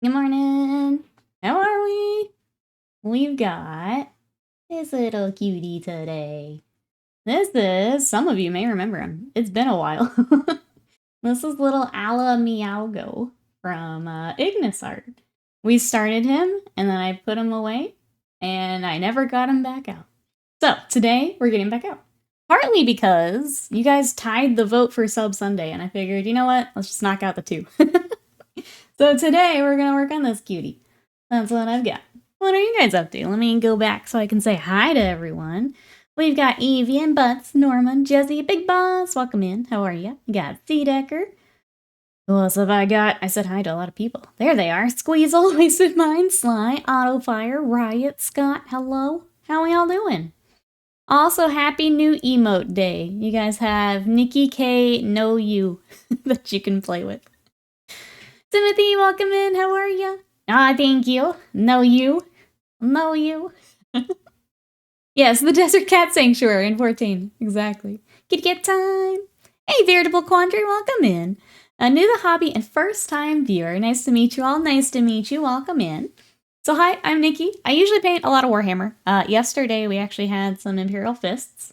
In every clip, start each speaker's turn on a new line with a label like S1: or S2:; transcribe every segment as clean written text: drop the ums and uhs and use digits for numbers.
S1: Good morning. How are we? We've got this little cutie today. Some of you may remember him. It's been a while. This is little Ala Meowgo from Ignis Art. We started him, and then I put him away, and I never got him back out. So, today, we're getting back out. Partly because you guys tied the vote for Sub Sunday, and I figured, you know what? Let's just knock out the two. So today, we're gonna work on this cutie. That's what I've got. What are you guys up to? Let me go back so I can say hi to everyone. We've got Evie and Butts, Norman, Jesse, Big Boss. Welcome in. How are you? We got C-Decker. Who else have I got? I said hi to a lot of people. There they are. Squeezle, Wasted Mind, Sly, Autofire, Riot, Scott. Hello. How we all doing? Also, happy new emote day. You guys have Nikki K, Know You that you can play with. Timothy, welcome in. How are you? Thank you. Know you. Know you. Yes, the Desert Cat Sanctuary in 14. Exactly. Kitty Cat time. Hey, Veritable Quandary, welcome in. New to the hobby and first time viewer. Nice to meet you all. Nice to meet you. Welcome in. So hi, I'm Nikki. I usually paint a lot of Warhammer. Yesterday we actually had some Imperial Fists.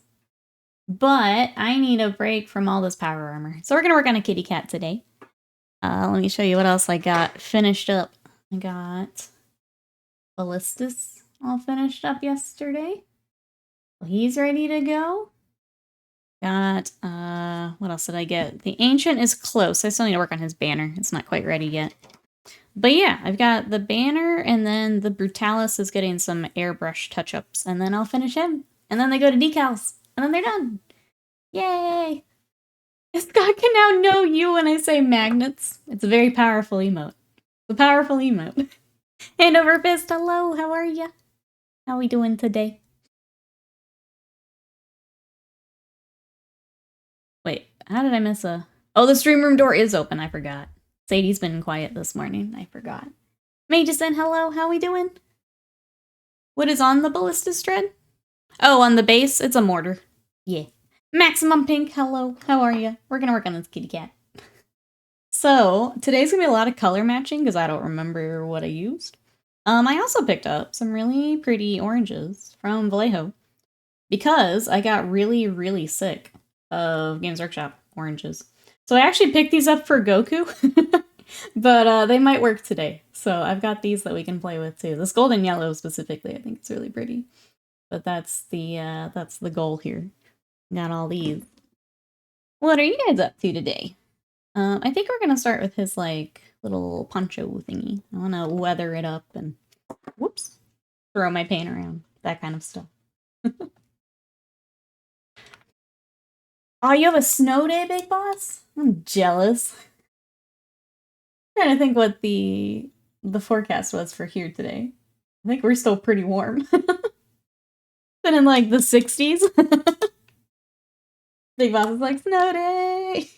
S1: But I need a break from all this power armor. So we're going to work on a kitty cat today. Let me show you what else I got finished up. I got Ballistus all finished up yesterday. Well, he's ready to go. Got, what else did I get? The Ancient is close. I still need to work on his banner. It's not quite ready yet. But yeah, I've got the banner, and then the Brutalis is getting some airbrush touch-ups, and then I'll finish him. And then they go to decals, and then they're done. Yay! Scott can now know you when I say magnets. It's a very powerful emote. It's a powerful emote. Hand over fist, hello, how are ya? How we doing today? Wait, how did I miss a... Oh, the stream room door is open, I forgot. Sadie's been quiet this morning, I forgot. Mageson, hello, how we doing? What is on the ballista thread? Oh, on the base, it's a mortar. Yeah. Maximum Pink, hello, how are you? We're gonna work on this kitty cat. So, today's gonna be a lot of color matching because I don't remember what I used. I also picked up some really pretty oranges from Vallejo because I got really, really sick of Games Workshop oranges. So I actually picked these up for Goku, but they might work today. So I've got these that we can play with too. This golden yellow specifically, I think it's really pretty. But that's the goal here. Got all these. What are you guys up to today? I think we're gonna start with his like little poncho thingy. I wanna weather it up and whoops, throw my paint around, that kind of stuff. Oh, you have a snow day, Big Boss? I'm jealous. I'm trying to think what the forecast was for here today. I think we're still pretty warm. Been in like the 60s. Big Boss is like, snow day!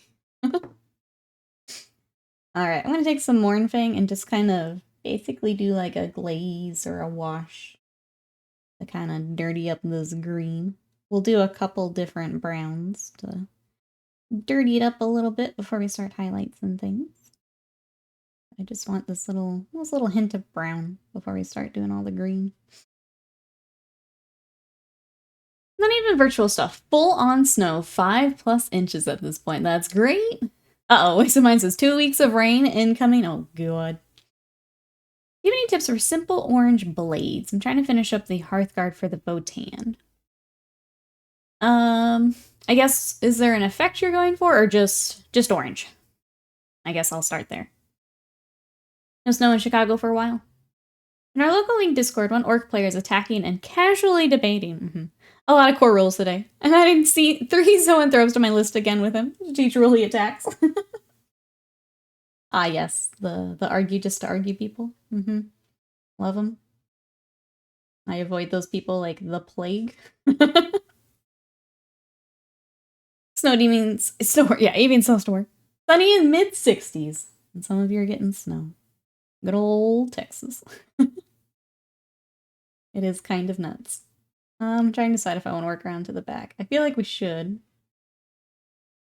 S1: Alright, I'm gonna take some Mornfang and just kind of basically do like a glaze or a wash to kind of dirty up this green. We'll do a couple different browns to dirty it up a little bit before we start highlights and things. I just want this little hint of brown before we start doing all the green. Not even virtual stuff. Full on snow, 5+ inches at this point. That's great. Uh-oh, Wasted Mind says 2 weeks of rain incoming. Oh, God. Do you have any tips for simple orange blades? I'm trying to finish up the Hearthguard for the Votan. I guess, is there an effect you're going for, or just orange? I guess I'll start there. No snow in Chicago for a while. In our local league Discord, one orc player is attacking and casually debating. A lot of core rules today. And I didn't see 3 zoanthropes to my list again with him to teach rule he attacks. Ah, yes. The argue just to argue people. Love them. I avoid those people like the plague. Snow demons. Yeah, avian snowstorm. Sunny in mid-60s. And some of you are getting snow. Good old Texas. It is kind of nuts. I'm trying to decide if I want to work around to the back. I feel like we should.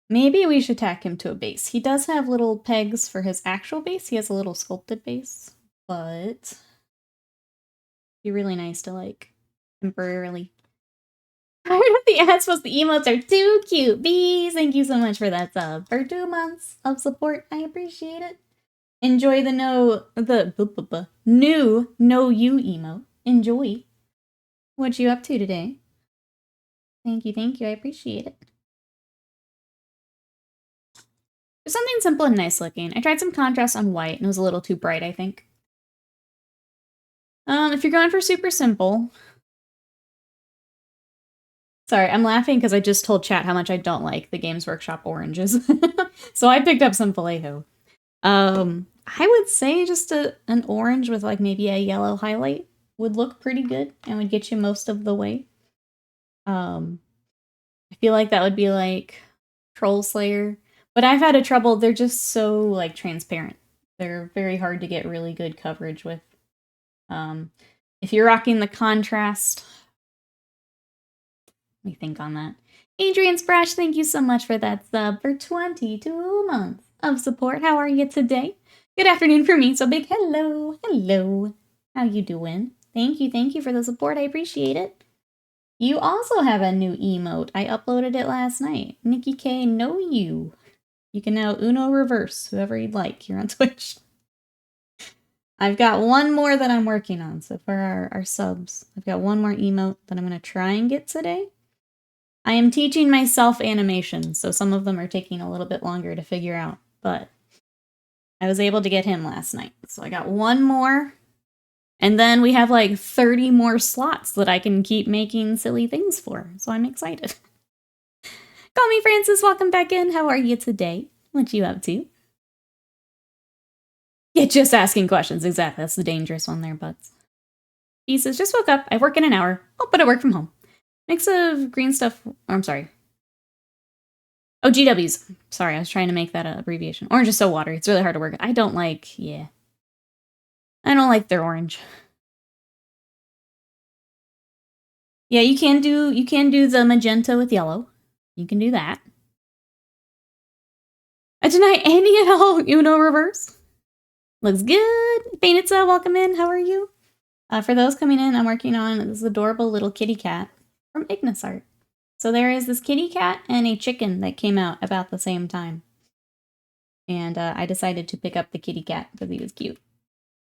S1: Maybe we should tack him to a base. He does have little pegs for his actual base. He has a little sculpted base. but it'd be really nice to, like, temporarily... Tired of the ads, plus the emotes are too cute. Bees, thank you so much for that sub. For 2 months of support, I appreciate it. Enjoy the new know you emote. Enjoy. What you up to today? Thank you, I appreciate it. Just something simple and nice looking. I tried some contrast on white and it was a little too bright, I think. If you're going for super simple... Sorry, I'm laughing because I just told chat how much I don't like the Games Workshop oranges. So I picked up some Vallejo. I would say just an orange with like maybe a yellow highlight would look pretty good and would get you most of the way. I feel like that would be like Troll Slayer. But I've had trouble, they're just so like transparent. They're very hard to get really good coverage with. If you're rocking the contrast... Let me think on that. Adrian Sprash, thank you so much for that sub for 22 months of support. How are you today? Good afternoon for me, so big hello. Hello. How you doing? Thank you for the support. I appreciate it. You also have a new emote. I uploaded it last night. Nikki K, know you. You can now Uno reverse whoever you'd like here on Twitch. I've got one more that I'm working on, so for our subs, I've got one more emote that I'm going to try and get today. I am teaching myself animation, so some of them are taking a little bit longer to figure out, but I was able to get him last night. So I got one more, and then we have like 30 more slots that I can keep making silly things for, so I'm excited. Call me Francis, welcome back in. How are you today? What you up to? Yeah, just asking questions, exactly. That's the dangerous one there, butts. He says, just woke up, I work in an hour. Oh, but I work from home. Mix of green stuff, oh, I'm sorry. Oh, GWs. Sorry, I was trying to make that an abbreviation. Orange is so watery, it's really hard to work. I don't like, yeah. I don't like their orange. Yeah, you can do the magenta with yellow. You can do that. I deny any at all Uno reverse. Looks good. Painitza, welcome in. How are you? For those coming in, I'm working on this adorable little kitty cat from Ignis Art. So there is this kitty cat and a chicken that came out about the same time. And I decided to pick up the kitty cat because he was cute.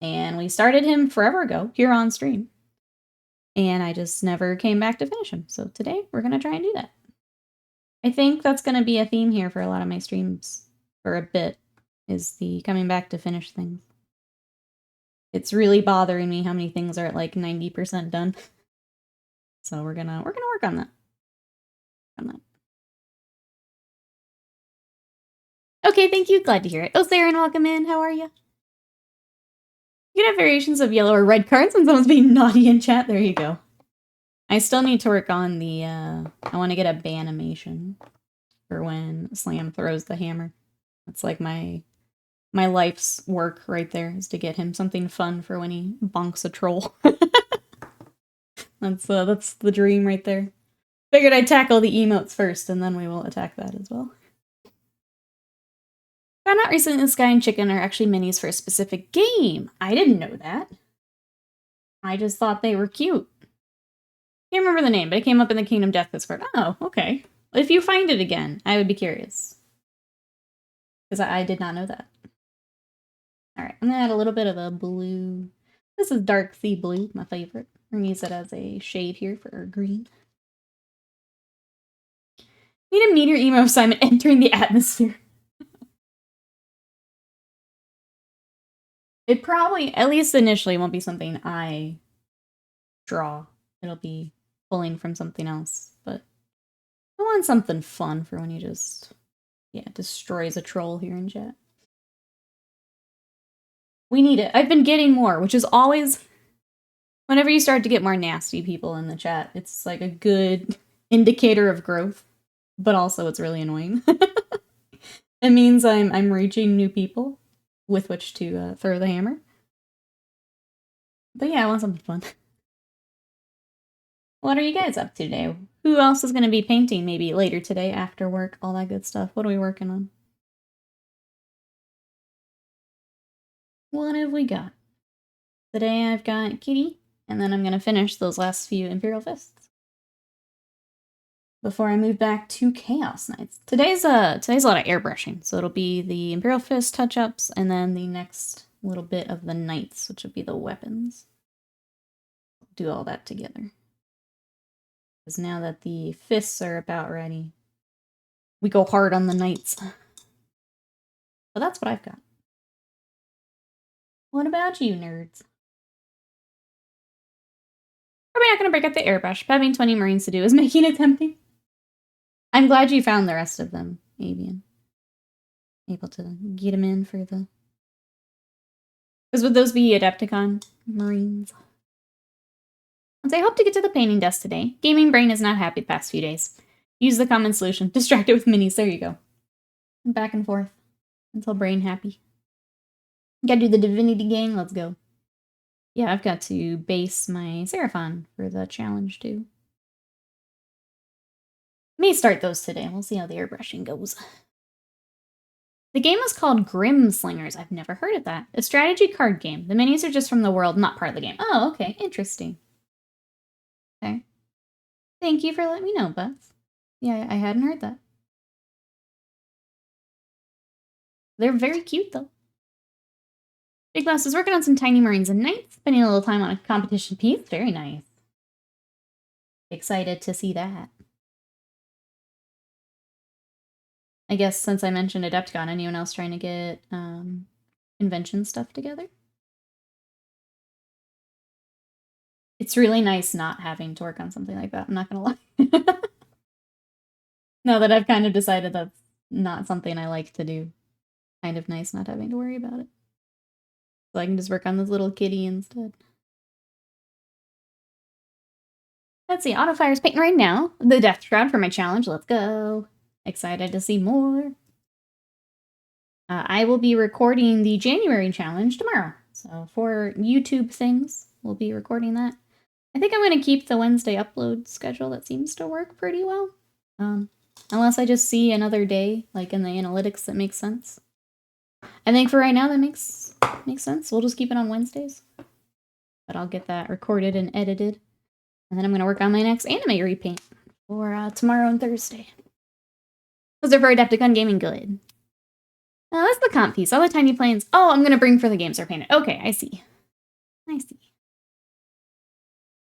S1: And we started him forever ago here on stream. And I just never came back to finish him. So today we're going to try and do that. I think that's going to be a theme here for a lot of my streams for a bit, is the coming back to finish things. It's really bothering me how many things are at like 90% done. So we're gonna work on that. Okay, thank you. Glad to hear it. Oh, Saren, welcome in. How are you? You can have variations of yellow or red cards when someone's being naughty in chat. There you go. I still need to work on the, I want to get a banimation for when Slam throws the hammer. That's like my life's work right there, is to get him something fun for when he bonks a troll. That's the dream right there. Figured I'd tackle the emotes first, and then we will attack that as well. Found out recently the Sky and Chicken are actually minis for a specific game. I didn't know that. I just thought they were cute. Can't remember the name, but it came up in the Kingdom Death Discord. Oh, okay. If you find it again, I would be curious. Because I did not know that. Alright, I'm going to add a little bit of a blue. This is dark sea blue, my favorite. We're going to use it as a shade here for green. Need a meteor emo assignment entering the atmosphere. It probably, at least initially, won't be something I draw. It'll be pulling from something else. But I want something fun for when you just, yeah, destroys a troll here in chat. We need it. I've been getting more, which is always, whenever you start to get more nasty people in the chat, it's like a good indicator of growth. But also it's really annoying. It means I'm reaching new people with which to throw the hammer. But yeah, I want something fun. What are you guys up to today? Who else is going to be painting maybe later today after work? All that good stuff. What are we working on? What have we got? Today I've got Kitty, and then I'm going to finish those last few Imperial Fists before I move back to Chaos Knights. Today's a lot of airbrushing, so it'll be the Imperial Fist touch-ups, and then the next little bit of the Knights, which will be the weapons. Do all that together. Because now that the fists are about ready, we go hard on the Knights. But that's what I've got. What about you, nerds? Probably not going to break up the airbrush. Having 20 Marines to do is making it tempting. I'm glad you found the rest of them, Avian. Able to get them in for the... Because would those be Adepticon Marines? I hope to get to the painting desk today. Gaming brain is not happy the past few days. Use the common solution. Distract it with minis. There you go. Back and forth. Until brain happy. Gotta do the Divinity gang. Let's go. Yeah, I've got to base my Seraphon for the challenge too. May start those today. We'll see how the airbrushing goes. The game is called Grim Slingers. I've never heard of that. A strategy card game. The minis are just from the world, not part of the game. Oh, okay. Interesting. Okay. Thank you for letting me know, Buzz. Yeah, I hadn't heard that. They're very cute, though. Big Mouse is working on some Tiny Marines and Knights, spending a little time on a competition piece. Very nice. Excited to see that. I guess since I mentioned Adepticon, anyone else trying to get convention stuff together? It's really nice not having to work on something like that, I'm not gonna lie. Now that I've kind of decided that's not something I like to do. Kind of nice not having to worry about it. So I can just work on this little kitty instead. Let's see, Autofire's painting right now. The Death Shroud for my challenge, let's go. Excited to see more. I will be recording the January challenge tomorrow. So for YouTube things, we'll be recording that. I think I'm going to keep the Wednesday upload schedule. That seems to work pretty well. Unless I just see another day, like in the analytics, that makes sense. I think for right now that makes sense. We'll just keep it on Wednesdays. But I'll get that recorded and edited. And then I'm going to work on my next anime repaint for tomorrow and Thursday. Those are for Adepticon Gaming good. That's the comp piece. All the tiny planes. Oh, I'm going to bring for the games are painted. Okay, I see. I see.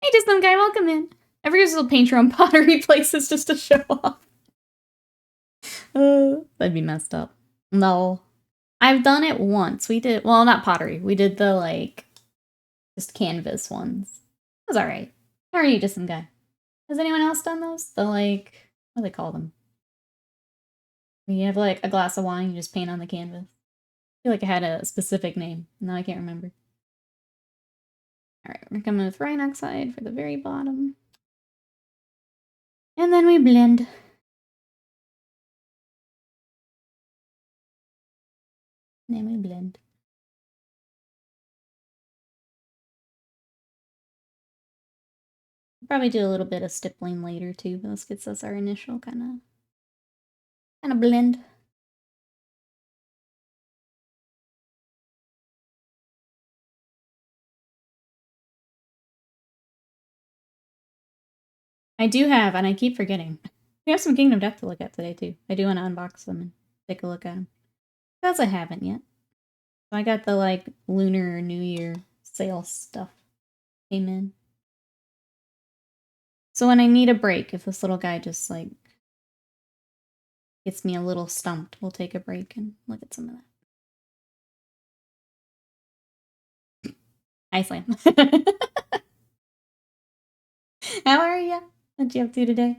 S1: Hey, just some guy, welcome in. Ever use little paint your own pottery places just to show off? That'd be messed up. No. I've done it once. We did, well, not pottery. We did the, like, just canvas ones. It was alright. How are you, just some guy? Has anyone else done those? The, like, what do they call them? When you have, like, a glass of wine, you just paint on the canvas. I feel like it had a specific name. Now I can't remember. Alright, we're coming with Rhine Oxide for the very bottom. And then we blend. And then we blend. Probably do a little bit of stippling later too, but this gets us our initial kind of blend. I do have, and I keep forgetting, we have some Kingdom Death to look at today too. I do want to unbox them and take a look at them. Because I haven't yet. So I got the like Lunar New Year sale stuff came in. So when I need a break, if this little guy just like gets me a little stumped, we'll take a break and look at some of that. Hi, Slam. How are you? What you up to today?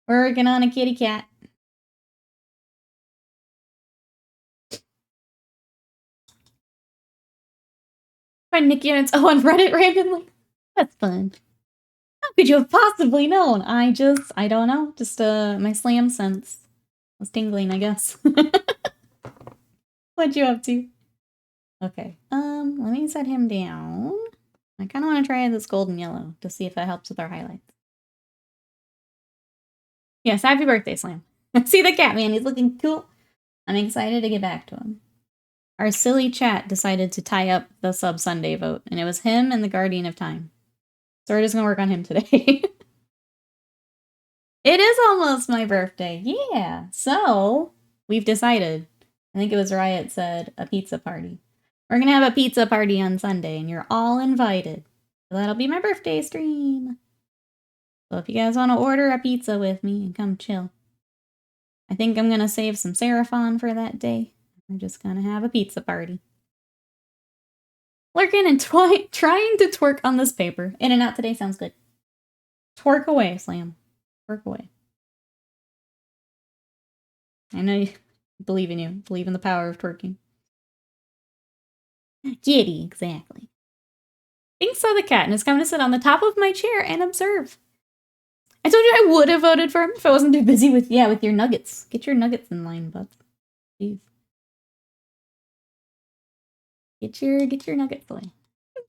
S1: We're working on a kitty cat. Find Nick units on Reddit randomly. That's fun. How could you have possibly known? I don't know. Just my slam sense was tingling, I guess. What you up to? Okay. Let me set him down. I kind of want to try this golden yellow to see if that helps with our highlights. Yes, happy birthday, Slam. See the cat, man. He's looking cool. I'm excited to get back to him. Our silly chat decided to tie up the sub Sunday vote, and it was him and the Guardian of Time. So we're just gonna work on him today. It is almost my birthday, yeah. So we've decided. I think it was Riot said a pizza party. We're gonna have a pizza party on Sunday, and you're all invited. So that'll be my birthday stream. So if you guys want to order a pizza with me and come chill. I think I'm gonna save some Seraphon for that day. We're just gonna have a pizza party. Lurking and trying to twerk on this paper. In and out today sounds good. Twerk away, Slam. Twerk away. I know you believe in you. Believe in the power of twerking. Kitty, exactly. Think so, the cat, and is coming to sit on the top of my chair and observe. I told you I would have voted for him if I wasn't too busy with your nuggets. Get your nuggets in line, bud. Jeez. Get your nuggets away.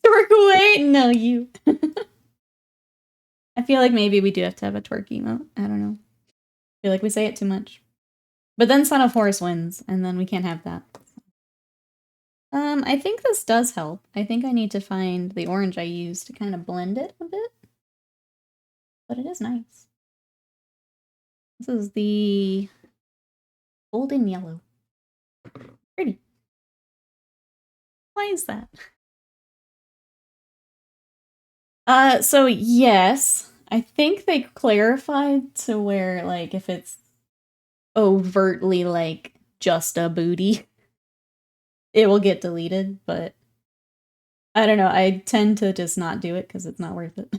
S1: Twerk away? No, you. I feel like maybe we do have to have a twerk emote. I don't know. I feel like we say it too much. But then Son of Horse wins, and then we can't have that. I think this does help. I think I need to find the orange I used to kind of blend it a bit. But it is nice. This is the golden yellow. Pretty. Why is that? So yes, I think they clarified to where, like, if it's overtly, like, just a booty, it will get deleted, but I don't know, I tend to just not do it because it's not worth it.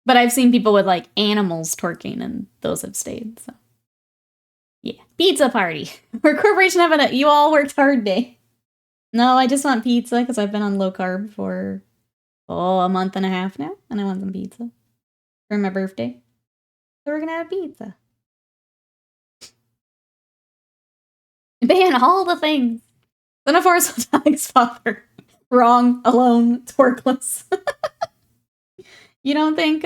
S1: But I've seen people with, like, animals twerking, and those have stayed, so. Yeah. Pizza party! We're corporation having a you all worked hard day. No, I just want pizza because I've been on low carb for, a month and a half now, and I want some pizza for my birthday. So we're gonna have pizza. Ban all the things. Son of Horse Dog's father. Wrong, alone, twerkless. You don't think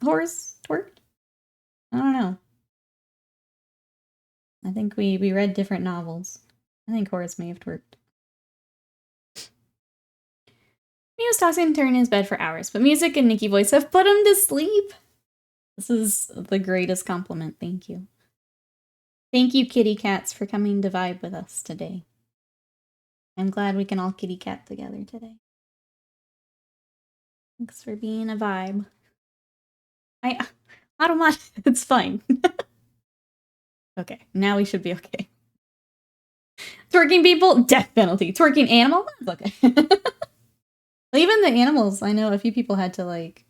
S1: Horse twerked? I don't know. I think we read different novels. I think Horse may have twerked. He was tossing and turning in his bed for hours, but music and Nikki voice have put him to sleep. This is the greatest compliment, thank you. Thank you, kitty cats, for coming to vibe with us today. I'm glad we can all kitty cat together today. Thanks for being a vibe. I don't mind. It's fine. Okay, now we should be okay. Twerking people, death penalty. Twerking animal, that's okay. Even the animals, I know a few people had to, like,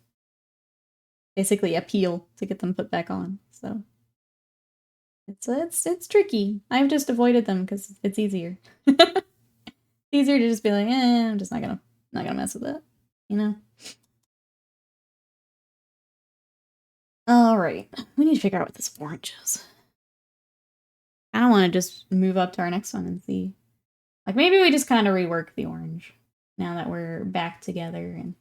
S1: basically appeal to get them put back on, so. It's tricky. I've just avoided them because it's easier. It's easier to just be like, I'm just not gonna mess with that, you know? Alright, we need to figure out what this orange is. I don't want to just move up to our next one and see. Like, maybe we just kind of rework the orange now that we're back together. And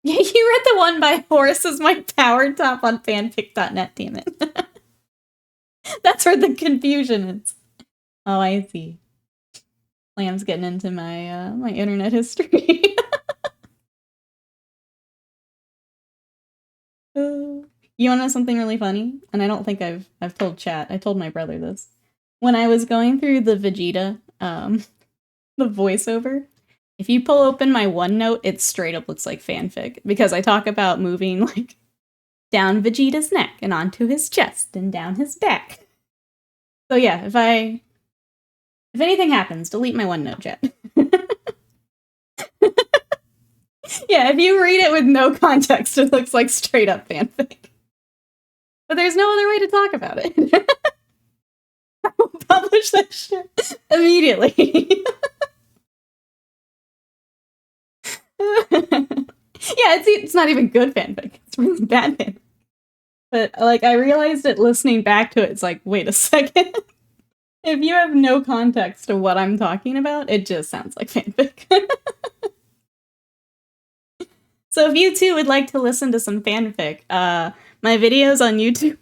S1: yeah, you read the one by Horse as my power top on fanfic.net, damn it. That's where the confusion is. Oh, I see. Lamb's getting into my my internet history. You wanna know something really funny? And I don't think I've told chat. I told my brother this. When I was going through the Vegeta, the voiceover, if you pull open my OneNote, it straight up looks like fanfic because I talk about moving, like, down Vegeta's neck and onto his chest and down his back. So yeah, if anything happens, delete my OneNote, chat. Yeah, if you read it with no context, it looks like straight up fanfic. But there's no other way to talk about it. I will publish that shit immediately. Yeah, it's not even good fanfic. It's really bad fanfic. But, like, I realized it listening back to it, it's like, wait a second. If you have no context to what I'm talking about, it just sounds like fanfic. So if you too would like to listen to some fanfic, my videos on YouTube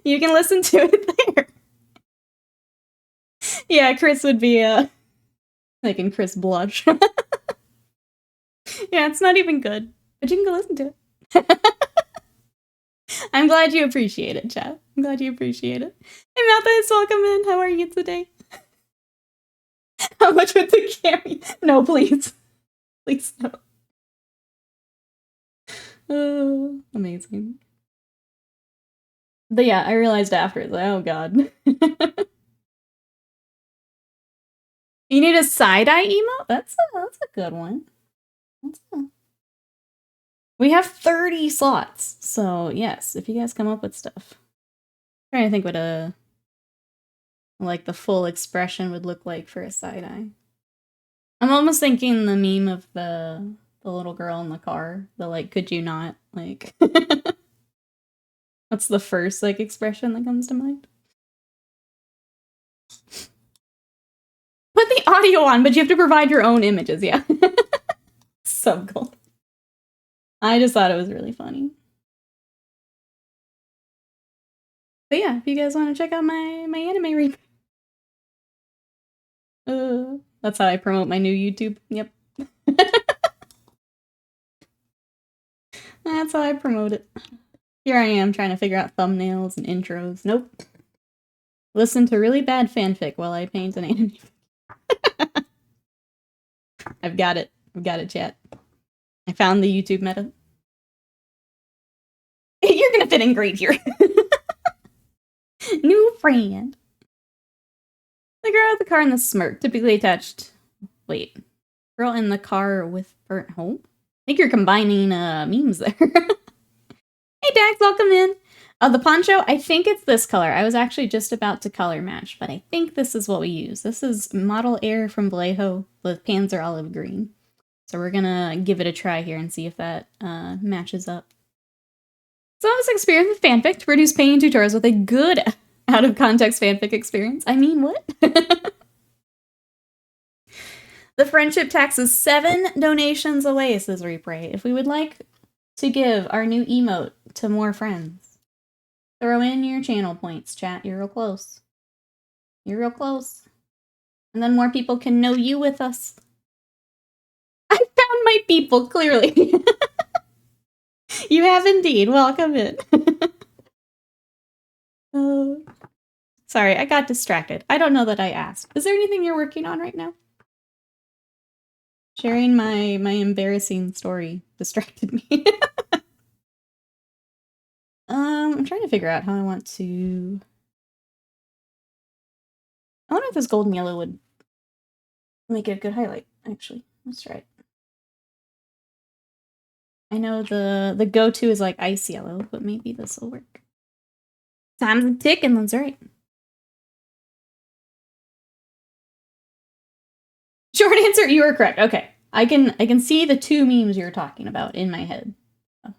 S1: You can listen to it there. Yeah, Chris would be, making Chris blush. Yeah, it's not even good, but you can go listen to it. I'm glad you appreciate it, chat. I'm glad you appreciate it. Hey, Mathis, welcome in. How are you today? How much would the carry? No, please. Please, no. Oh, amazing. But yeah, I realized afterwards, like, oh god. You need a side-eye emote? That's a good one. We have 30 slots, so yes, if you guys come up with stuff. I'm trying to think what like the full expression would look like for a side-eye. I'm almost thinking the meme of the little girl in the car, the like, could you not, like... That's the first, like, expression that comes to mind. Put the audio on, but you have to provide your own images, yeah. So cool. I just thought it was really funny. But yeah, if you guys want to check out my anime read, that's how I promote my new YouTube. Yep. That's how I promote it. Here I am trying to figure out thumbnails and intros. Nope. Listen to really bad fanfic while I paint an anime. I've got it. I've got it, chat. I found the YouTube meta. You're gonna fit in great here. New friend. The girl at the car in the smirk, typically attached. Wait. Girl in the car with burnt home? I think you're combining memes there. Hey Dax, welcome in. The poncho, I think it's this color. I was actually just about to color match, but I think this is what we use. This is Model Air from Vallejo with Panzer Olive Green. So we're gonna give it a try here and see if that matches up. So this experience with fanfic to produce painting tutorials with a good out-of-context fanfic experience. I mean, what? The friendship tax is 7 donations away, says Repray. If we would like to give our new emote to more friends, throw in your channel points, chat. You're real close. You're real close. And then more people can know you with us. I found my people, clearly. You have indeed. Welcome in. Sorry, I got distracted. I don't know that I asked. Is there anything you're working on right now? Sharing my embarrassing story distracted me. I'm trying to figure out how I want to... I wonder if this golden yellow would make it a good highlight, actually. Let's try it. I know the go-to is like ice yellow, but maybe this will work. Time's ticking, that's right. Short answer, you are correct. Okay. I can see the 2 memes you're talking about in my head. Oh.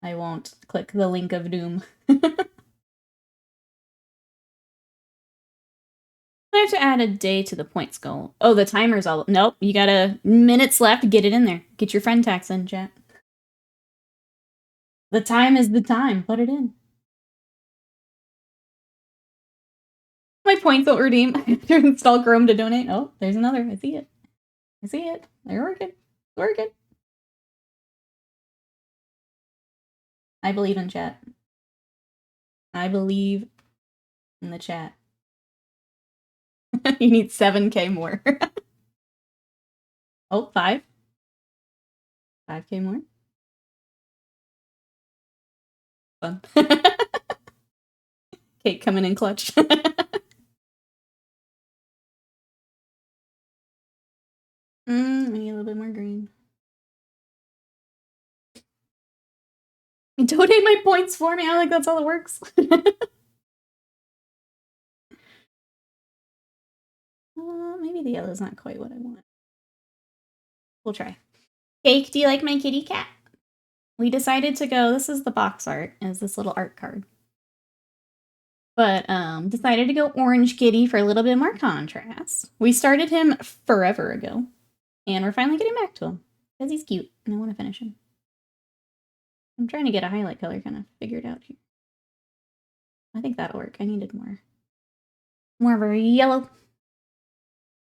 S1: I won't click the link of doom. I have to add a day to the points goal. Oh, the timer's all... Nope, you got minutes left. Get it in there. Get your friend tax in, chat. The time is the time. Put it in. My points don't redeem. I have to install Chrome to donate. Oh, there's another. I see it. I see it. They're working. Working. I believe in chat. I believe in the chat. You need 7K more. Oh, 5. 5K more. Fun. Kate coming in clutch. I need a little bit more green. Donate my points for me. I like that's how it works. Maybe the yellow's not quite what I want. We'll try. Cake, do you like my kitty cat? We decided to go, this is the box art, is this little art card. But decided to go orange kitty for a little bit more contrast. We started him forever ago. And we're finally getting back to him. Because he's cute and I want to finish him. I'm trying to get a highlight color kind of figured out here. I think that'll work. I needed more of a yellow.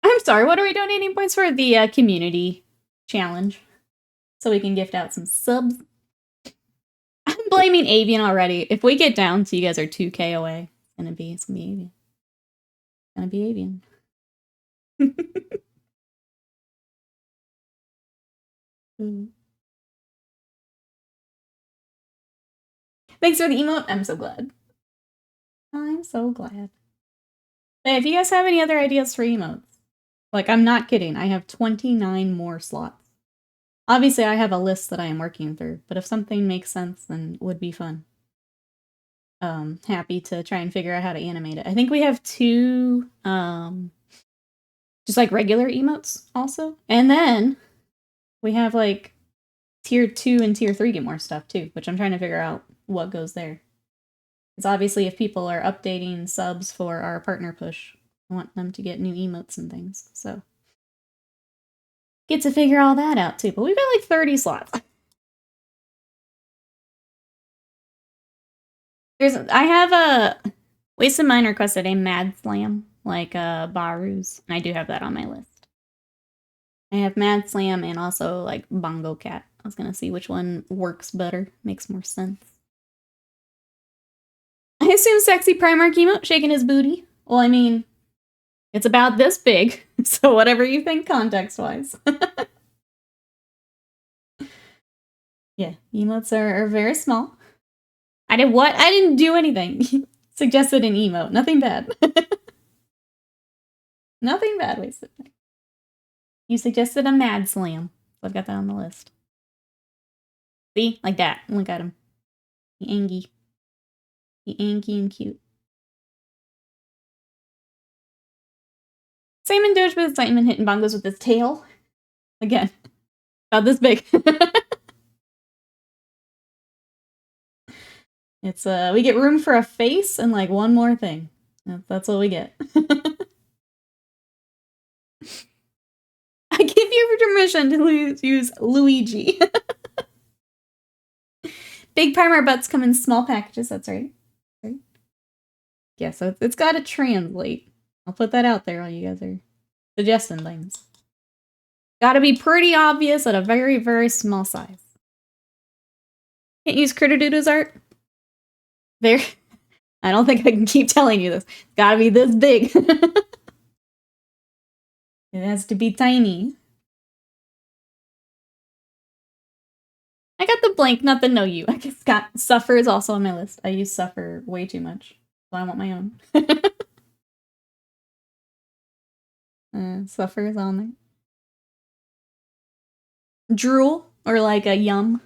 S1: I'm sorry, what are we donating points for? The community challenge. So we can gift out some subs. I'm blaming Avian already. If we get down to you guys are 2K away, it's gonna be Avian. It's gonna be Avian. Thanks for the emote. I'm so glad. I'm so glad. Hey, if you guys have any other ideas for emotes, like, I'm not kidding. I have 29 more slots. Obviously, I have a list that I am working through, but if something makes sense, then it would be fun. Happy to try and figure out how to animate it. I think we have 2, just like regular emotes also. And then we have like tier 2 and tier 3 get more stuff too, which I'm trying to figure out what goes there. Because obviously if people are updating subs for our partner push, I want them to get new emotes and things. So get to figure all that out too. But we've got like 30 slots. I have a Wasted Mind requested a Mad Slam, like Baru's, and I do have that on my list. I have Mad Slam and also like Bongo Cat. I was gonna see which one works better, makes more sense. I assume sexy Primarch emote shaking his booty. Well, I mean, it's about this big, so whatever you think context-wise. Yeah, emotes are very small. I did what? I didn't do anything. Suggested an emote. Nothing bad. Nothing bad, Wasted. You suggested a Mad Slam. So I've got that on the list. See? Like that. Look at him. The Angie. The Angie and cute. Simon Doge with Simon hitting bongos with his tail. Again. About this big. It's we get room for a face and like one more thing. That's what we get. I give you permission to use Luigi. Big Primer butts come in small packages, that's right. Yeah, so it's got to translate. I'll put that out there while you guys are suggesting things. Gotta be pretty obvious at a very, very small size. Can't use Critterdoodle's art? There. I don't think I can keep telling you this. It's gotta be this big. It has to be tiny. I got the blank, not the no you. I guess Suffer is also on my list. I use Suffer way too much, so I want my own. Suffer is on there. Drool, or like a Yum,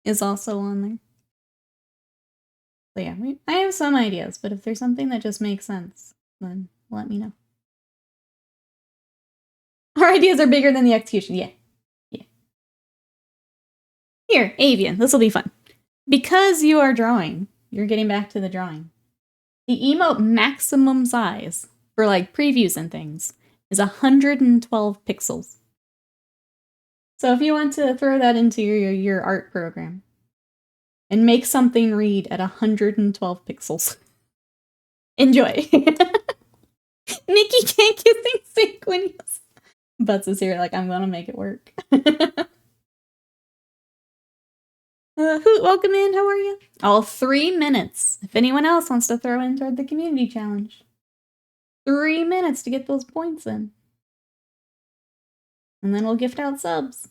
S1: is also on there. So yeah, I have some ideas, but if there's something that just makes sense, then let me know. Our ideas are bigger than the execution, yeah. Yeah. Here, Avian, this will be fun. Because you are drawing, you're getting back to the drawing. The emote maximum size for like previews and things is 112 pixels. So if you want to throw that into your art program and make something read at 112 pixels, enjoy. Nikki can't get things sync. Butts is here like, I'm gonna make it work. Hoot, welcome in, how are you? All 3 minutes. If anyone else wants to throw in toward the community challenge. 3 minutes to get those points in. And then we'll gift out subs.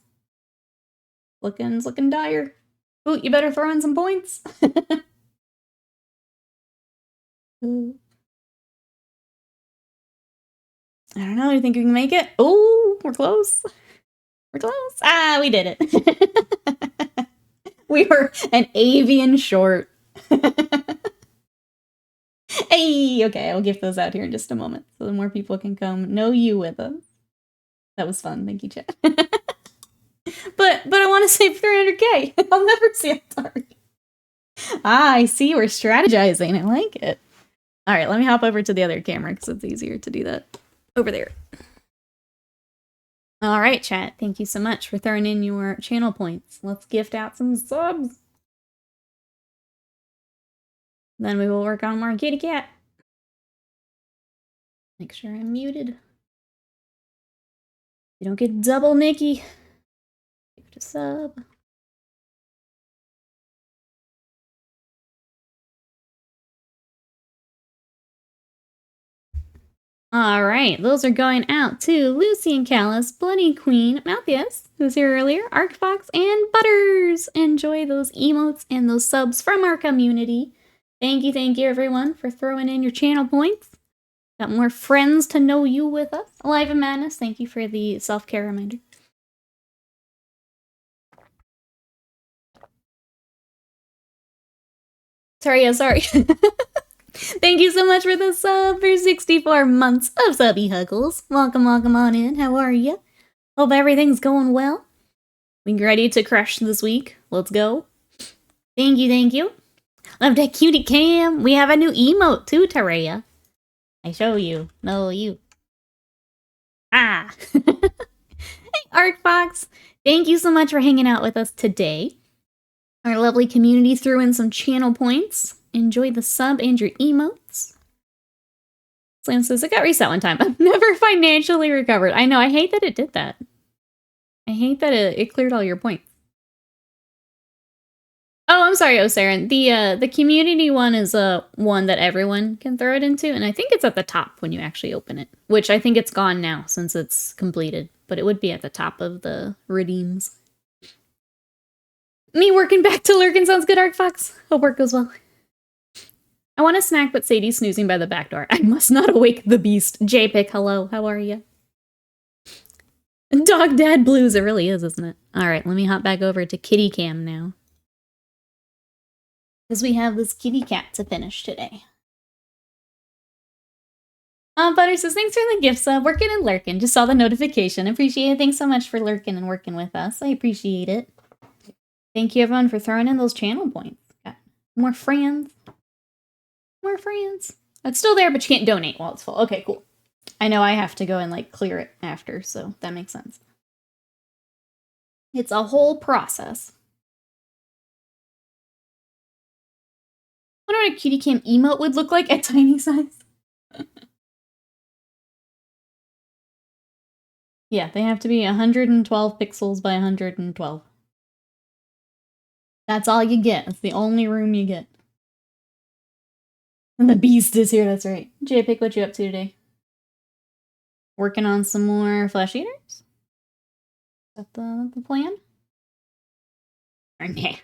S1: It's looking dire. Hoot, you better throw in some points. I don't know, do you think we can make it? Oh, we're close. We're close. Ah, we did it. We were an avian short. Hey, okay, I'll gift those out here in just a moment so the more people can come know you with us. That was fun. Thank you, chat. But I want to save 300k. I'll never see a target. Ah, I see. We're strategizing. I like it. All right, let me hop over to the other camera because it's easier to do that over there. All right, chat. Thank you so much for throwing in your channel points. Let's gift out some subs. Then we will work on more kitty cat. Make sure I'm muted. You don't get double Nikki. Give it a sub. Alright, those are going out to Lucy and Callus, Bloody Queen, Malthius, who was here earlier, Arcfox, and Butters! Enjoy those emotes and those subs from our community. Thank you everyone for throwing in your channel points. Got more friends to know you with us. Alive and Madness, thank you for the self-care reminder. Sorry. Thank you so much for the sub for 64 months of subby huggles. Welcome on in. How are you? Hope everything's going well. We ready to crush this week? Let's go. Thank you. Love that cutie cam. We have a new emote too, Tareya. I show you. No, you. Ah. Hey, Arcfox. Thank you so much for hanging out with us today. Our lovely community threw in some channel points. Enjoy the sub and your emotes. Slam says, it got reset one time. I've never financially recovered. I know, I hate that it did that. I hate that it cleared all your points. Oh, I'm sorry, Osaren. The community one is one that everyone can throw it into, and I think it's at the top when you actually open it. Which I think it's gone now since it's completed, but it would be at the top of the redeems. Me working back to lurking sounds good, Arcfox. Hope work goes well. I want a snack, but Sadie's snoozing by the back door. I must not awake the beast. JPic, hello, how are you? Dog Dad Blues, it really is, isn't it? Alright, let me hop back over to Kitty Cam now. Because we have this kitty cat to finish today. Butter says, thanks for the gift sub. Working and lurking. Just saw the notification. Appreciate it. Thanks so much for lurking and working with us. I appreciate it. Thank you, everyone, for throwing in those channel points. Got more friends. More friends. It's still there, but you can't donate while it's full. Okay, cool. I know I have to go and, like, clear it after, so that makes sense. It's a whole process. I wonder what a cutie cam emote would look like at tiny size. Yeah, they have to be 112 pixels by 112. That's all you get. That's the only room you get. And the beast is here, that's right. JPic, what you up to today? Working on some more flesh eaters? Is that the plan? Or nah.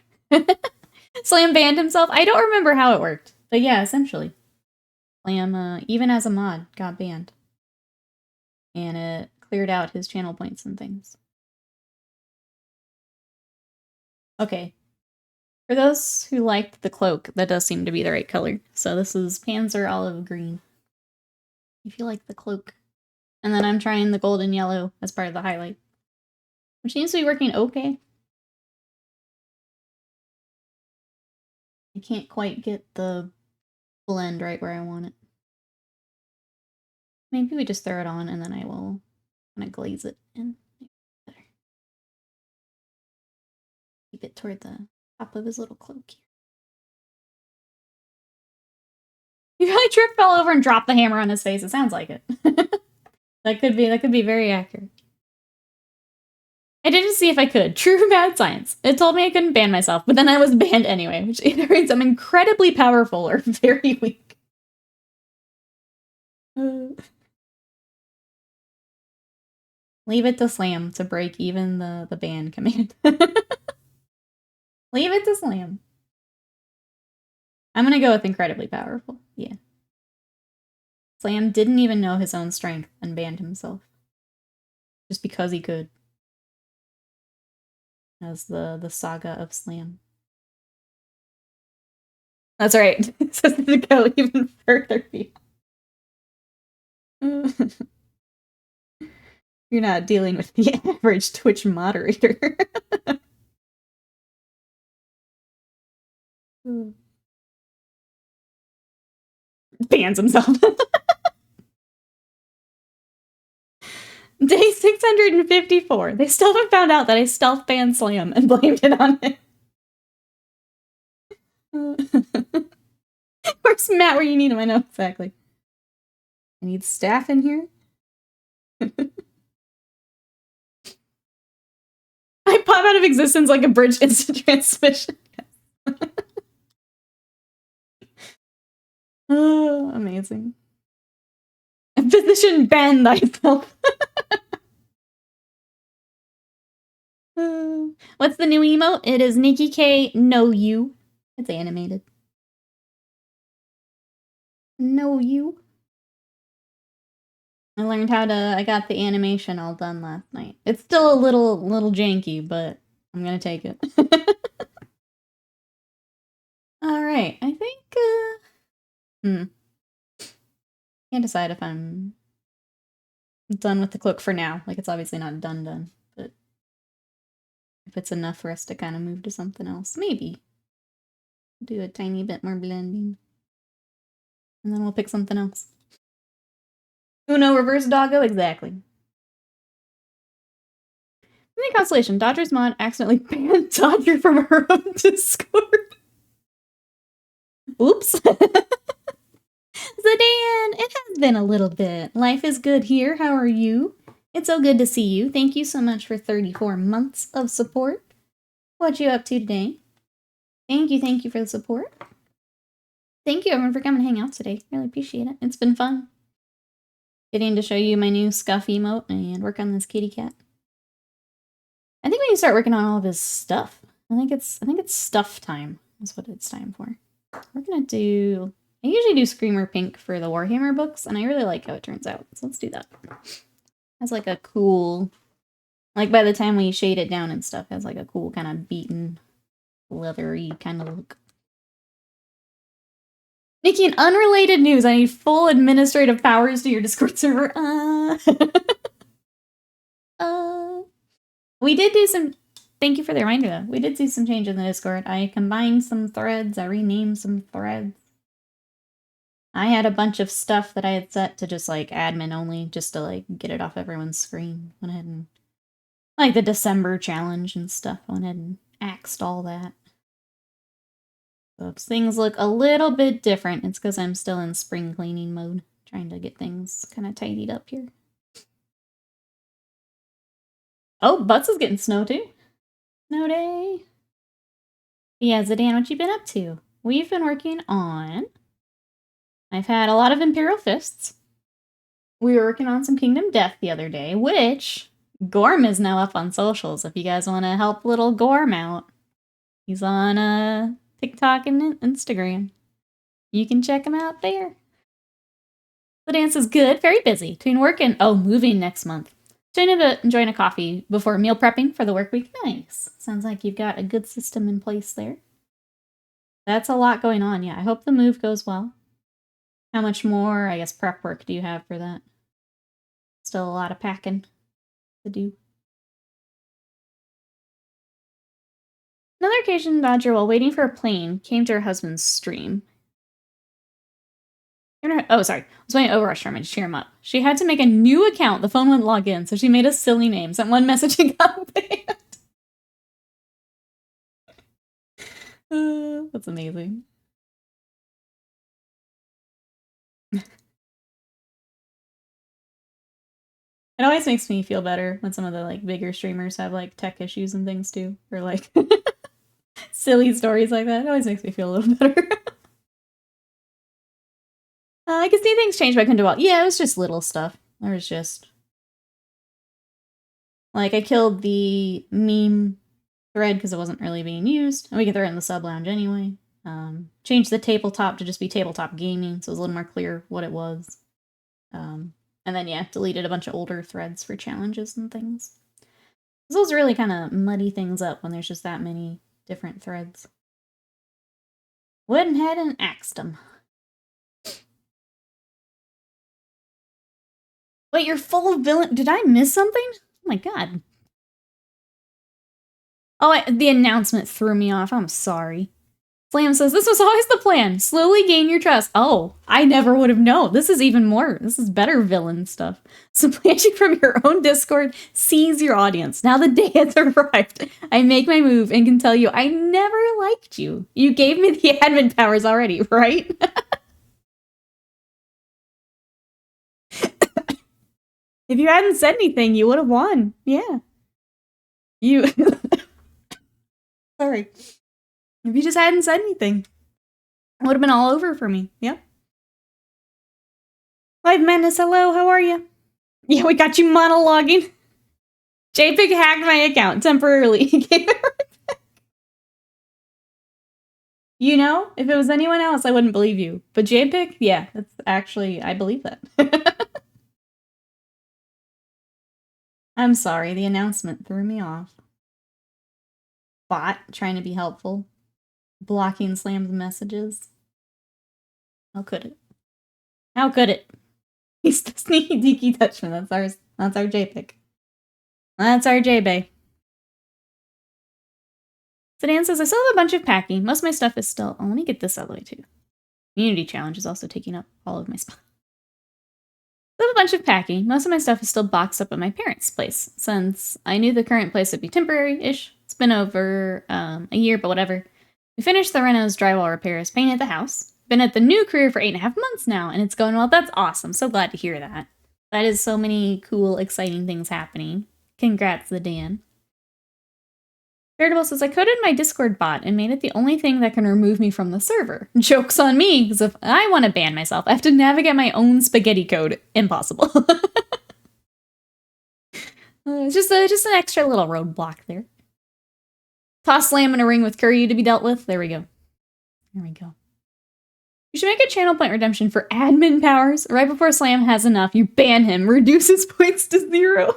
S1: Slam banned himself? I don't remember how it worked. But yeah, essentially. Slam, even as a mod, got banned. And it cleared out his channel points and things. Okay. For those who liked the cloak, that does seem to be the right color. So this is Panzer Olive Green. If you like the cloak. And then I'm trying the golden yellow as part of the highlight. Which seems to be working okay. I can't quite get the blend right where I want it. Maybe we just throw it on and then I will kind of glaze it in. Better. Keep it toward the top of his little cloak here. You probably tripped, fell over, and dropped the hammer on his face. It sounds like it. That could be very accurate. I did just see if I could. True mad science. It told me I couldn't ban myself, but then I was banned anyway, which either means I'm incredibly powerful or very weak. Leave it to Slam to break even the ban command. Leave it to Slam. I'm gonna go with incredibly powerful. Yeah. Slam didn't even know his own strength and banned himself. Just because he could. As the saga of Slam. That's right. It says to go even further. You're not dealing with the average Twitch moderator. Bans himself. Day 654. They still haven't found out that I stealth banned Slam and blamed it on him. Where's Matt where you need him? I know, exactly. I need staff in here. I pop out of existence like a bridge instant transmission. Oh, amazing. Physician Ben thyself. What's the new emote? It is Nikki K Know You. It's animated. Know You. I learned how to, I got the animation all done last night. It's still a little janky, but I'm gonna take it. Alright, I think, can't decide if I'm done with the cloak for now. Like, it's obviously not done, but if it's enough for us to kind of move to something else, maybe. Do a tiny bit more blending. And then we'll pick something else. Uno reverse doggo? Exactly. In the constellation, Dodger's mod accidentally banned Dodger from her own Discord. Oops. Zadan, it has been a little bit. Life is good here. How are you? It's so good to see you. Thank you so much for 34 months of support. What you up to today? Thank you for the support. Thank you everyone for coming to hang out today. Really appreciate it. It's been fun. Getting to show you my new Scuff emote and work on this kitty cat. I think we need to start working on all of his stuff. I think it's stuff time. That's what it's time for. We're gonna do... I usually do Screamer Pink for the Warhammer books, and I really like how it turns out. So let's do that. It has like a cool... Like by the time we shade it down and stuff, it has like a cool kind of beaten, leathery kind of look. Nikki, in unrelated news, I need full administrative powers to your Discord server. We did do some... Thank you for the reminder, though. We did do some changes in the Discord. I combined some threads. I renamed some threads. I had a bunch of stuff that I had set to just, like, admin only, just to, like, get it off everyone's screen. Went ahead and... Like, the December challenge and stuff. I went ahead and axed all that. So if things look a little bit different, it's because I'm still in spring cleaning mode. Trying to get things kind of tidied up here. Oh, Butts is getting snow too. Snow day. Yeah, Zadan, what you been up to? We've been working on... I've had a lot of Imperial Fists. We were working on some Kingdom Death the other day, which Gorm is now up on socials if you guys want to help little Gorm out. He's on TikTok and Instagram. You can check him out there. The dance is good, very busy. Between work and, moving next month. Enjoying a coffee before meal prepping for the work week. Nice. Sounds like you've got a good system in place there. That's a lot going on, yeah. I hope the move goes well. How much more, I guess, prep work do you have for that? Still a lot of packing to do. Another occasion, Dodger, while waiting for a plane, came to her husband's stream. Oh, sorry. I was playing Overwatch tournament to cheer him up. She had to make a new account. The phone wouldn't log in, so she made a silly name. Sent one message and got banned. That's amazing. It always makes me feel better when some of the like bigger streamers have like tech issues and things too, or like silly stories like that. It always makes me feel a little better. I can see things change, but I couldn't do well. Yeah, it was just little stuff. There was just like I killed the meme thread because it wasn't really being used, and we can throw it in the sub lounge anyway. Changed the tabletop to just be tabletop gaming, so it was a little more clear what it was. And then, yeah, deleted a bunch of older threads for challenges and things. Those really kind of muddy things up when there's just that many different threads. Went ahead and axed them. Wait, you're full of villain... Did I miss something? Oh my god. Oh, the announcement threw me off. I'm sorry. Slam says, this was always the plan. Slowly gain your trust. Oh, I never would have known. This is even more. This is better villain stuff. Supplanting from your own Discord, seize your audience. Now the day has arrived. I make my move and can tell you I never liked you. You gave me the admin powers already, right? If you hadn't said anything, you would have won. Yeah. You... Sorry. If you just hadn't said anything, it would have been all over for me. Yep. Live Madness, hello, how are you? Yeah, we got you monologuing. JPEG hacked my account temporarily. You know, if it was anyone else, I wouldn't believe you. But JPEG, yeah, that's actually, I believe that. I'm sorry, the announcement threw me off. Bot trying to be helpful. Blocking Slam's messages. How could it? How could it? He's the sneaky deaky Dutchman. That's our JPEG. That's our JBay. Sedan says, I still have a bunch of packing. Most of my stuff is still... Oh, let me get this out of the way, too. Community challenge is also taking up all of my spot. I have a bunch of packing. Most of my stuff is still boxed up at my parents' place, since I knew the current place would be temporary-ish. It's been over a year, but whatever. We finished the renos, drywall repairs, painted the house. Been at the new career for 8.5 months now, and it's going well. That's awesome. So glad to hear that. That is so many cool, exciting things happening. Congrats, Sedan. Veritable says, I coded my Discord bot and made it the only thing that can remove me from the server. Joke's on me, because if I want to ban myself, I have to navigate my own spaghetti code. Impossible. It's just an extra little roadblock there. Toss Slam in a ring with Curry to be dealt with. There we go. There we go. You should make a channel point redemption for admin powers. Right before Slam has enough, you ban him, reduce his points to 0.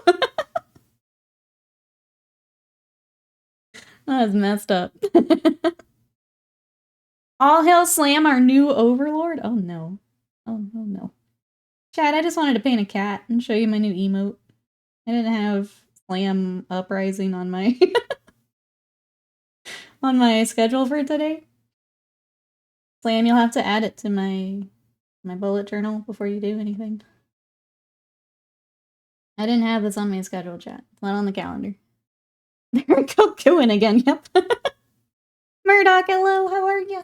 S1: That's messed up. All hail Slam, our new overlord? Oh no. Oh no. Chad, I just wanted to paint a cat and show you my new emote. I didn't have Slam Uprising on my on my schedule for today. Slam, you'll have to add it to my bullet journal before you do anything. I didn't have this on my schedule, chat. It's not on the calendar. There I go, going again, yep. Murdoch, hello, how are you?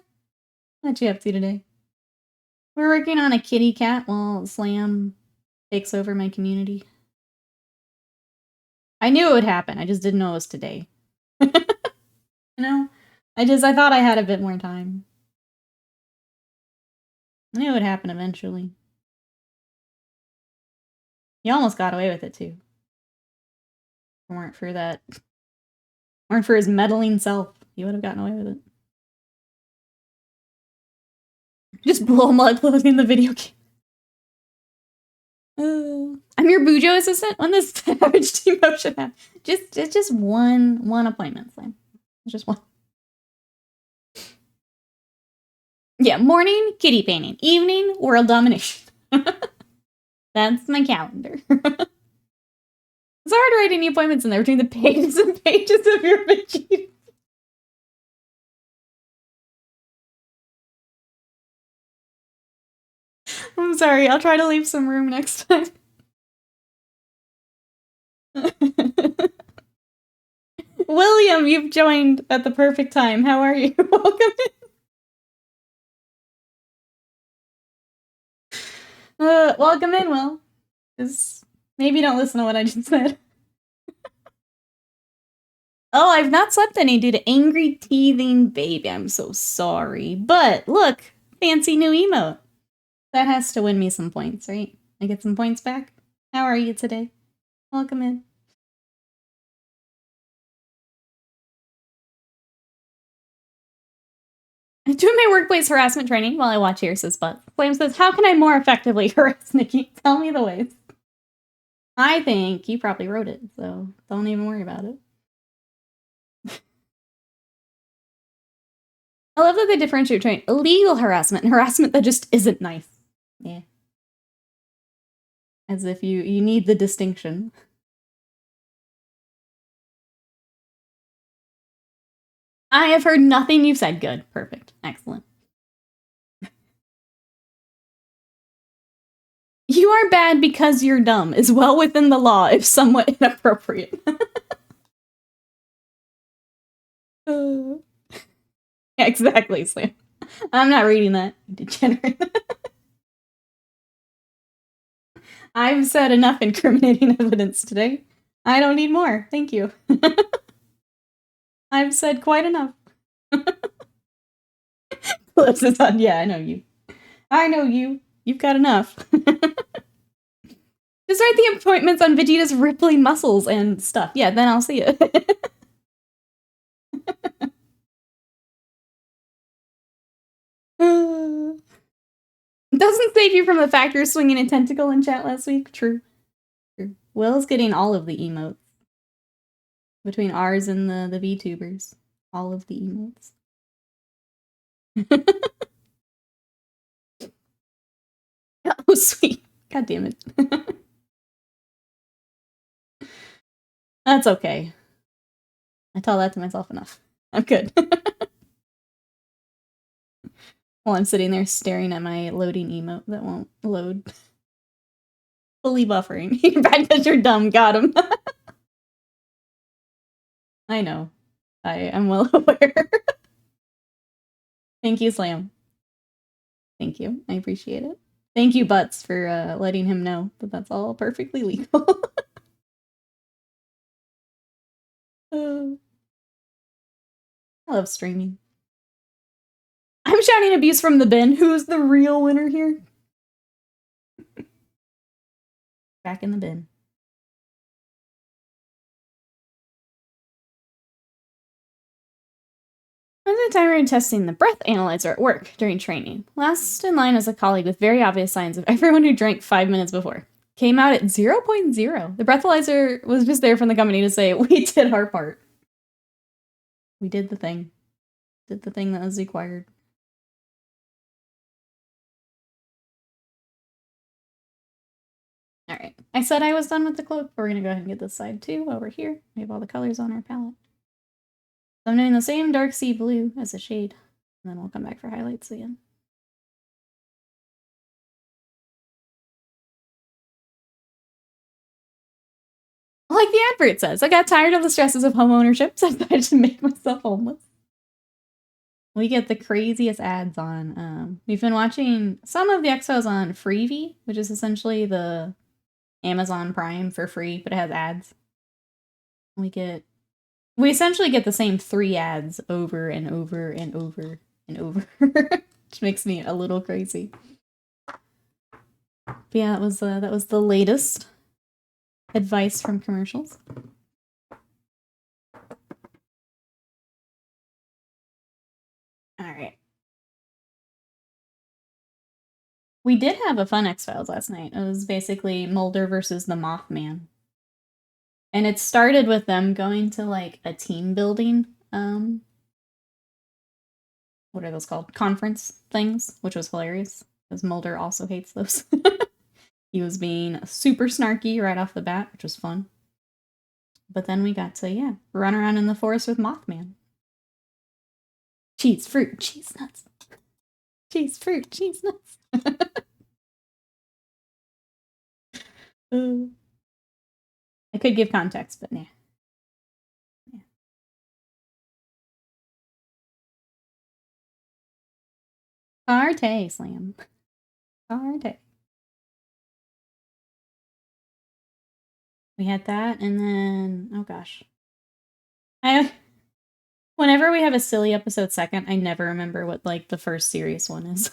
S1: What you up to today? We're working on a kitty cat while Slam takes over my community. I knew it would happen, I just didn't know it was today. You know? I thought I had a bit more time. I knew it would happen eventually. He almost got away with it, too. If it weren't for that... weren't for his meddling self, he would have gotten away with it. Just blow him up in the video game. I'm your Bujo assistant? When this savage demotion happen? It's just one appointment, Slam. It's just one. Yeah, morning, kitty painting. Evening, world domination. That's my calendar. It's hard to write any appointments in there between the pages and pages of your Vegeta. I'm sorry, I'll try to leave some room next time. William, you've joined at the perfect time. How are you? Welcome in. Welcome in, Will. Just maybe don't listen to what I just said. Oh, I've not slept any due to angry teething baby. I'm so sorry. But look, fancy new emote. That has to win me some points, right? I get some points back. How are you today? Welcome in. I'm doing my workplace harassment training while I watch here, says Butt. Flame says, how can I more effectively harass Nikki? Tell me the ways. I think you probably wrote it, so don't even worry about it. I love that they differentiate between illegal harassment and harassment that just isn't nice. Yeah. As if you need the distinction. I have heard nothing you've said. Good. Perfect. Excellent. You are bad because you're dumb is well within the law, if somewhat inappropriate. Yeah, exactly, Slam. I'm not reading that, degenerate. I've said enough incriminating evidence today. I don't need more. Thank you. I've said quite enough. Lips is on. Yeah, I know you. I know you. You've got enough. Just write the appointments on Vegeta's rippling muscles and stuff. Yeah, then I'll see it. Doesn't save you from the fact you're swinging a tentacle in chat last week. True. True. Will's getting all of the emotes. Between ours and the VTubers. All of the emotes. Oh, sweet. God damn it. That's okay. I tell that to myself enough. I'm good. While I'm sitting there staring at my loading emote that won't load. Fully buffering. You're bad because you're dumb. Got him. I know. I am well aware. Thank you, Slam. Thank you. I appreciate it. Thank you, Butts, for letting him know that that's all perfectly legal. I love streaming. I'm shouting abuse from the bin. Who's the real winner here? Back in the bin. I was at time testing the breath analyzer at work during training. Last in line was a colleague with very obvious signs of everyone who drank 5 minutes before. Came out at 0.0. The breathalyzer was just there from the company to say, we did our part. We did the thing. Did the thing that was required. Alright. I said I was done with the cloak, but we're gonna go ahead and get this side too while we're here. We have all the colors on our palette. So I'm doing the same dark sea blue as a shade. And then we'll come back for highlights again. Like the advert says, I got tired of the stresses of home ownership, so I decided to make myself homeless. We get the craziest ads on. We've been watching some of the X-Files on Freevee, which is essentially the Amazon Prime for free, but it has ads. We essentially get the same 3 ads over and over and over and over, which makes me a little crazy. But yeah, that was the latest advice from commercials. All right. We did have a fun X-Files last night. It was basically Mulder versus the Mothman. And it started with them going to like a team building, what are those called? Conference things, which was hilarious because Mulder also hates those. He was being super snarky right off the bat, which was fun. But then we got to, run around in the forest with Mothman. Cheese, fruit, cheese, nuts. Cheese, fruit, cheese, nuts. I could give context, but nah. Yeah. Partay, Slam. Partay. We had that, and then, oh gosh. Whenever we have a silly episode second, I never remember what, like, the first serious one is.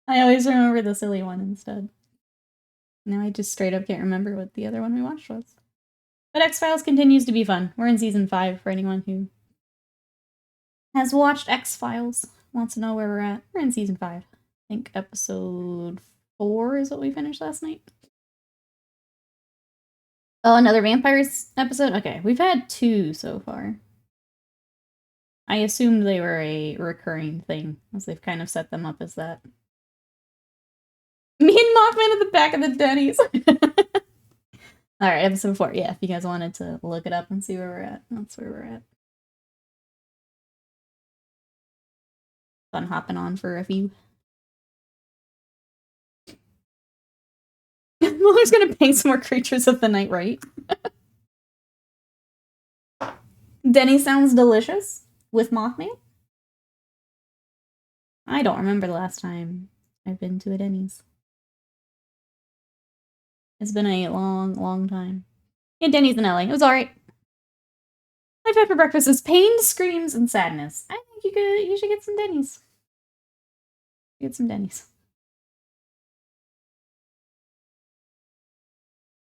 S1: I always remember the silly one instead. Now I just straight up can't remember what the other one we watched was. But X-Files continues to be fun. We're in season 5 for anyone who has watched X-Files, wants to know where we're at. We're in season 5. I think episode 4 is what we finished last night. Oh, another vampires episode? Okay, we've had 2 so far. I assumed they were a recurring thing, as they've kind of set them up as that. Me and Mothman at the back of the Denny's. Alright, episode 4. Yeah, if you guys wanted to look it up and see where we're at, that's where we're at. Fun hopping on for a few. Muller's gonna paint some more creatures of the night, right? Denny sounds delicious with Mothman. I don't remember the last time I've been to a Denny's. It's been a long, long time. Yeah, Denny's in LA. It was alright. I've had for breakfast is pain, screams, and sadness. I think you should get some Denny's. Get some Denny's.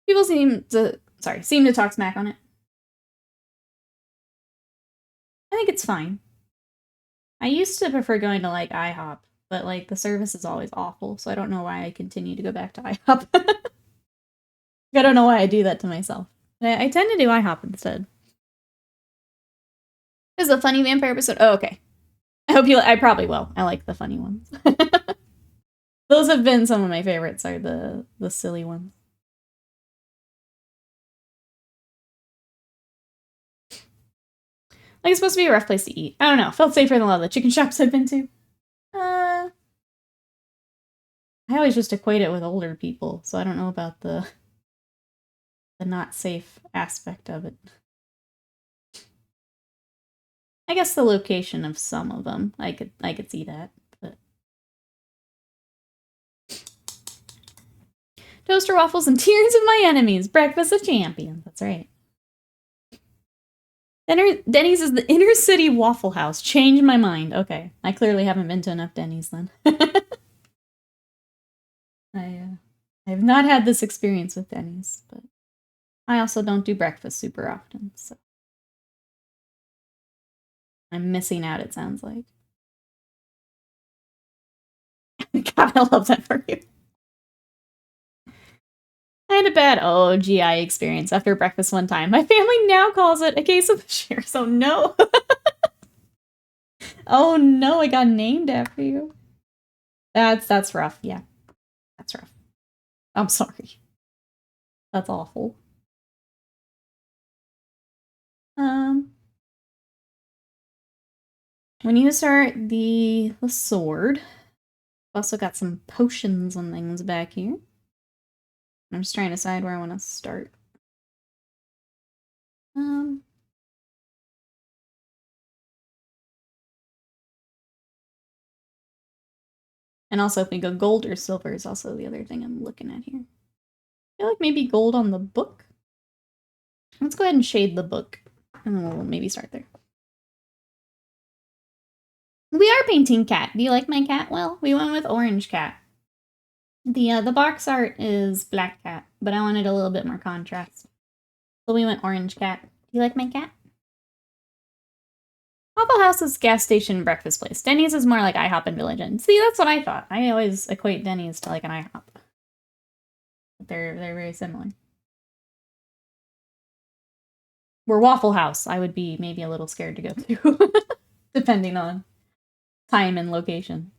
S1: People seem to talk smack on it. I think it's fine. I used to prefer going to like IHOP, but like the service is always awful, so I don't know why I continue to go back to IHOP. I don't know why I do that to myself. I tend to do IHOP instead. This is a funny vampire episode. Oh, okay. I probably will. I like the funny ones. Those have been some of my favorites, are the silly ones. Like, it's supposed to be a rough place to eat. I don't know. Felt safer than a lot of the chicken shops I've been to. I always just equate it with older people, so I don't know about the not safe aspect of it. I guess the location of some of them, I could see that. But toaster waffles and tears of my enemies. Breakfast of champions. That's right. Denny's is the inner city Waffle House. Changed my mind. Okay, I clearly haven't been to enough Denny's then. I have not had this experience with Denny's, but I also don't do breakfast super often, so I'm missing out, it sounds like. God, I love that for you. I had a bad GI experience after breakfast one time. My family now calls it a case of the share, so no. Oh no, I got named after you. That's rough, yeah. That's rough. I'm sorry. That's awful. We need to start the sword. Also got some potions and things back here. I'm just trying to decide where I want to start. And also if we go gold or silver is also the other thing I'm looking at here. I feel like maybe gold on the book. Let's go ahead and shade the book, and then we'll maybe start there. We are painting cat. Do you like my cat? Well, we went with orange cat. The box art is black cat, but I wanted a little bit more contrast. So we went orange cat. Do you like my cat? Waffle House is gas station breakfast place. Denny's is more like IHOP and Village Inn. See, that's what I thought. I always equate Denny's to like an IHOP. But they're very similar. We're Waffle House. I would be maybe a little scared to go to, depending on time and location.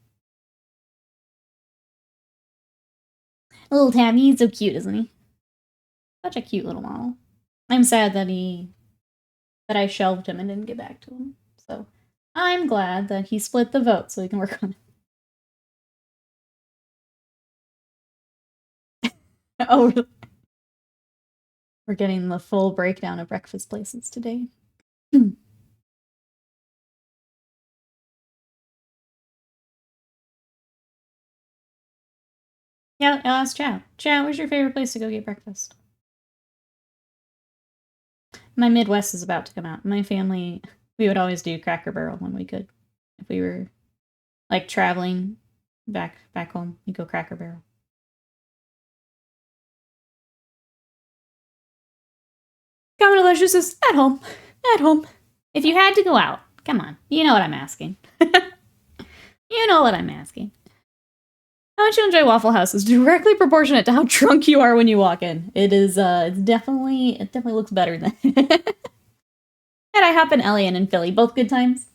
S1: Little Tabby, he's so cute, isn't he? Such a cute little model. I'm sad that I shelved him and didn't get back to him. So I'm glad that he split the vote so we can work on it. Oh, really? We're getting the full breakdown of breakfast places today. Yeah, ask Chat. Chat, where's your favorite place to go get breakfast? My Midwest is about to come out. My family, we would always do Cracker Barrel when we could. If we were, like, traveling back home, we go Cracker Barrel. Common Delicious is at home. At home. If you had to go out, come on. You know what I'm asking. You know what I'm asking. How much you enjoy Waffle House is directly proportionate to how drunk you are when you walk in. It is, it definitely looks better than. And I hop in LA and in Philly, both good times.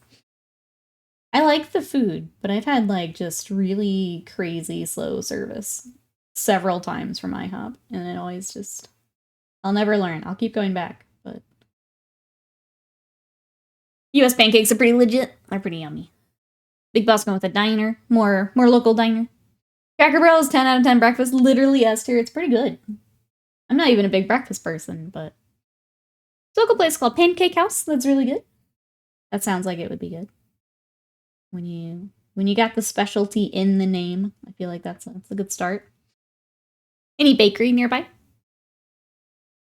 S1: I like the food, but I've had like just really crazy slow service several times from IHOP, and it always just, I'll never learn. I'll keep going back, but US pancakes are pretty legit. They're pretty yummy. Big Boss going with a diner, more local diner. Cracker Barrel is 10 out of 10 breakfast. Literally S tier. It's pretty good. I'm not even a big breakfast person, but it's a local place called Pancake House. That's really good. That sounds like it would be good. When you got the specialty in the name, I feel like that's a good start. Any bakery nearby?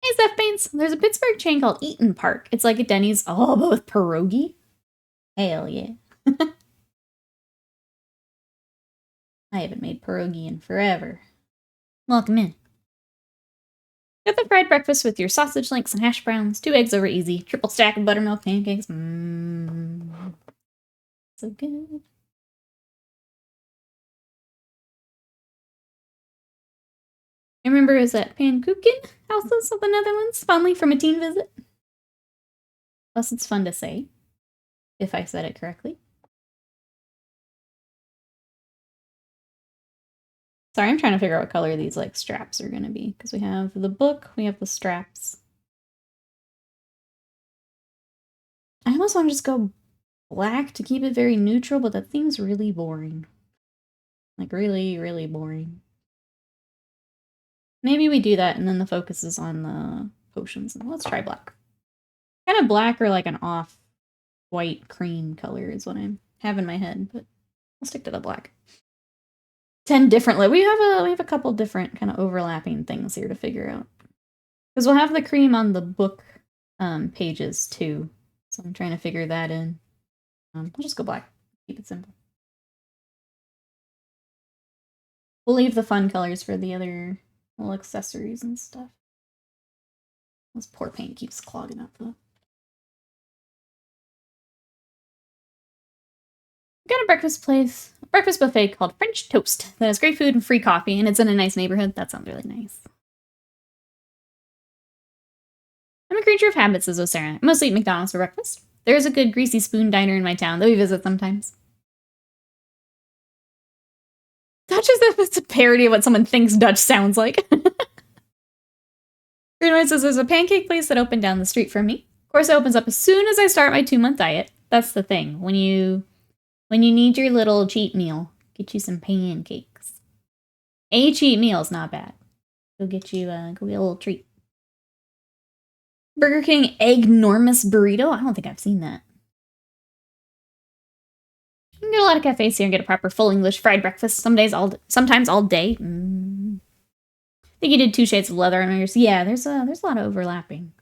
S1: Hey, Zeph Baines. There's a Pittsburgh chain called Eaton Park. It's like a Denny's, but with pierogi. Hell yeah. I haven't made pierogi in forever. Welcome in. Get the fried breakfast with your sausage links and hash browns, 2 eggs over easy, triple stack of buttermilk pancakes. Mmm. So good. I remember it was at Pankuchen houses of the Netherlands, fondly from a teen visit. Plus, it's fun to say, if I said it correctly. Sorry, I'm trying to figure out what color these like straps are gonna be, because we have the book, we have the straps. I almost want to just go black to keep it very neutral, but that seems really boring. Like really, really boring. Maybe we do that and then the focus is on the potions. Let's try black. Kind of black or like an off white cream color is what I have in my head, but I'll stick to the black. 10 different we have a couple different kind of overlapping things here to figure out. Because we'll have the cream on the book pages too. So I'm trying to figure that in. We'll just go black. Keep it simple. We'll leave the fun colors for the other little accessories and stuff. This poor paint keeps clogging up though. We got a breakfast buffet called French Toast that has great food and free coffee, and it's in a nice neighborhood. That sounds really nice. I'm a creature of habits, says Osara. I mostly eat McDonald's for breakfast. There is a good greasy spoon diner in my town that we visit sometimes. Dutch is if it's a parody of what someone thinks Dutch sounds like. Greenwood says there's a pancake place that opened down the street from me. Of course, it opens up as soon as I start my 2-month diet. That's the thing. When you need your little cheat meal, get you some pancakes. A cheat meal is not bad. Go get a little treat. Burger King Eggnormous Burrito. I don't think I've seen that. You can get a lot of cafes here and get a proper full English fried breakfast. Sometimes all day. I think you did 2 shades of leather on yours. Yeah, there's a lot of overlapping.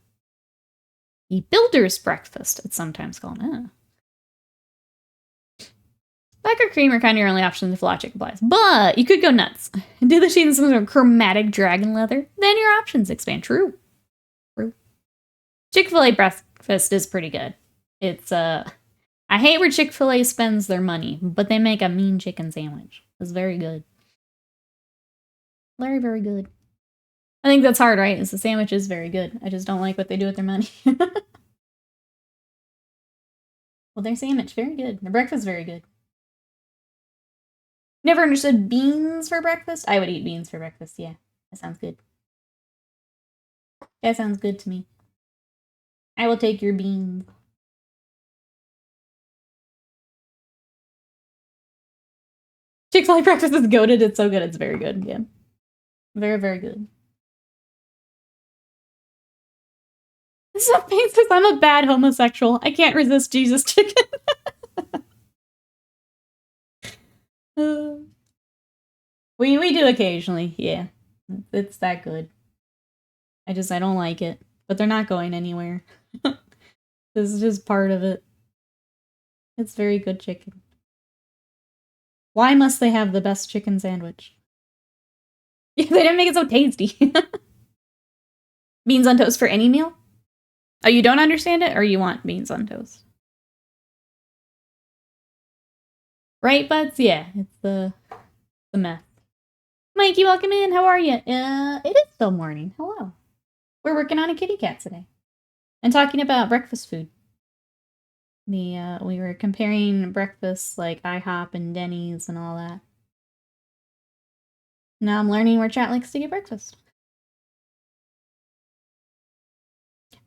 S1: The builder's breakfast, it's sometimes called. Black or cream are kind of your only options if logic applies. But you could go nuts. Do the sheet in some sort of chromatic dragon leather. Then your options expand. True. Chick-fil-A breakfast is pretty good. It's, I hate where Chick-fil-A spends their money, but they make a mean chicken sandwich. It's very good. Very, very good. I think that's hard, right? Is the sandwich is very good. I just don't like what they do with their money. Well, their sandwich, very good. Their breakfast, very good. Never understood beans for breakfast? I would eat beans for breakfast, yeah. That sounds good. That sounds good to me. I will take your beans. Chick-fil-A breakfast is goated. It's so good. It's very good, yeah. Very, very good. This is pain says I'm a bad homosexual. I can't resist Jesus chicken. We do occasionally, yeah. It's that good. I don't like it. But they're not going anywhere. This is just part of it. It's very good chicken. Why must they have the best chicken sandwich? They didn't make it so tasty. Beans on toast for any meal? Oh, you don't understand it, or you want beans on toast? Right, buds? Yeah, it's the meth. Mikey, welcome in. How are you? It is still morning. Hello. We're working on a kitty cat today. And talking about breakfast food. We were comparing breakfasts like IHOP and Denny's and all that. Now I'm learning where chat likes to get breakfast.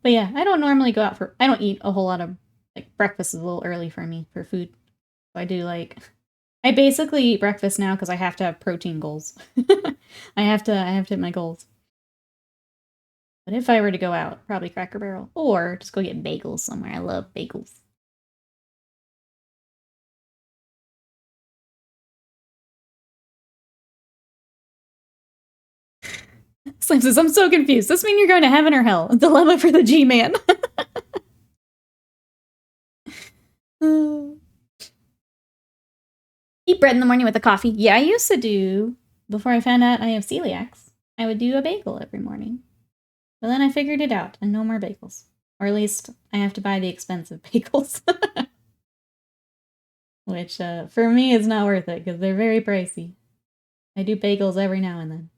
S1: But yeah, I don't normally go out I don't eat a whole lot of, like, breakfast is a little early for me for food. So I basically eat breakfast now because I have to have protein goals. I have to hit my goals. But if I were to go out, probably Cracker Barrel or just go get bagels somewhere. I love bagels. Slam says, I'm so confused. Does this mean you're going to heaven or hell? A dilemma for the G-Man. Eat bread in the morning with a coffee. Yeah, I used to do. Before I found out I have celiacs, I would do a bagel every morning. But then I figured it out, and no more bagels. Or at least, I have to buy the expensive bagels. Which, for me, is not worth it, because they're very pricey. I do bagels every now and then.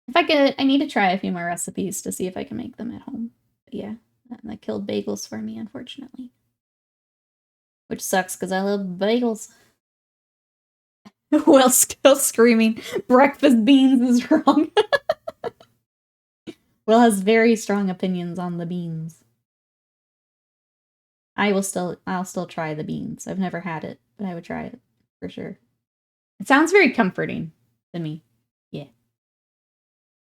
S1: If I could, I need to try a few more recipes to see if I can make them at home. But yeah, that killed bagels for me, unfortunately. Which sucks, because I love bagels. Will still screaming, breakfast beans is wrong. Will has very strong opinions on the beans. I'll still try the beans. I've never had it, but I would try it, for sure. It sounds very comforting to me. Yeah.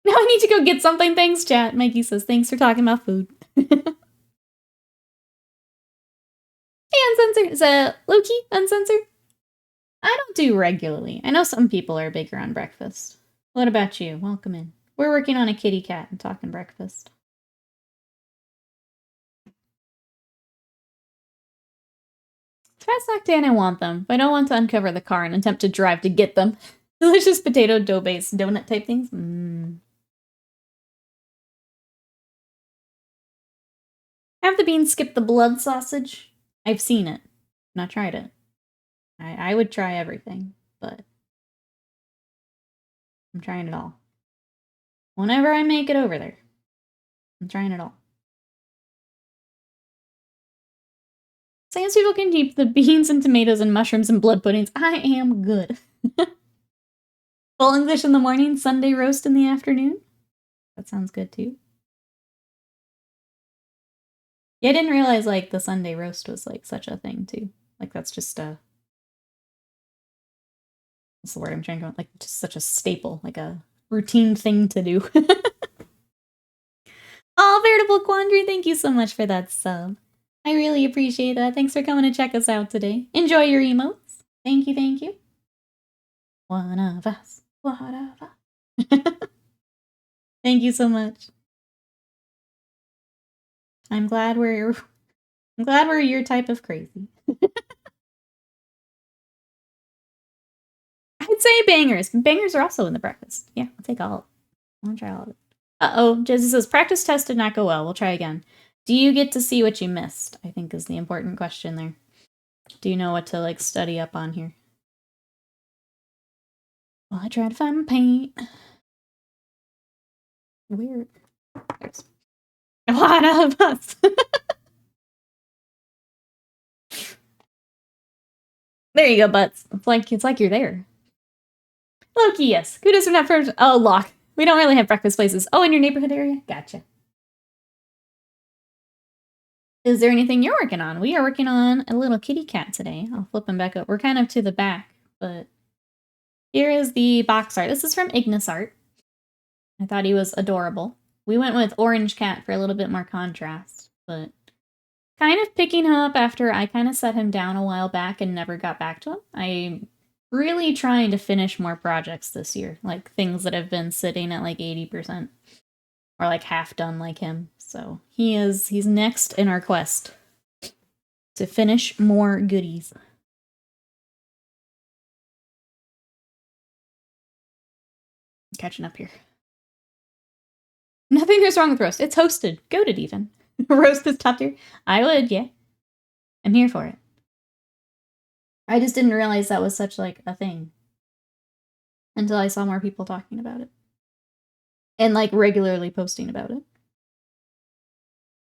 S1: Now I need to go get something. Thanks, chat. Mikey says, thanks for talking about food. Hey, Uncensored. Is that Loki, Uncensored? I don't do regularly. I know some people are bigger on breakfast. What about you? Welcome in. We're working on a kitty cat and talking breakfast. Fast Octane, I want them, but I don't want to uncover the car and attempt to drive to get them. Delicious potato dough-based donut type things. Have the beans skip the blood sausage? I've seen it. Not tried it. I would try everything, but I'm trying it all. Whenever I make it over there, I'm trying it all. Sans people can keep the beans and tomatoes and mushrooms and blood puddings. I am good. Full English in the morning, Sunday roast in the afternoon. That sounds good too. Yeah, I didn't realize like the Sunday roast was like such a thing too. Like that's just a what's the word I'm trying to like just such a staple, like a routine thing to do. Oh, Veritable Quandary, thank you so much for that sub. I really appreciate that. Thanks for coming to check us out today. Enjoy your emotes. Thank you, thank you. One of us. One of us. Thank you so much. I'm glad we're your type of crazy. I'd say bangers. Bangers are also in the breakfast. Yeah, I'll take all of it. I'll try all of it. Uh-oh, Jesse says, practice test did not go well. We'll try again. Do you get to see what you missed? I think is the important question there. Do you know what to, like, study up on here? Well, I tried to find my paint. Weird. There's a lot of us. There you go, Butts. It's like you're there. Loki, yes. Kudos are not first. Oh, Locke. We don't really have breakfast places. Oh, in your neighborhood area? Gotcha. Is there anything you're working on? We are working on a little kitty cat today. I'll flip him back up. We're kind of to the back, but here is the box art. This is from Ignis Art. I thought he was adorable. We went with Orange Cat for a little bit more contrast, but kind of picking him up after I kind of set him down a while back and never got back to him. I'm really trying to finish more projects this year, like things that have been sitting at like 80% or like half done like him. So he's next in our quest to finish more goodies. Catching up here. Nothing is wrong with roast. It's hosted. Goated even. Roast is top tier. I would, yeah. I'm here for it. I just didn't realize that was such like a thing until I saw more people talking about it. And like regularly posting about it.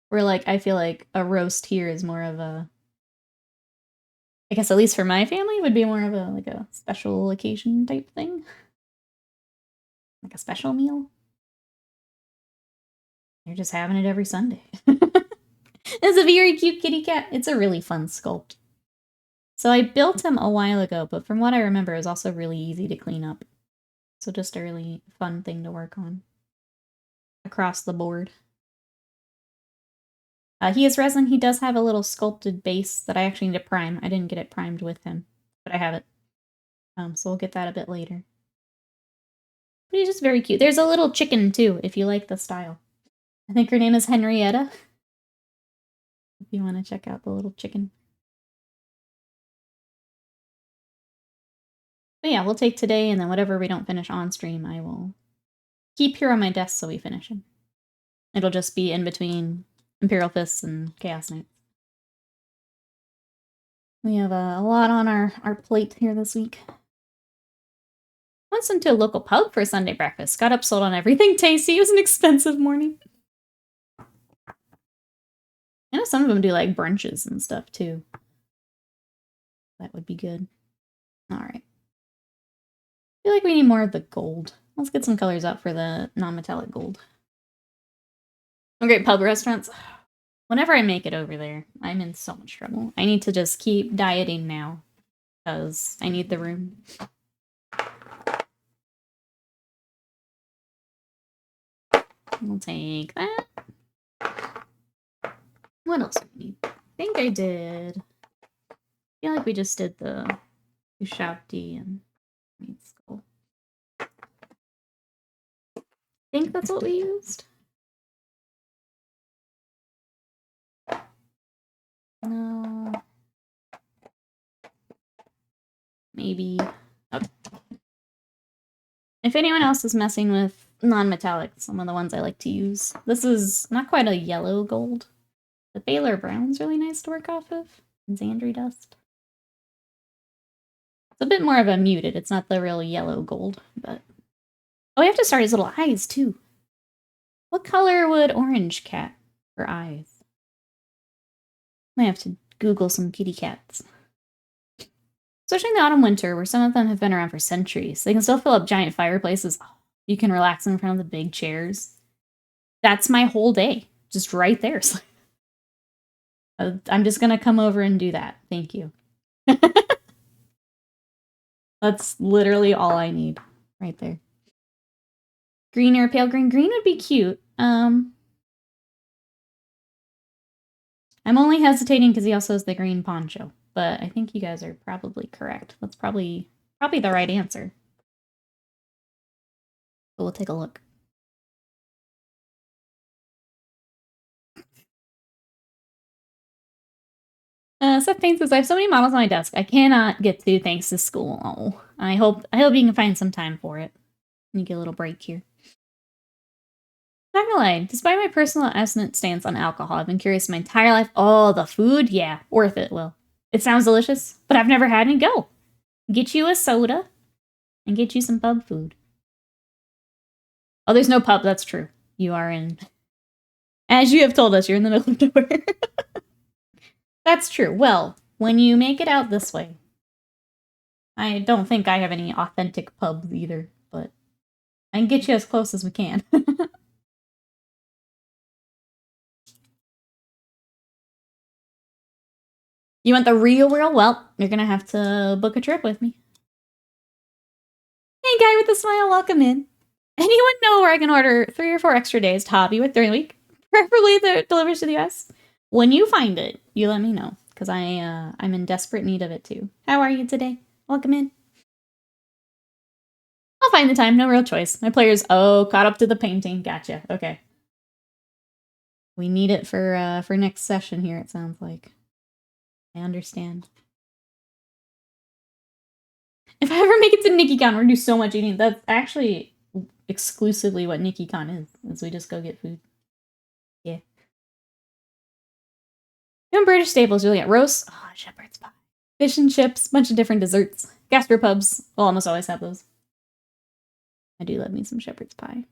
S1: Where like I feel like a roast here is more of a, I guess at least for my family would be more of a like a special occasion type thing. Like a special meal. You're just having it every Sunday. It's a very cute kitty cat. It's a really fun sculpt. So I built him a while ago, but from what I remember, it was also really easy to clean up. So just a really fun thing to work on. Across the board. He is resin. He does have a little sculpted base that I actually need to prime. I didn't get it primed with him, but I have it. So we'll get that a bit later. But he's just very cute. There's a little chicken, too, if you like the style. I think her name is Henrietta. If you want to check out the little chicken. But yeah, we'll take today, and then whatever we don't finish on stream, I will keep here on my desk so we finish them. It'll just be in between Imperial Fists and Chaos Knights. We have a lot on our plate here this week. Once into a local pub for Sunday breakfast. Got up, sold on everything tasty. It was an expensive morning. I know some of them do like brunches and stuff too. That would be good. All right. I feel like we need more of the gold. Let's get some colors out for the non-metallic gold. Great pub restaurants. Whenever I make it over there, I'm in so much trouble. I need to just keep dieting now because I need the room. We'll take that. What else do we need? I think I did. I feel like we just did the Ushabti and skull. I think that's what we used. No. Maybe. Okay. If anyone else is messing with non-metallic, some of the ones I like to use. This is not quite a yellow gold. The Baylor Brown's really nice to work off of. And Xandri Dust. It's a bit more of a muted. It's not the real yellow gold, but... Oh, we have to start his little eyes, too. What color would Orange Cat for eyes? I have to Google some kitty cats. Especially in the autumn-winter, where some of them have been around for centuries. They can still fill up giant fireplaces. You can relax in front of the big chairs. That's my whole day. Just right there. I'm just gonna come over and do that. Thank you. That's literally all I need. Right there. Green or pale green? Green would be cute. I'm only hesitating because he also has the green poncho. But I think you guys are probably correct. That's probably the right answer. But we'll take a look. Seth Payne says, I have so many models on my desk I cannot get to thanks to school. Oh, I hope you can find some time for it. Let me get a little break here. Not gonna lie, despite my personal abstinent stance on alcohol, I've been curious my entire life. Oh, the food? Yeah, worth it, Will. It sounds delicious, but I've never had any. Go. Get you a soda and get you some pub food. Oh, there's no pub, that's true. You are in... As you have told us, you're in the middle of nowhere. That's true. Well, when you make it out this way, I don't think I have any authentic pubs either, but I can get you as close as we can. You want the real world? Well, you're gonna have to book a trip with me. Hey, guy with the smile, welcome in. Anyone know where I can order 3 or 4 extra days to hobby with during the week? Preferably that delivers to the US. When you find it, you let me know, because I'm in desperate need of it too. How are you today? Welcome in. I'll find the time, no real choice. My player's, caught up to the painting. Gotcha, okay. We need it for next session here, it sounds like. I understand. If I ever make it to NikkiCon, we're gonna do so much eating. That's actually exclusively what NikkiCon is we just go get food. Yeah. Even British staples, you'll get roast, shepherd's pie, fish and chips, bunch of different desserts. Gastropubs will almost always have those. I do love me some shepherd's pie.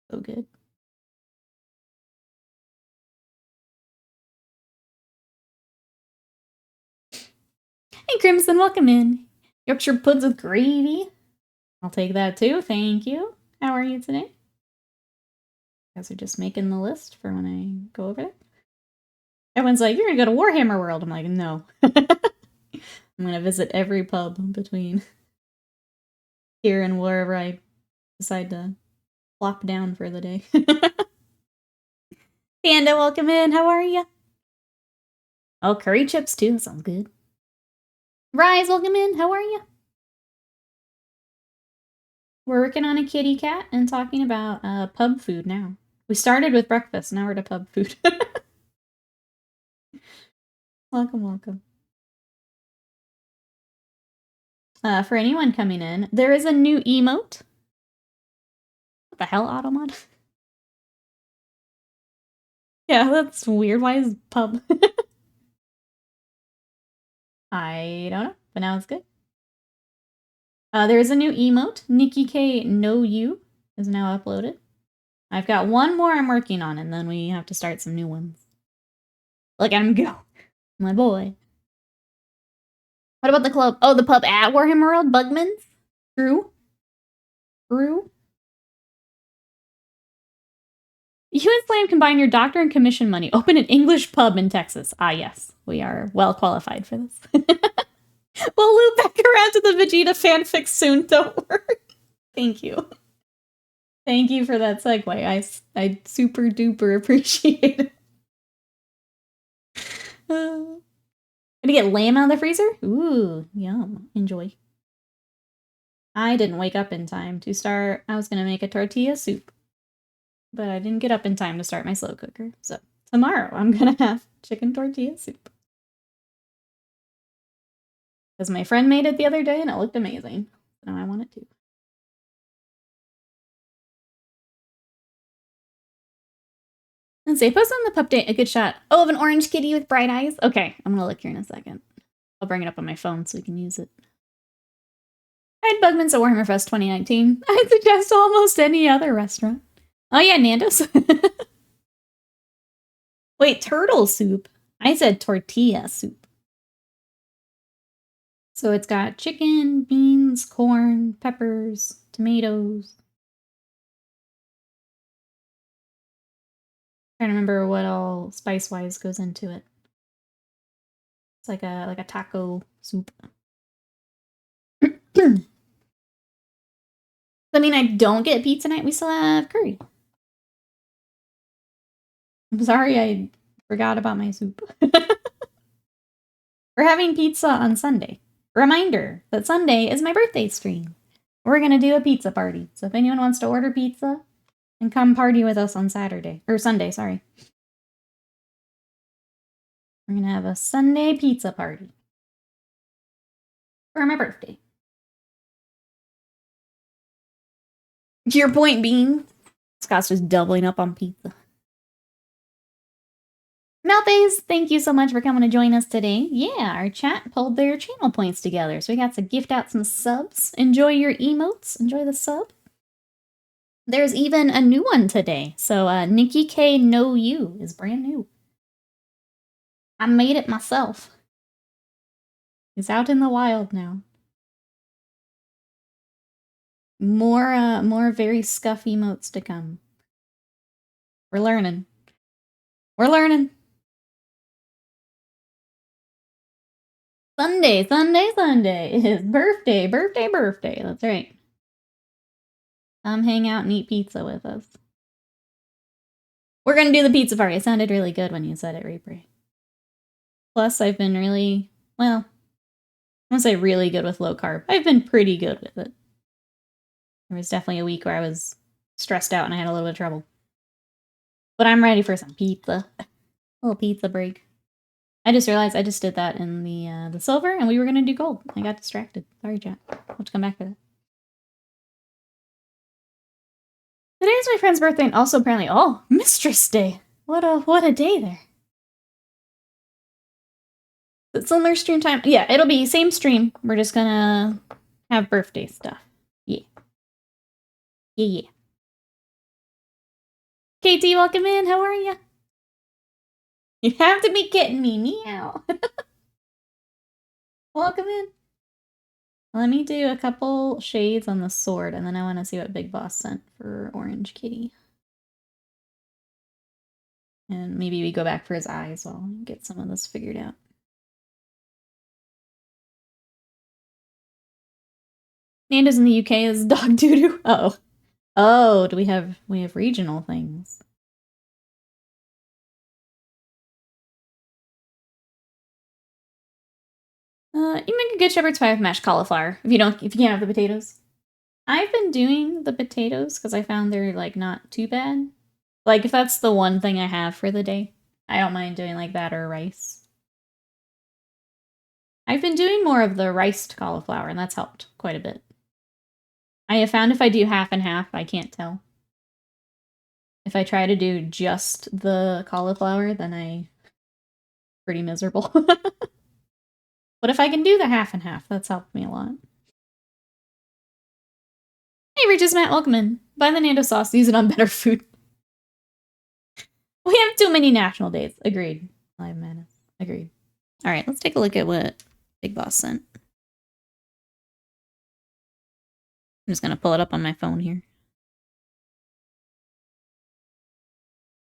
S1: So good. Hey, Crimson, welcome in. Yorkshire puds with gravy. I'll take that too, thank you. How are you today? You guys are just making the list for when I go over there. Everyone's like, you're gonna go to Warhammer World. I'm like, no. I'm gonna visit every pub between here and wherever I decide to plop down for the day. Panda, welcome in. How are you? Oh, curry chips too. That sounds good. Rise, welcome in. How are you? We're working on a kitty cat and talking about pub food now. We started with breakfast, now we're to pub food. Welcome, welcome. For anyone coming in, there is a new emote. What the hell, Automod? Yeah, that's weird. Why is pub? I don't know, but now it's good. There is a new emote. Nikki K Know You is now uploaded. I've got one more I'm working on, and then we have to start some new ones. Look at him go. My boy. What about the club? Oh, the pub at Warhammer World? Bugman's? True? True? You and Slam combine your doctor and commission money. Open an English pub in Texas. Ah, yes. We are well qualified for this. We'll loop back around to the Vegeta fanfic soon. Don't worry. Thank you. Thank you for that segue. I super duper appreciate it. Gonna get lamb out of the freezer? Ooh, yum. Enjoy. I didn't wake up in time to start. I was gonna make a tortilla soup, but I didn't get up in time to start my slow cooker. So tomorrow I'm gonna have chicken tortilla soup. Because my friend made it the other day and it looked amazing. Now I want it too. And say, post on the pup date a good shot. Oh, of an orange kitty with bright eyes? Okay, I'm gonna look here in a second. I'll bring it up on my phone so we can use it. I had Bugman's at Warhammer Fest 2019. I'd suggest almost any other restaurant. Oh yeah, Nando's. Wait, turtle soup? I said tortilla soup. So it's got chicken, beans, corn, peppers, tomatoes. Trying to remember what all spice-wise goes into it. It's like a taco soup. I mean, I don't get pizza night. We still have curry. I'm sorry I forgot about my soup. We're having pizza on Sunday. Reminder that Sunday is my birthday stream. We're gonna do a pizza party. So if anyone wants to order pizza and come party with us on Saturday. Or Sunday, sorry. We're gonna have a Sunday pizza party. For my birthday. To your point being, Scott's just doubling up on pizza. Malphase, thank you so much for coming to join us today. Yeah, our chat pulled their channel points together, so we got to gift out some subs. Enjoy your emotes. Enjoy the sub. There's even a new one today. So Nikki K Know You is brand new. I made it myself. It's out in the wild now. More very scuff emotes to come. We're learning. We're learning. Sunday is birthday. That's right. Come hang out and eat pizza with us. We're gonna do the pizza party. It sounded really good when you said it, Reaper. Plus, I've been really, well, I won't say really good with low carb. I've been pretty good with it. There was definitely a week where I was stressed out and I had a little bit of trouble. But I'm ready for some pizza. A little pizza break. I just realized I just did that in the silver, and we were gonna do gold. I got distracted. Sorry, chat. I'll have to come back for that. Today is my friend's birthday, and also apparently, oh, Mistress Day. What a day there. Similar stream time. Yeah, it'll be same stream. We're just gonna have birthday stuff. Yeah. Yeah. KT, welcome in. How are you? You have to be kidding me. Meow. Welcome in. Let me do a couple shades on the sword, and then I want to see what Big Boss sent for Orange Kitty. And maybe we go back for his eyes while I get some of this figured out. Nando's in the UK is dog doo-doo. Uh-oh. Oh, do we have regional things? You make a good shepherd's pie with mashed cauliflower if you can't have the potatoes. I've been doing the potatoes because I found they're like not too bad. Like if that's the one thing I have for the day, I don't mind doing like that or rice. I've been doing more of the riced cauliflower and that's helped quite a bit. I have found if I do half and half, I can't tell. If I try to do just the cauliflower, then I'm pretty miserable. But if I can do the half and half, that's helped me a lot. Hey, Regis Matt, welcome in. Buy the Nando sauce, use it on better food. We have too many national days. Agreed. Live Madness. Agreed. Alright, let's take a look at what Big Boss sent. I'm just gonna pull it up on my phone here.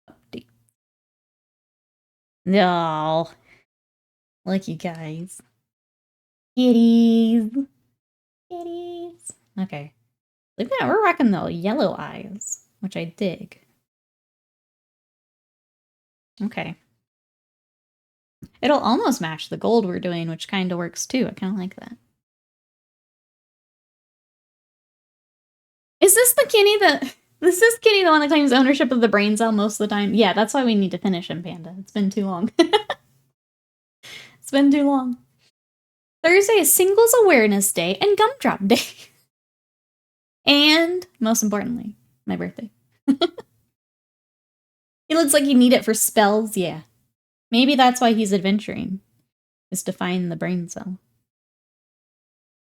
S1: Update. No. Look, you guys. Kitties. Kitties. Okay. Look at that, we're rocking the yellow eyes, which I dig. Okay. It'll almost match the gold we're doing, which kind of works too. I kind of like that. Is this the kitty that... Is this kitty the one that claims ownership of the brain cell most of the time? Yeah, that's why we need to finish him, Panda. It's been too long. It's been too long. Thursday is Singles Awareness Day and Gumdrop Day. And, most importantly, my birthday. He looks like you need it for spells, yeah. Maybe that's why he's adventuring, is to find the brain cell.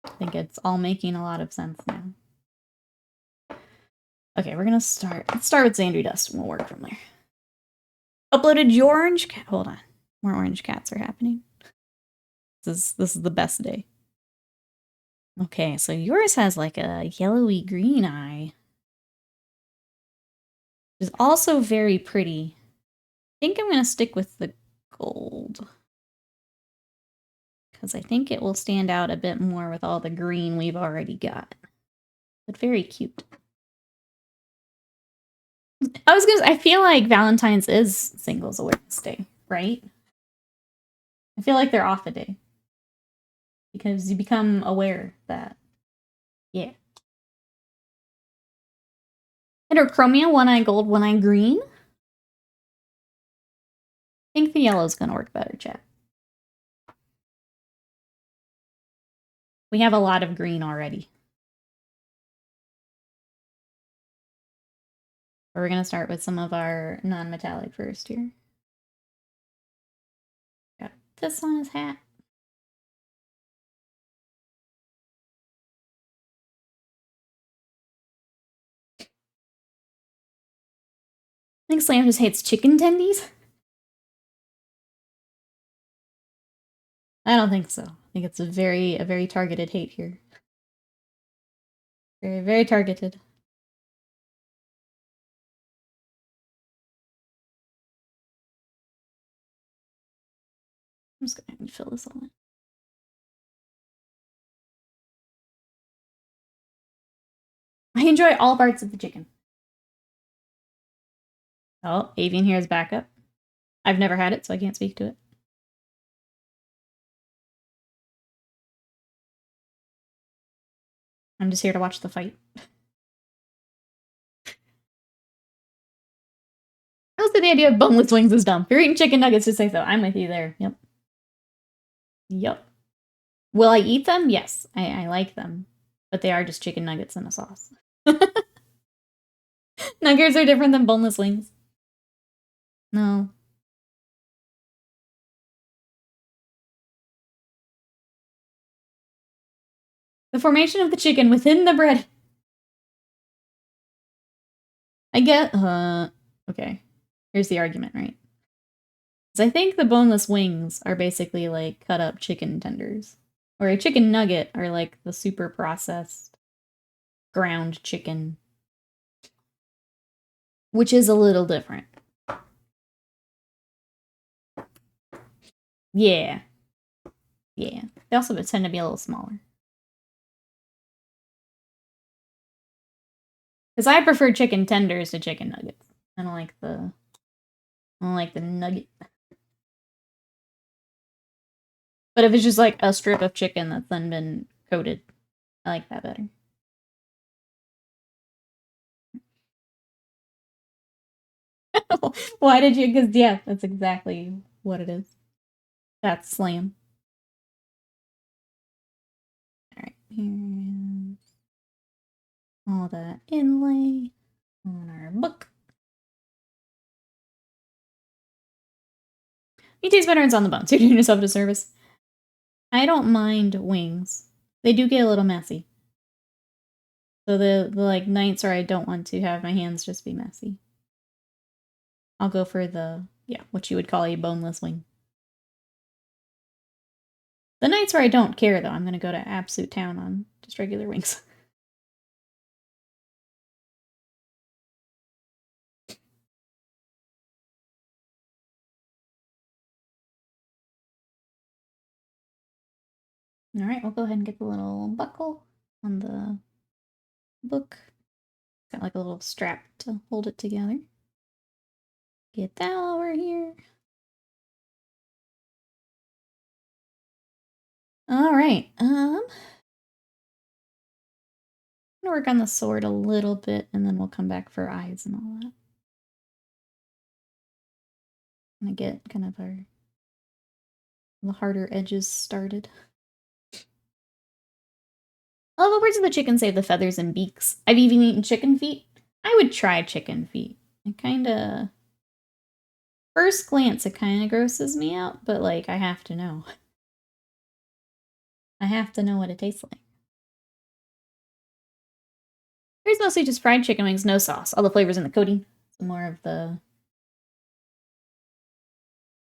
S1: I think it's all making a lot of sense now. Okay, we're gonna start. Let's start with Xandri Dust and we'll work from there. Uploaded your orange cat. Hold on. More orange cats are happening. This is the best day. Okay, so yours has like a yellowy green eye. Which is also very pretty. I think I'm gonna stick with the gold. Because I think it will stand out a bit more with all the green we've already got. But very cute. I feel like Valentine's is Singles Awareness Day, right? I feel like they're off a day. Because you become aware that, yeah. Heterochromia, one eye gold, one eye green. I think the yellow's gonna work better, chat. We have a lot of green already. We're gonna start with some of our non-metallic first here. Got this on his hat. I think Slam just hates chicken tendies. I don't think so. I think it's a very targeted hate here. Very targeted. I'm just gonna fill this all in. I enjoy all parts of the chicken. Oh, Avian here is backup. I've never had it, so I can't speak to it. I'm just here to watch the fight. I also the idea of boneless wings is dumb. If you're eating chicken nuggets, just say so. I'm with you there. Yep. Yep. Will I eat them? Yes. I like them. But they are just chicken nuggets in a sauce. Nuggets are different than boneless wings. No. The formation of the chicken within the bread. I get, okay. Here's the argument, right? Because I think the boneless wings are basically like cut up chicken tenders. Or a chicken nugget are like the super processed ground chicken. Which is a little different. Yeah. Yeah. They also tend to be a little smaller. Because I prefer chicken tenders to chicken nuggets. I don't like the nugget. But if it's just like a strip of chicken that's then been coated, I like that better. Why did you? Because, yeah, that's exactly what it is. That's slam. Alright, here's all that inlay on our book. You taste better it's on the bones. You're doing yourself a disservice. I don't mind wings. They do get a little messy. So the like nights where I don't want to have my hands just be messy, I'll go for the, yeah, what you would call a boneless wing. The nights where I don't care, though, I'm going to go to absolute town on just regular wings. All right, we'll go ahead and get the little buckle on the book. Got like a little strap to hold it together. Get that while we're here. All right, I'm gonna work on the sword a little bit, and then we'll come back for eyes and all that. I'm gonna get kind of the harder edges started. I love what parts of the chicken save the feathers and beaks. I've even eaten chicken feet. I would try chicken feet. It kinda... First glance, it kinda grosses me out, but, like, I have to know. I have to know what it tastes like. Here's mostly just fried chicken wings, no sauce. All the flavors in the coating. So more of the...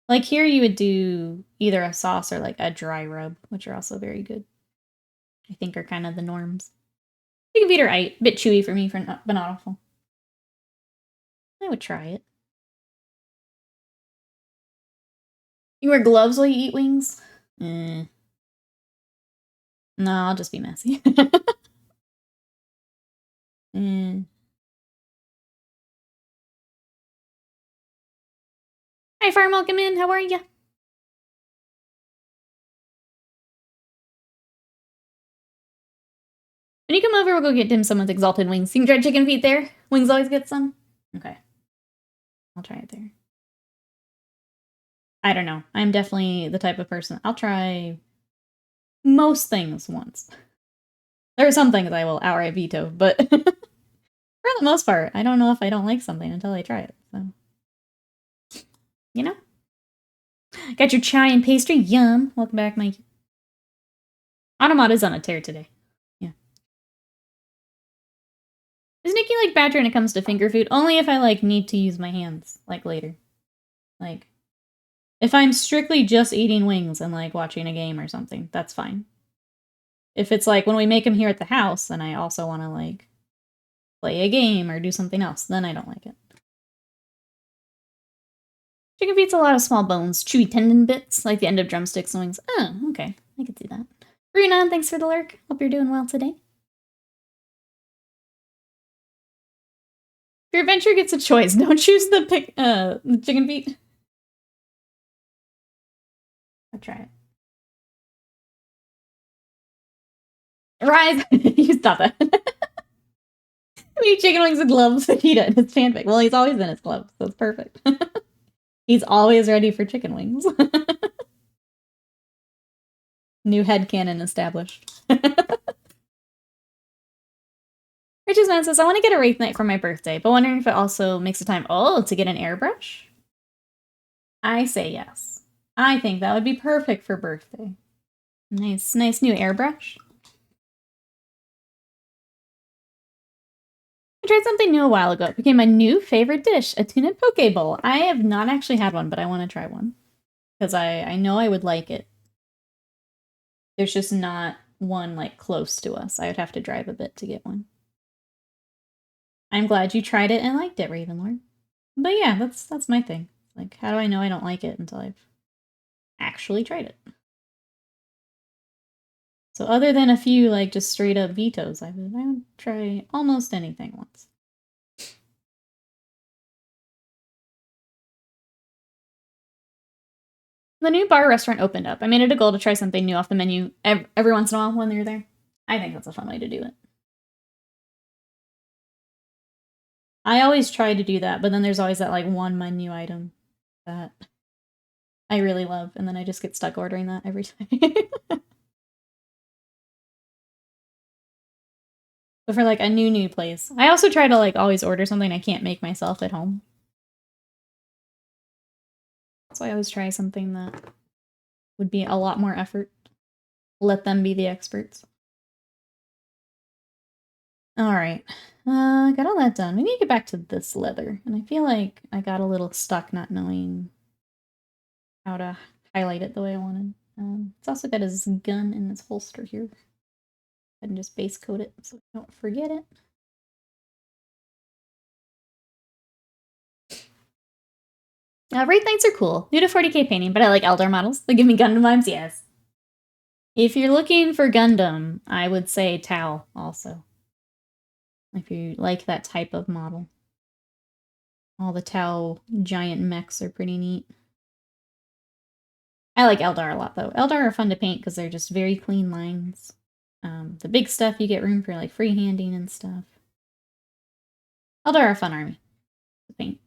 S1: Like, here you would do either a sauce or, like, a dry rub, which are also very good. I think are kind of the norms. Chicken feet are a bit chewy for me, but not awful. I would try it. You wear gloves while you eat wings? No, I'll just be messy. Hi, Farm, welcome in. How are you? When you come over, we'll go get dim sum with exalted wings. You can try chicken feet there. Wings always get some. Okay. I'll try it there. I don't know. I'm definitely the type of person. I'll try most things once. There are some things I will outright veto, but for the most part, I don't know if I don't like something until I try it. So, you know? Got your chai and pastry? Yum. Welcome back, Mikey. Automata's on a tear today. Yeah. Is Nikki like Badger when it comes to finger food? Only if I, like, need to use my hands, like, later. Like, if I'm strictly just eating wings and, like, watching a game or something, that's fine. If it's, like, when we make them here at the house and I also want to, like, play a game or do something else, then I don't like it. Chicken feet's a lot of small bones, chewy tendon bits, like the end of drumsticks and wings. Oh, okay. I can see that. Runa, thanks for the lurk. Hope you're doing well today. If your adventure gets a choice, don't choose the chicken feet. I'll try it. Rise! You stop that. We eat chicken wings and gloves and eat it in his fanfic. Well, he's always in his gloves, so it's perfect. He's always ready for chicken wings. New headcanon established. Rich's man says, I want to get a Wraith Knight for my birthday, but wondering if it also makes the time, to get an airbrush? I say yes. I think that would be perfect for birthday. Nice new airbrush. I tried something new a while ago. It became my new favorite dish, a tuna poke bowl. I have not actually had one, but I want to try one. Because I know I would like it. There's just not one, like, close to us. I would have to drive a bit to get one. I'm glad you tried it and liked it, Ravenlord. But yeah, that's my thing. Like, how do I know I don't like it until I've actually tried it? So other than a few, like, just straight up vetoes, I would try almost anything once. The new bar restaurant opened up. I made it a goal to try something new off the menu every once in a while when they're there. I think that's a fun way to do it. I always try to do that, but then there's always that like one menu item that I really love, and then I just get stuck ordering that every time. But for like a new place, I also try to like always order something I can't make myself at home. So I always try something that would be a lot more effort. Let them be the experts. Alright. Got all that done. We need to get back to this leather. And I feel like I got a little stuck not knowing how to highlight it the way I wanted. It's also got his gun in his holster here. I can just base coat it so I don't forget it. Wraith Knights are cool. New to 40k painting, but I like Eldar models. They give me Gundam vibes, yes. If you're looking for Gundam, I would say Tau also. If you like that type of model. All the Tau giant mechs are pretty neat. I like Eldar a lot, though. Eldar are fun to paint because they're just very clean lines. The big stuff, you get room for like freehanding and stuff. Eldar are a fun army to paint.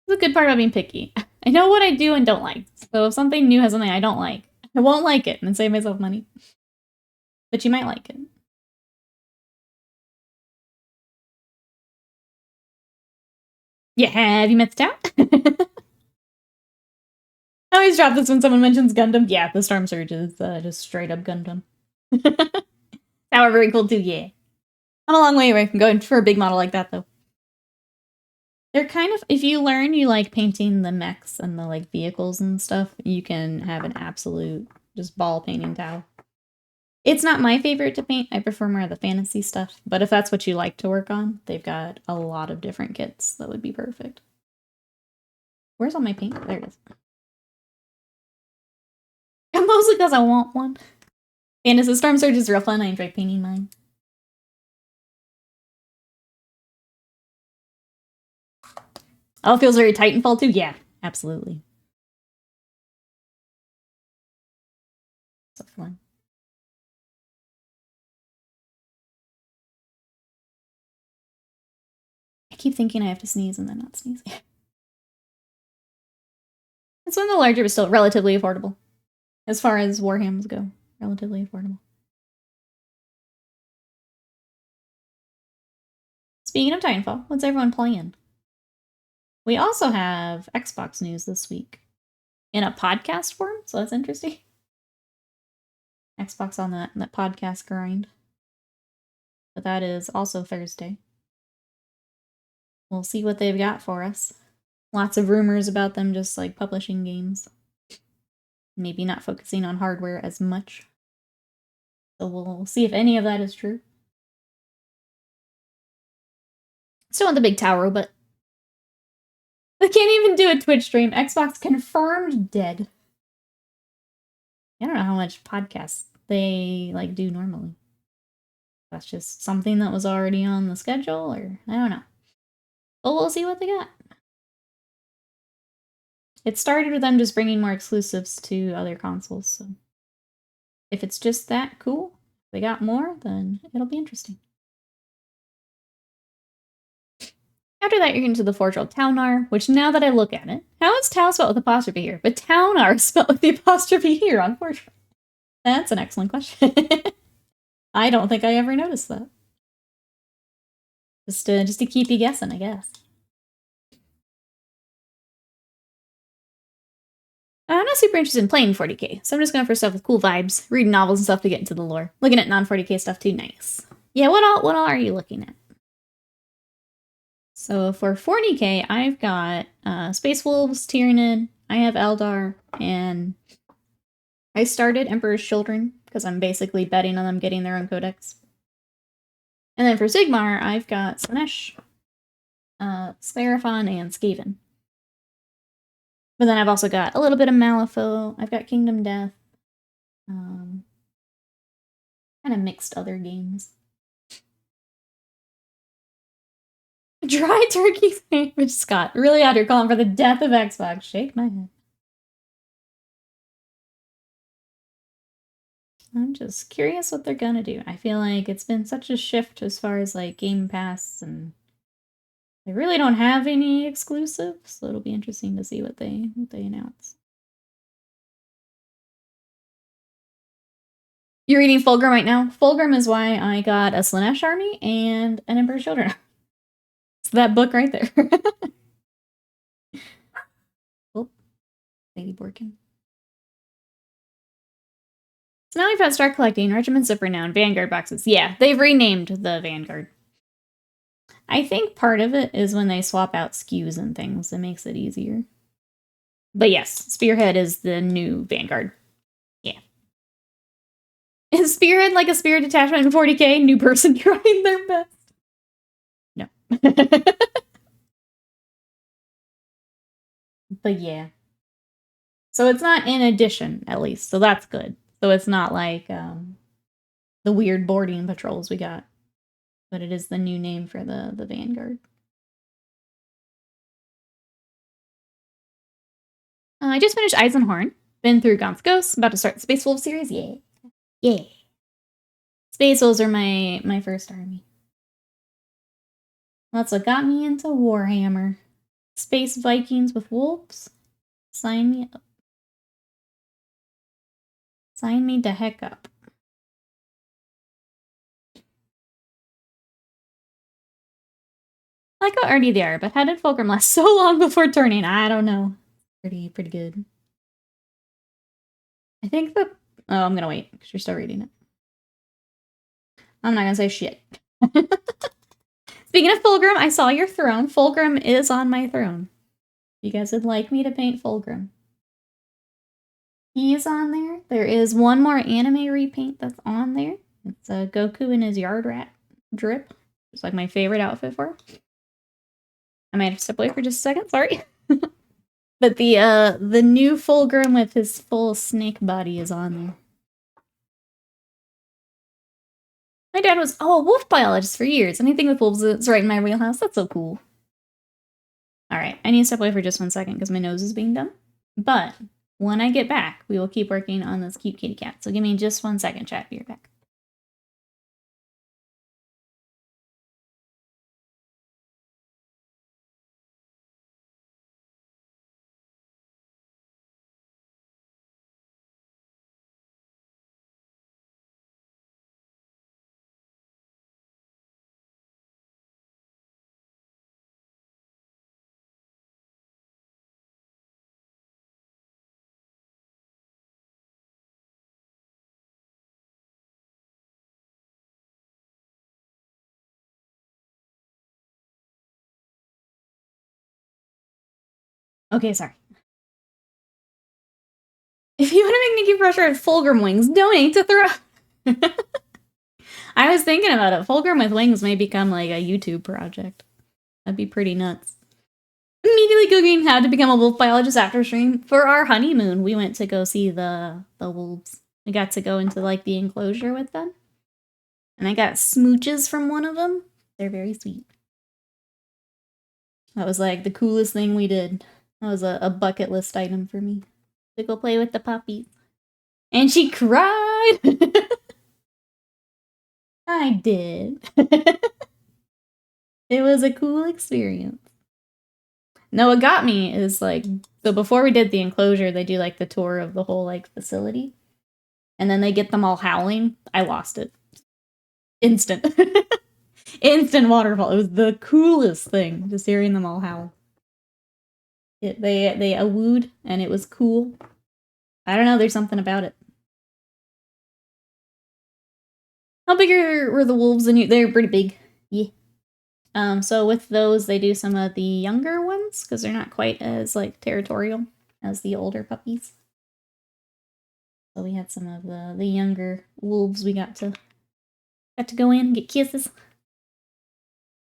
S1: It's a good part about being picky. I know what I do and don't like. So if something new has something I don't like, I won't like it and then save myself money. But you might like it. Yeah, have you met the town? I always drop this when someone mentions Gundam. Yeah, the Storm Surge is just straight up Gundam. Tower very cool too, yeah. I'm a long way away from going for a big model like that, though. They're kind of, if you learn you like painting the mechs and the like vehicles and stuff, you can have an absolute just ball painting Tau. It's not my favorite to paint. I prefer more of the fantasy stuff. But if that's what you like to work on, they've got a lot of different kits that would be perfect. Where's all my paint? There it is. Mostly because I want one. And as a Storm Surge is real fun, I enjoy painting mine. Oh, it feels very Titanfall too? Yeah, absolutely. So fun. I keep thinking I have to sneeze and then not sneezing. It's one of the larger, but still relatively affordable. As far as Warhams go, relatively affordable. Speaking of Titanfall, what's everyone playing? We also have Xbox news this week in a podcast form, so that's interesting. Xbox on that podcast grind. But that is also Thursday. We'll see what they've got for us. Lots of rumors about them just like publishing games. Maybe not focusing on hardware as much. So we'll see if any of that is true. Still want the big tower, but they can't even do a Twitch stream. Xbox confirmed dead. I don't know how much podcasts they like do normally. That's just something that was already on the schedule, or I don't know. But we'll see what they got. It started with them just bringing more exclusives to other consoles, so if it's just that, cool. If they got more, then it'll be interesting. After that, you're into the Forge World Taunar, which now that I look at it, how is Tau spelled with apostrophe here? But Taunar is spelled with the apostrophe here on Forge World. That's an excellent question. I don't think I ever noticed that. Just to keep you guessing, I guess. I'm not super interested in playing 40k, so I'm just going for stuff with cool vibes, reading novels and stuff to get into the lore. Looking at non-40k stuff too, nice. Yeah, what all are you looking at? So for 40k, I've got Space Wolves, Tyranid, I have Eldar, and I started Emperor's Children, because I'm basically betting on them getting their own codex. And then for Sigmar, I've got Slanesh, Sclerophon, and Skaven. But then I've also got a little bit of Malifaux, I've got Kingdom Death, kind of mixed other games. Dry turkey sandwich, Scott. Really out here calling for the death of Xbox. Shake my head. I'm just curious what they're gonna do. I feel like it's been such a shift as far as like Game Pass, and they really don't have any exclusives, so it'll be interesting to see what they announce. You're reading Fulgrim right now? Fulgrim is why I got a Slanesh army and an Emperor's Children. It's that book right there. Oh, Lady Borkin. So now we've got start collecting regiments of renown, Vanguard boxes. Yeah, they've renamed the Vanguard. I think part of it is when they swap out SKUs and things, it makes it easier. But yes, Spearhead is the new Vanguard. Yeah. Is Spearhead like a Spirit Detachment in 40k? New person trying their best? No. But yeah. So it's not in addition, at least. So that's good. So it's not like the weird boarding patrols we got. But it is the new name for the Vanguard. I just finished Eisenhorn. Been through Gaunt's Ghost. About to start the Space Wolves series. Yeah. Yeah. Space Wolves are my first army. That's what got me into Warhammer. Space Vikings with wolves? Sign me up. Sign me the heck up. I like how arty they are, but how did Fulgrim last so long before turning? I don't know. Pretty good. I think the... Oh, I'm gonna wait, because you're still reading it. I'm not gonna say shit. Speaking of Fulgrim, I saw your throne. Fulgrim is on my throne. You guys would like me to paint Fulgrim. He's on there. There is one more anime repaint that's on there. It's Goku in his yard rat drip. It's like my favorite outfit for him. I might have to step away for just a second, sorry. But the new Fulgrim with his full snake body is on there. My dad was, a wolf biologist for years. Anything with wolves is right in my wheelhouse. That's so cool. Alright, I need to step away for just 1 second because my nose is being dumb. But when I get back, we will keep working on this cute kitty cat. So give me just 1 second, chat. Be right back. Okay, sorry. If you want to make Nikki Pressure at Fulgrim wings, donate to Throw. I was thinking about it. Fulgrim with wings may become like a YouTube project. That'd be pretty nuts. Immediately googling how to become a wolf biologist after stream. For our honeymoon, we went to go see the wolves. We got to go into like the enclosure with them. And I got smooches from one of them. They're very sweet. That was like the coolest thing we did. That was a bucket list item for me. To go play with the puppies. And she cried! I did. It was a cool experience. No, what got me is like, so before we did the enclosure, they do like the tour of the whole like facility. And then they get them all howling. I lost it. Instant. Instant waterfall. It was the coolest thing, just hearing them all howl. They awooed, and it was cool. I don't know, there's something about it. How big were the wolves in you? They're pretty big. Yeah. So with those, they do some of the younger ones, because they're not quite as, like, territorial as the older puppies. So we had some of the younger wolves we got to go in and get kisses.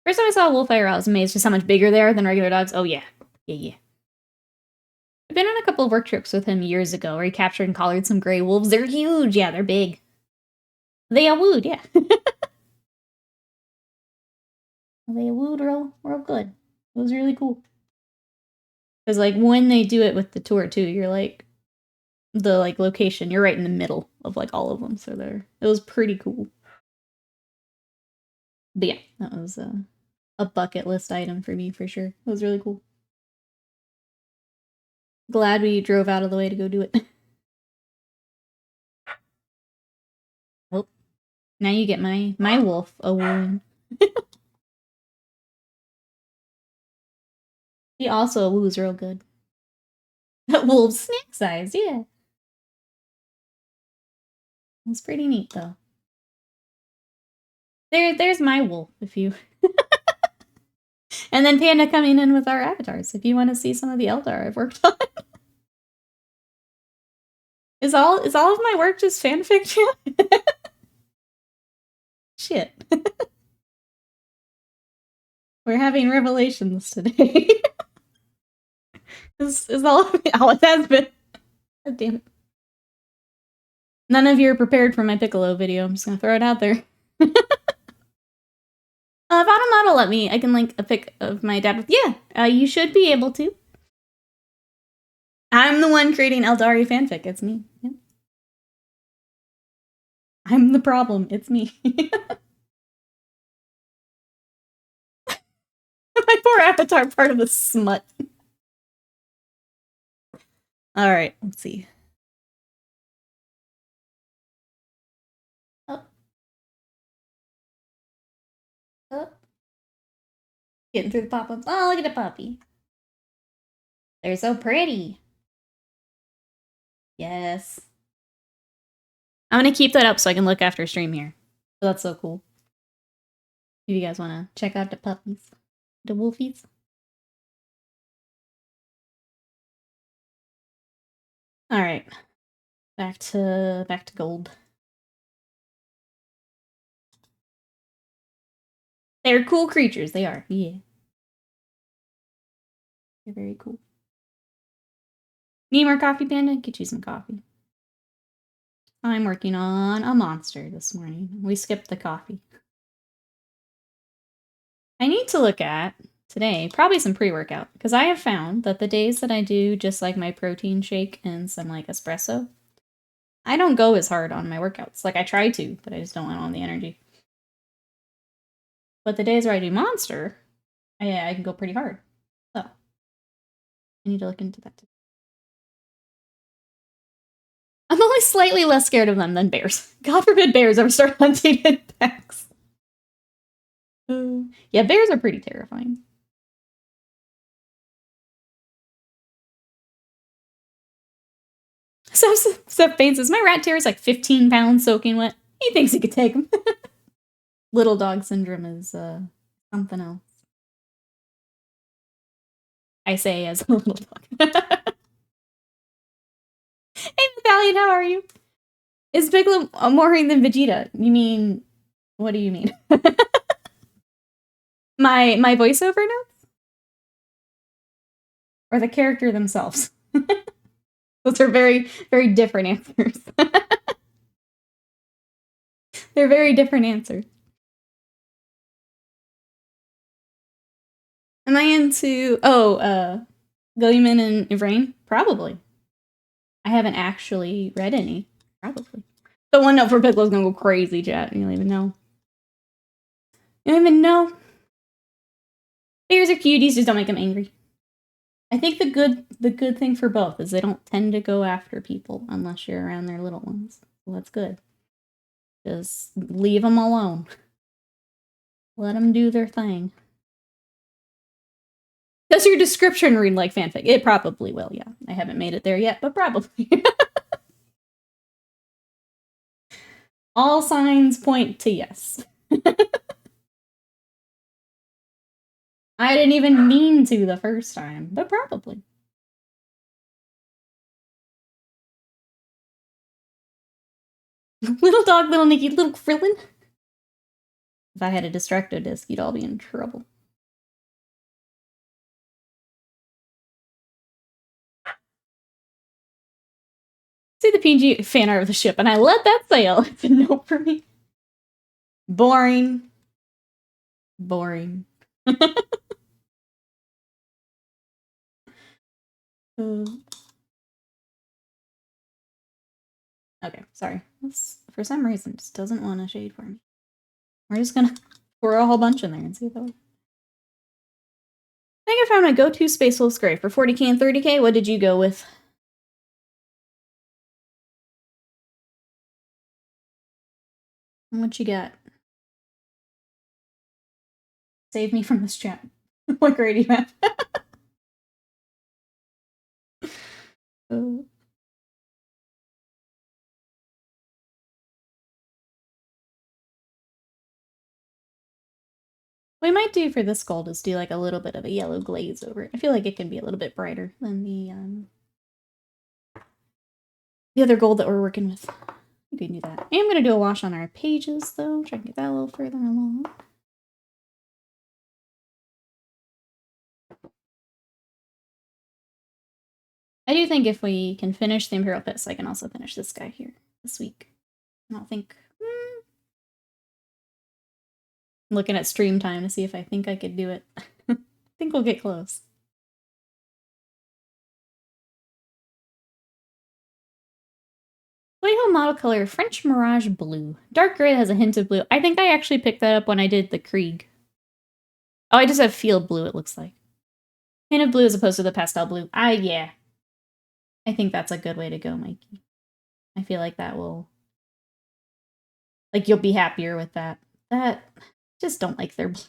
S1: First time I saw a wolf IRL, I was amazed just how much bigger they are than regular dogs. Oh, yeah. Yeah. I've been on a couple of work trips with him years ago where he captured and collared some gray wolves. They're huge. Yeah, they're big. They awooed, yeah. They awooed real good. It was really cool. Because, like, when they do it with the tour, too, you're like, the like location. You're right in the middle of like all of them, so it was pretty cool. But yeah, that was a bucket list item for me for sure. It was really cool. Glad we drove out of the way to go do it. Oh, now you get my wolf a wooing. He also woos real good. Wolf snack size, yeah. It's pretty neat though. There's my wolf if you. And then Panda coming in with our avatars if you want to see some of the Eldar I've worked on. Is all of my work just fanfiction? Shit. We're having revelations today. This is all it has been. God damn it. None of you are prepared for my Piccolo video. I'm just gonna throw it out there. Bottom model let me. I can link a pic of my dad with. Yeah, you should be able to. I'm the one creating Eldari fanfic. It's me. Yeah. I'm the problem. It's me. My poor avatar, part of the smut. All right, let's see. Oh. Oh. Getting through the pop-ups. Oh, look at the puppy. They're so pretty. Yes. I'm gonna keep that up so I can look after stream here. So that's so cool. If you guys wanna check out the puppies. The wolfies. Alright. Back to gold. They're cool creatures, they are. Yeah. They're very cool. Need more coffee, Panda? Get you some coffee. I'm working on a monster this morning. We skipped the coffee. I need to look at, today, probably some pre-workout, because I have found that the days that I do just like my protein shake and some like espresso, I don't go as hard on my workouts. Like I try to, but I just don't want all the energy. But the days where I do monster, I can go pretty hard. So I need to look into that too. I'm only slightly less scared of them than bears. God forbid bears ever start hunting in packs. Yeah, bears are pretty terrifying. So Seth Bain says, my rat tear is like 15 pounds soaking wet. He thinks he could take them. Little dog syndrome is something else. I say as a little dog. Hey, Valiant, how are you? Is Piccolo more boring than Vegeta? You mean, what do you mean? my voiceover notes? Or the character themselves? Those are very, very different answers. They're very different answers. Am I into, Gilliman and Ivrain? Probably. I haven't actually read any. Probably. The one note for Piccolo's gonna go crazy, chat. You don't even know. You don't even know. Bears are cuties, just don't make them angry. I think the good thing for both is they don't tend to go after people unless you're around their little ones. So that's good. Just leave them alone. Let them do their thing. Does your description read like fanfic? It probably will, yeah. I haven't made it there yet, but probably. All signs point to yes. I didn't even mean to the first time, but probably. Little dog, little Nikki, little Krillin. If I had a destructo disc, you'd all be in trouble. See the PNG fan art of the ship, and I let that sail. It's a no for me. Boring. Boring. Okay, sorry. This, for some reason, just doesn't want to shade for me. We're just gonna pour a whole bunch in there and see if that works. I think I found my go-to Space Wolf's Gray for 40k and 30k. What did you go with? What you got? Save me from this chat. What grade do you have? What we might do for this gold is do like a little bit of a yellow glaze over it. I feel like it can be a little bit brighter than the other gold that we're working with. We can do that. I am going to do a wash on our pages, though. Try and get that a little further along. I do think if we can finish the Imperial Pits, I can also finish this guy here this week. I don't think... I'm looking at stream time to see if I think I could do it. I think we'll get close. Playhole model color, French Mirage Blue. Dark gray has a hint of blue. I think I actually picked that up when I did the Krieg. Oh, I just have field blue, it looks like. Hint of blue as opposed to the pastel blue. Yeah. I think that's a good way to go, Mikey. I feel like that will... Like, you'll be happier with that. Just don't like their blue.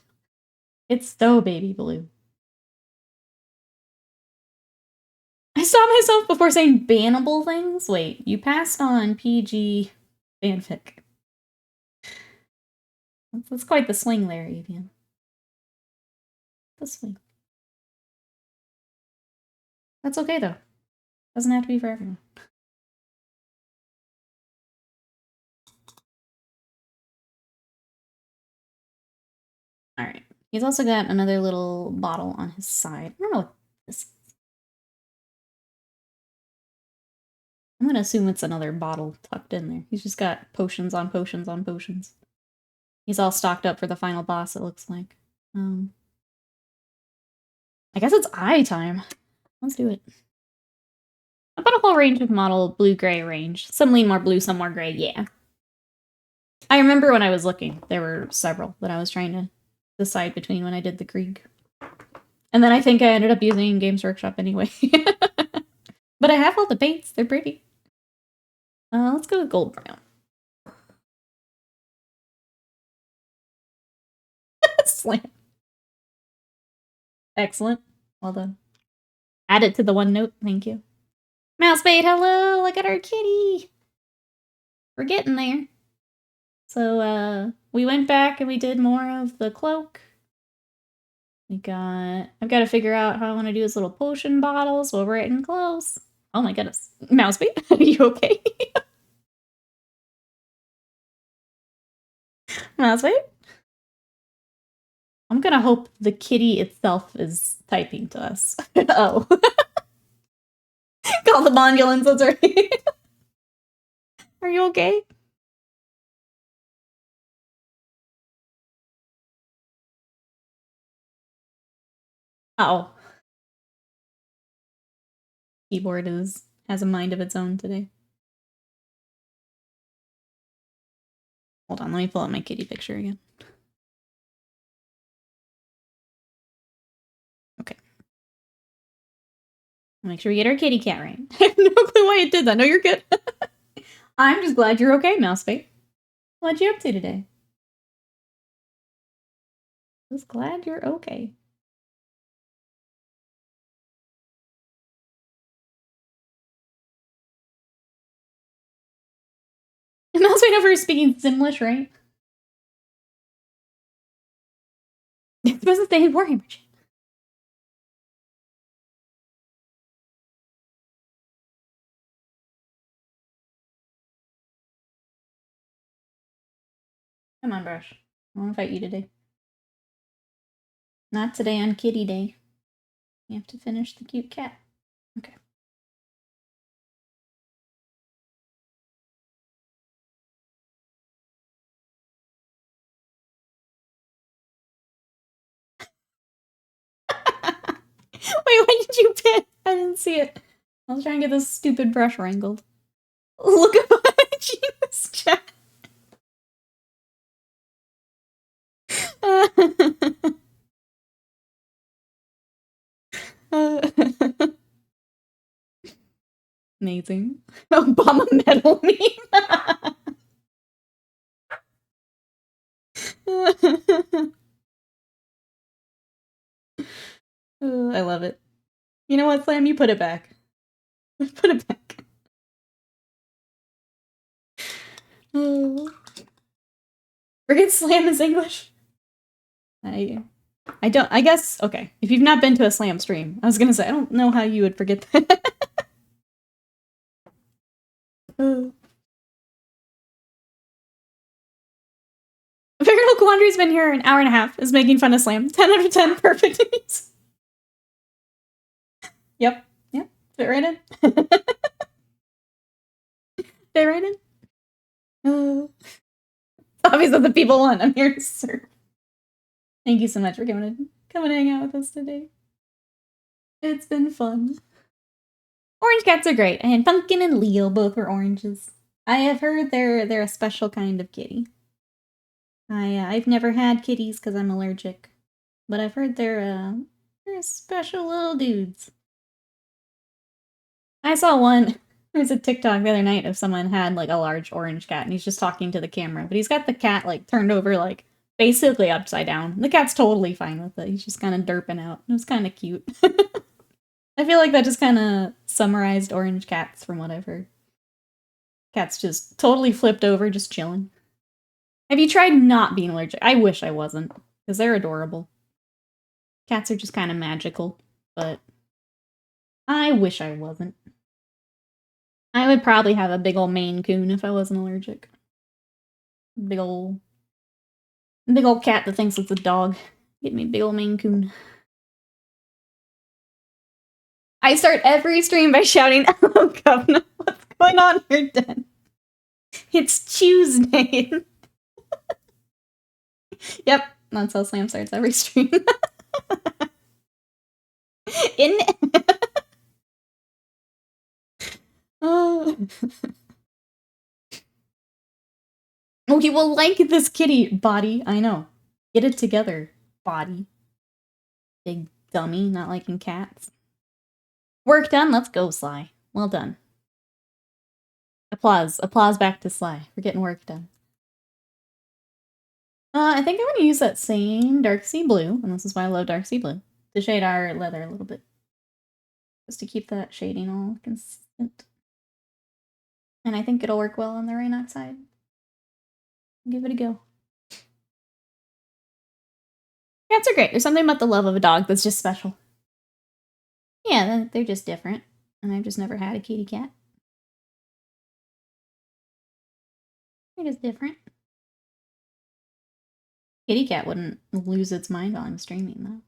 S1: It's so baby blue. I stopped myself before saying bannable things. Wait, you passed on PG fanfic. That's quite the swing there, Avian. The swing. That's okay, though. Doesn't have to be for everyone. Alright. He's also got another little bottle on his side. I don't know what this is. I'm gonna assume it's another bottle tucked in there. He's just got potions on potions on potions. He's all stocked up for the final boss, it looks like. I guess it's eye time. Let's do it. I've got a whole range of model blue-gray range. Some lean more blue, some more gray, yeah. I remember when I was looking, there were several that I was trying to decide between when I did the Krieg. And then I think I ended up using Games Workshop anyway. But I have all the paints, they're pretty. Let's go with gold brown. Slam. Excellent. Well done. Add it to the OneNote, thank you. Mousebait, hello! Look at our kitty! We're getting there. So, we went back and we did more of the cloak. I've got to figure out how I want to do his little potion bottles while we're getting close. Oh my goodness. Mousebait, are you okay? Mousebait? I'm gonna hope the kitty itself is typing to us. Oh. Call the ambulance, that's right. Are you okay? Oh. Keyboard has a mind of its own today. Hold on, let me pull up my kitty picture again. Okay. Make sure we get our kitty cat right. I have no clue why it did that. No, you're good. I'm just glad you're okay, Mousebait. What you up to today? Just glad you're okay. Mousebait over speaking Simlish, right? It's supposed to stay in Warhammer. Come on, Brush. I want to fight you today. Not today on Kitty Day. You have to finish the cute cat. Okay. Wait, what did you pick? I didn't see it. I was trying to get this stupid brush wrangled. Look at my... Amazing. Obama medal meme. Oh, I love it. You know what, Slam? You put it back. Put it back. Oh. Forget Slam is English. I don't, I guess, okay. If you've not been to a Slam stream, I was gonna say, I don't know how you would forget that. Veritable Quandary's been here an hour and a half, is making fun of Slam. 10 out of 10, perfect. Yep, yep, fit right in. Fit right in. Obviously the people want, I'm here to serve. Thank you so much for coming to hang out with us today. It's been fun. Orange cats are great, and Pumpkin and Leo both are oranges. I have heard they're a special kind of kitty. I've never had kitties because I'm allergic, but I've heard they're special little dudes. I saw one. There was a TikTok the other night of someone had like a large orange cat, and he's just talking to the camera, but he's got the cat like turned over like basically upside down. The cat's totally fine with it. He's just kind of derping out. It was kind of cute. I feel like that just kind of summarized orange cats from what I've heard. Cat's just totally flipped over, just chilling. Have you tried not being allergic? I wish I wasn't, because they're adorable. Cats are just kind of magical, but I wish I wasn't. I would probably have a big ol' Maine Coon if I wasn't allergic. Big ol' cat that thinks it's a dog. Get me a big ol' Maine Coon. I start every stream by shouting, "Oh, Governor, what's going on here, Den? It's Tuesday." Yep, that's how Slam starts every stream. Oh. Oh, he will like this kitty, body. I know. Get it together, body. Big dummy, not liking cats. Work done? Let's go, Sly. Well done. Applause. Applause back to Sly. We're getting work done. I think I'm going to use that same Dark Sea Blue, and this is why I love Dark Sea Blue, to shade our leather a little bit. Just to keep that shading all consistent. And I think it'll work well on the Raynox side. Give it a go. Cats are great. There's something about the love of a dog that's just special. Yeah, they're just different. And I've just never had a kitty cat. They're just different. Kitty cat wouldn't lose its mind while I'm streaming, though.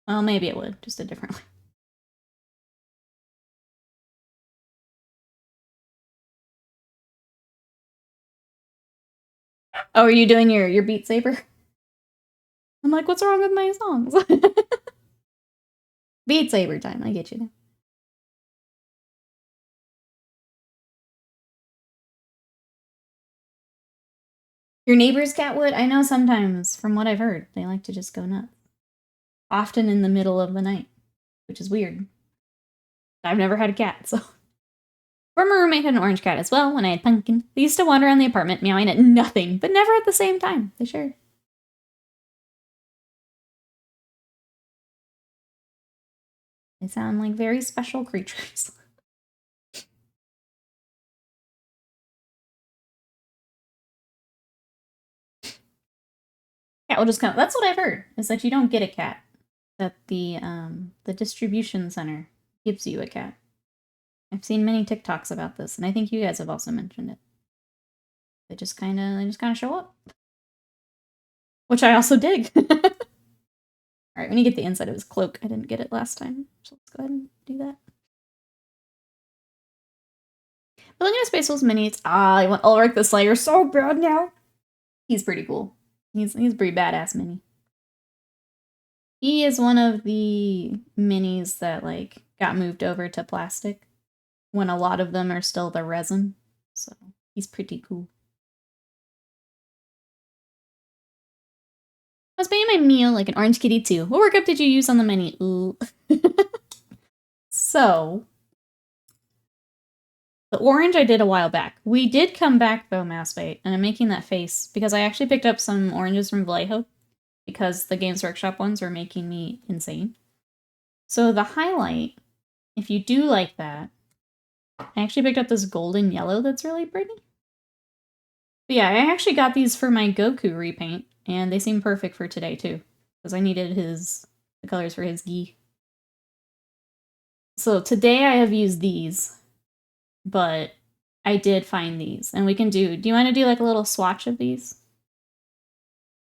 S1: Well, maybe it would, just a different way. Oh, are you doing your Beat Saber? I'm like, what's wrong with my songs? Beat Saber time, I get you now. Your neighbor's cat would? I know sometimes, from what I've heard, they like to just go nuts. Often in the middle of the night, which is weird. I've never had a cat, so. Former roommate had an orange cat as well when I had Pumpkin. They used to wander around the apartment meowing at nothing, but never at the same time. They shared. They sound like very special creatures. Cat will just come. That's what I've heard, is that you don't get a cat. That the distribution center gives you a cat. I've seen many TikToks about this, and I think you guys have also mentioned it. They just kind of show up. Which I also dig. Alright, when you get the inside of his cloak, I didn't get it last time, so let's go ahead and do that. But looking at Spacefull's minis, I want Ulrich the Slayer so bad now. He's pretty cool. He's a pretty badass mini. He is one of the minis that like got moved over to plastic when a lot of them are still the resin. So he's pretty cool. I was paying my meal like an orange kitty too. What workup did you use on the mini? Ooh. So The orange I did a while back. We did come back, though, Massbait, and I'm making that face because I actually picked up some oranges from Vallejo because the Games Workshop ones are making me insane. So the highlight, if you do like that, I actually picked up this golden yellow that's really pretty. But yeah, I actually got these for my Goku repaint, and they seem perfect for today, too. Because I needed the colors for his gi. So today I have used these, but I did find these. And we can do you want to do like a little swatch of these?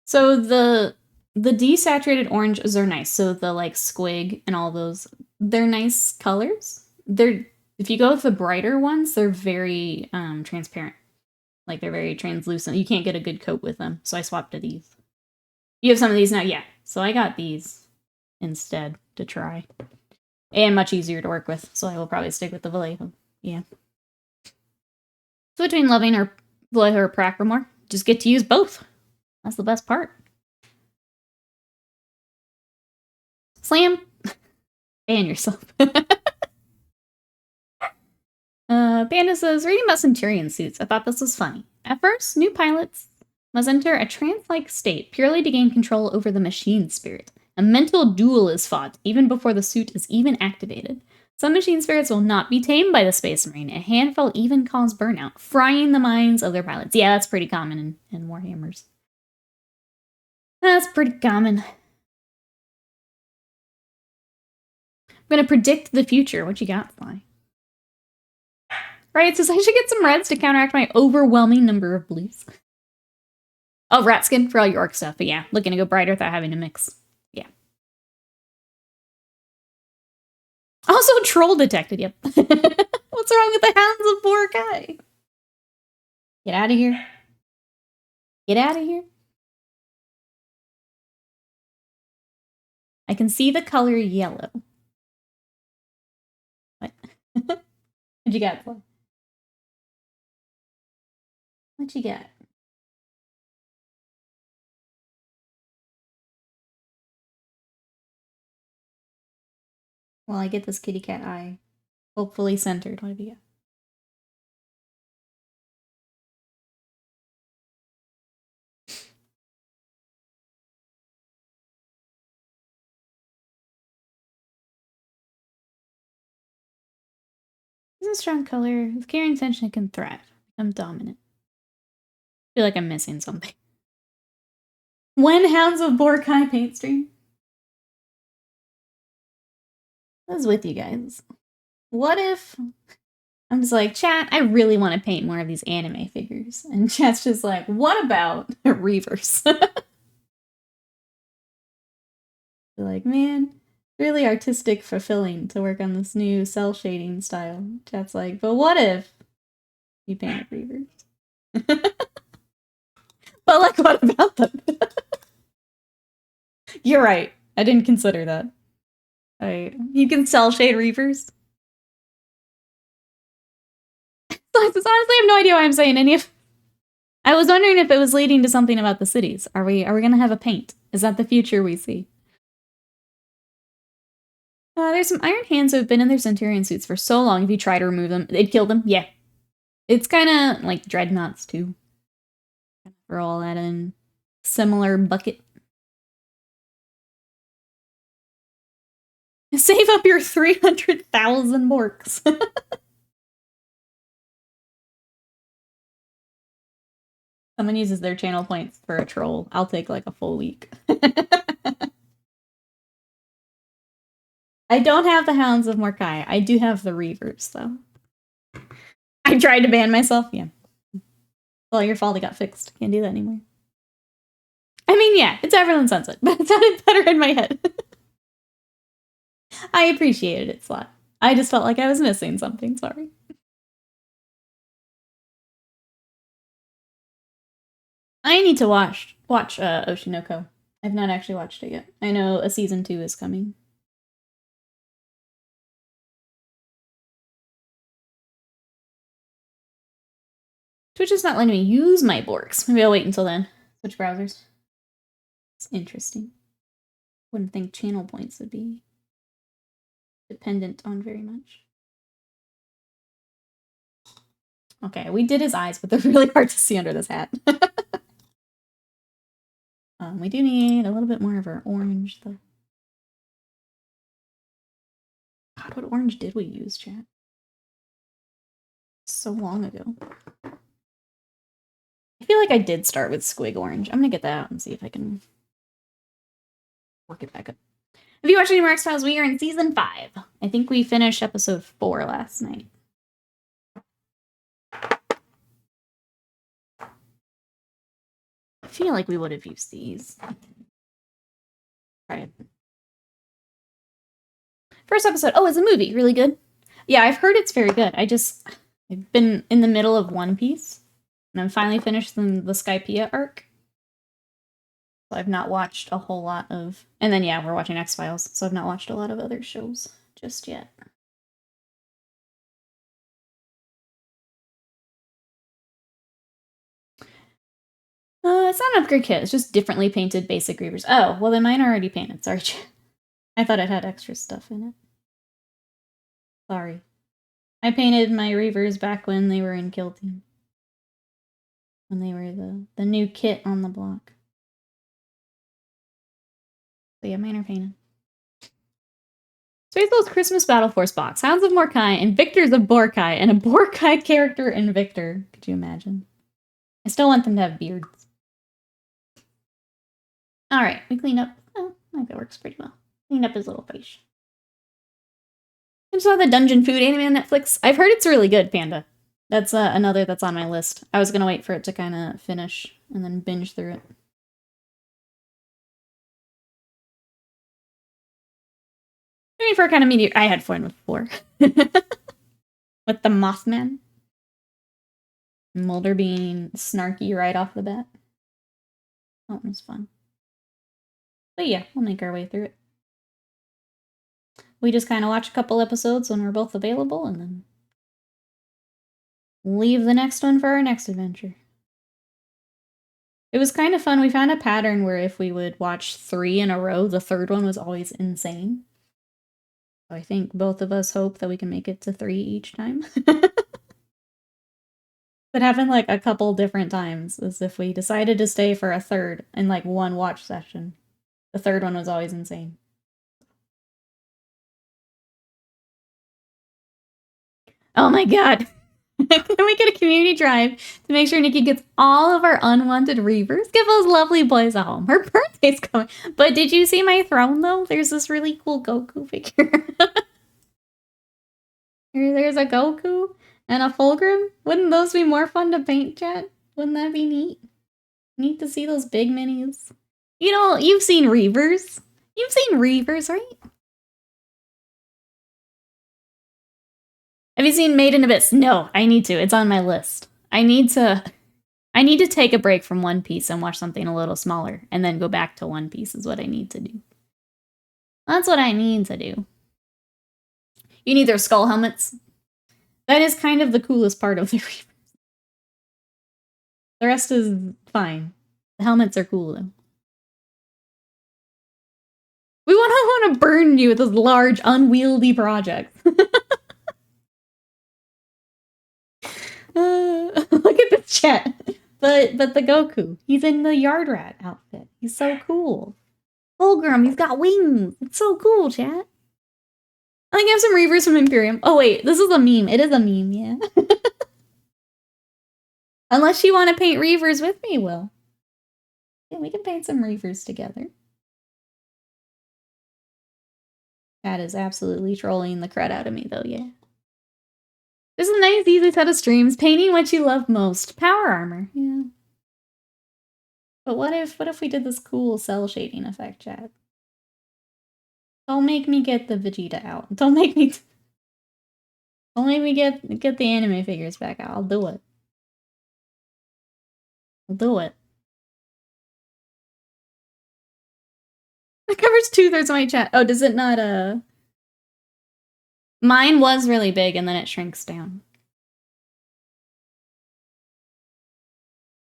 S1: So the desaturated oranges are nice. So the like squig and all those, they're nice colors. If you go with the brighter ones, they're very transparent. Like they're very translucent. You can't get a good coat with them. So I swapped to these. You have some of these now? Yeah. So I got these instead to try. And much easier to work with. So I will probably stick with the Vallejo. Yeah. So between loving or Vallejo or Pracramore, just get to use both. That's the best part. Slam. Ban yourself. Panda says, reading about Centurion suits, I thought this was funny. At first, new pilots must enter a trance-like state purely to gain control over the machine spirit. A mental duel is fought even before the suit is even activated. Some machine spirits will not be tamed by the Space Marine. A handful even cause burnout, frying the minds of their pilots. Yeah, that's pretty common in Warhammers. That's pretty common. I'm gonna predict the future. What you got, Fly? Right, it says I should get some reds to counteract my overwhelming number of blues. Oh, rat skin for all your orc stuff. But yeah, looking to go brighter without having to mix. Yeah. Also, troll detected. Yep. What's wrong with the Hounds of Borkai? Get out of here. Get out of here. I can see the color yellow. What? What you got, Flo? What you got? Well, I get this kitty cat eye. Hopefully centered. What have you got? This is a strong color. With carrying tension, it can thrive. I'm dominant. I feel like I'm missing something. When Hounds of Borkai paint stream? I was with you guys. What if I'm just like, chat, I really want to paint more of these anime figures. And chat's just like, what about Reavers? Like, man, really artistic, fulfilling to work on this new cell shading style. Chat's like, but what if you paint Reavers? But like, what about them? You're right. I didn't consider that. You can cell shade Reavers. Honestly, I have no idea why I'm saying any of. I was wondering if it was leading to something about the cities. Are we gonna have a paint? Is that the future we see? There's some Iron Hands who have been in their Centurion suits for so long. If you try to remove them, they'd kill them. Yeah, it's kind of like Dreadnoughts too. We're all at a similar bucket. Save up your 300,000 borks. Someone uses their channel points for a troll. I'll take like a full week. I don't have the Hounds of Morkai. I do have the Reavers, though. I tried to ban myself. Yeah. Well, your fault. It got fixed. Can't do that anymore. I mean, yeah, it's everyone's sunset, but it sounded better in my head. I appreciated it, Slot. I just felt like I was missing something. Sorry. I need to watch Oshinoko. I've not actually watched it yet. I know a season 2 is coming. Twitch is not letting me use my Borks. Maybe I'll wait until then. Switch browsers. It's interesting. Wouldn't think channel points would be dependent on very much. Okay, we did his eyes, but they're really hard to see under this hat. We do need a little bit more of our orange, though. God, what orange did we use, chat? So long ago. I feel like I did start with squig orange. I'm gonna get that out and see if I can work it back up. Have you watched any more X-Files? We are in season 5. I think we finished episode 4 last night. I feel like we would have used these. Right. First episode. Oh, it's a movie. Really good. Yeah, I've heard it's very good. I've been in the middle of One Piece, and I'm finally finished the Skypiea arc. So I've not watched a whole lot of... And then, yeah, we're watching X-Files, so I've not watched a lot of other shows just yet. It's not an upgrade kit. It's just differently painted basic Reavers. Oh, well then mine are already painted. Sorry. I thought it had extra stuff in it. Sorry. I painted my Reavers back when they were in Kill Team. When they were the new kit on the block. So yeah, mine are painted. Space Wolf's Christmas Battle Force box. Hounds of Morkai and Victors of Borkai, and a Borkai character in Victor. Could you imagine? I still want them to have beards. Alright, we clean up. Oh, I think that works pretty well. Clean up his little face. I saw the Dungeon Food anime on Netflix. I've heard it's really good, Panda. That's another that's on my list. I was gonna wait for it to kind of finish and then binge through it. Waiting for a kind of meteor. I had fun with 4. With the Mothman. Mulder being snarky right off the bat. That one was fun. But yeah, we'll make our way through it. We just kind of watch a couple episodes when we're both available and then leave the next one for our next adventure. It was kind of fun. We found a pattern where if we would watch 3 in a row, the third one was always insane. So I think both of us hope that we can make it to 3 each time. It happened like a couple different times, as if we decided to stay for a third in like one watch session. The third one was always insane. Oh my god. Can we get a community drive to make sure Nikki gets all of our unwanted Reavers? Give those lovely boys a home. Her birthday's coming. But did you see my throne, though? There's this really cool Goku figure. There's a Goku and a Fulgrim. Wouldn't those be more fun to paint, chat? Wouldn't that be neat? Neat to see those big minis. You know, you've seen Reavers. You've seen Reavers, right? Have you seen Made in Abyss? No, I need to. It's on my list. I need to take a break from One Piece and watch something a little smaller, and then go back to One Piece is what I need to do. That's what I need to do. You need their skull helmets. That is kind of the coolest part of the Reavers. The rest is fine. The helmets are cool, though. We want to burn you with this large, unwieldy project. Look at this chat. But the Goku, he's in the Yard Rat outfit. He's so cool. Fulgrim, he's got wings. It's so cool, chat. I think I have some Reavers from Imperium. Oh wait, this is a meme. It is a meme, yeah. Unless you want to paint Reavers with me, Will. Yeah, we can paint some Reavers together. That is absolutely trolling the crud out of me, though, yeah. There's a nice, easy set of streams. Painting what you love most. Power armor, yeah. But what if we did this cool cell shading effect, chat? Don't make me get the Vegeta out. Don't make me get the anime figures back out. I'll do it. I'll do it. It covers 2/3 of my chat. Oh, does it not, Mine was really big and then it shrinks down.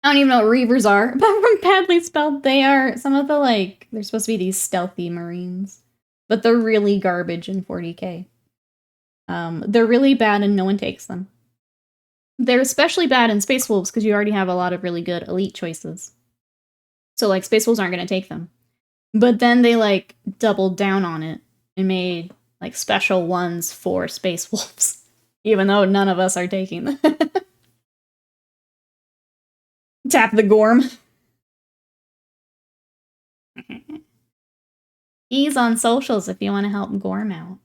S1: I don't even know what Reavers are. Apart from badly spelled, they are some of the, like, they're supposed to be these stealthy Marines. But they're really garbage in 40k. They're really bad and no one takes them. They're especially bad in Space Wolves because you already have a lot of really good elite choices. So, like, Space Wolves aren't going to take them. But then they, like, doubled down on it and made, like, special ones for Space Wolves. Even though none of us are taking them. Tap the Gorm. He's on socials if you want to help Gorm out.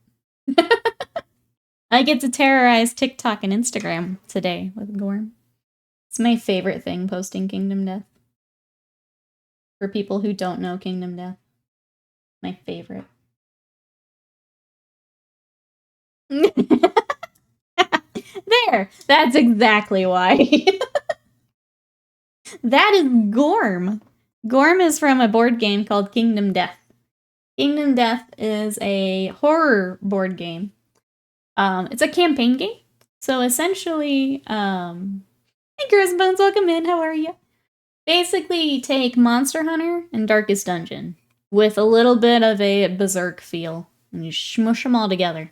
S1: I get to terrorize TikTok and Instagram today with Gorm. It's my favorite thing, posting Kingdom Death. For people who don't know Kingdom Death. My favorite. There! That's exactly why. That is Gorm. Gorm is from a board game called Kingdom Death. Kingdom Death is a horror board game. It's a campaign game. So essentially, hey Girls and Bones, welcome in, how are you? Basically, you take Monster Hunter and Darkest Dungeon with a little bit of a berserk feel, and you smush them all together.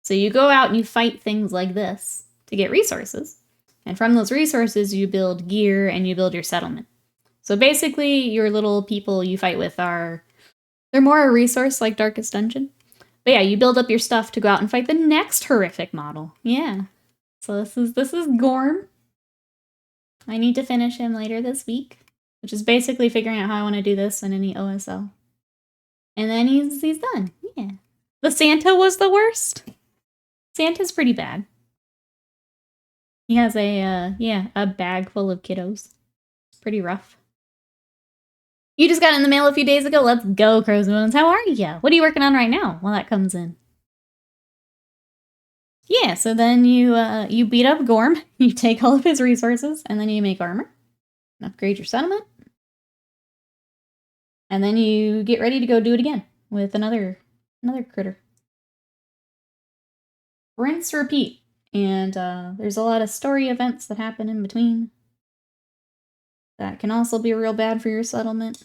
S1: So you go out and you fight things like this to get resources. And from those resources, you build gear and you build your settlement. So basically, your little people you fight with they're more a resource like Darkest Dungeon. But yeah, you build up your stuff to go out and fight the next horrific model. Yeah. So this is Gorm. I need to finish him later this week, which is basically figuring out how I want to do this in any OSL. And then he's done. Yeah. The Santa was the worst. Santa's pretty bad. He has a bag full of kiddos. It's pretty rough. You just got it in the mail a few days ago. Let's go, Crows and Bones. How are you? What are you working on right now while that comes in? Yeah, so then you beat up Gorm, you take all of his resources, and then you make armor, and upgrade your settlement, and then you get ready to go do it again with another critter. Rinse, repeat, and there's a lot of story events that happen in between. That can also be real bad for your settlement,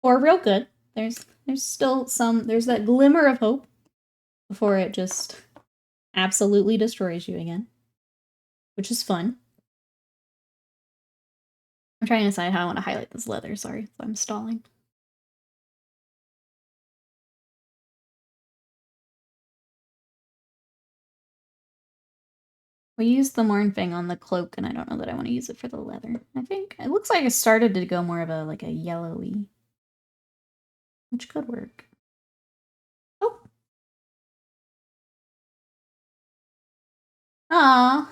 S1: or real good. There's still there's that glimmer of hope before it just absolutely destroys you again, which is fun. I'm trying to decide how I want to highlight this leather. Sorry, I'm stalling. We used the Mournfang on the cloak, and I don't know that I want to use it for the leather. I think it looks like it started to go more of a yellowy, which could work. Oh. Aw.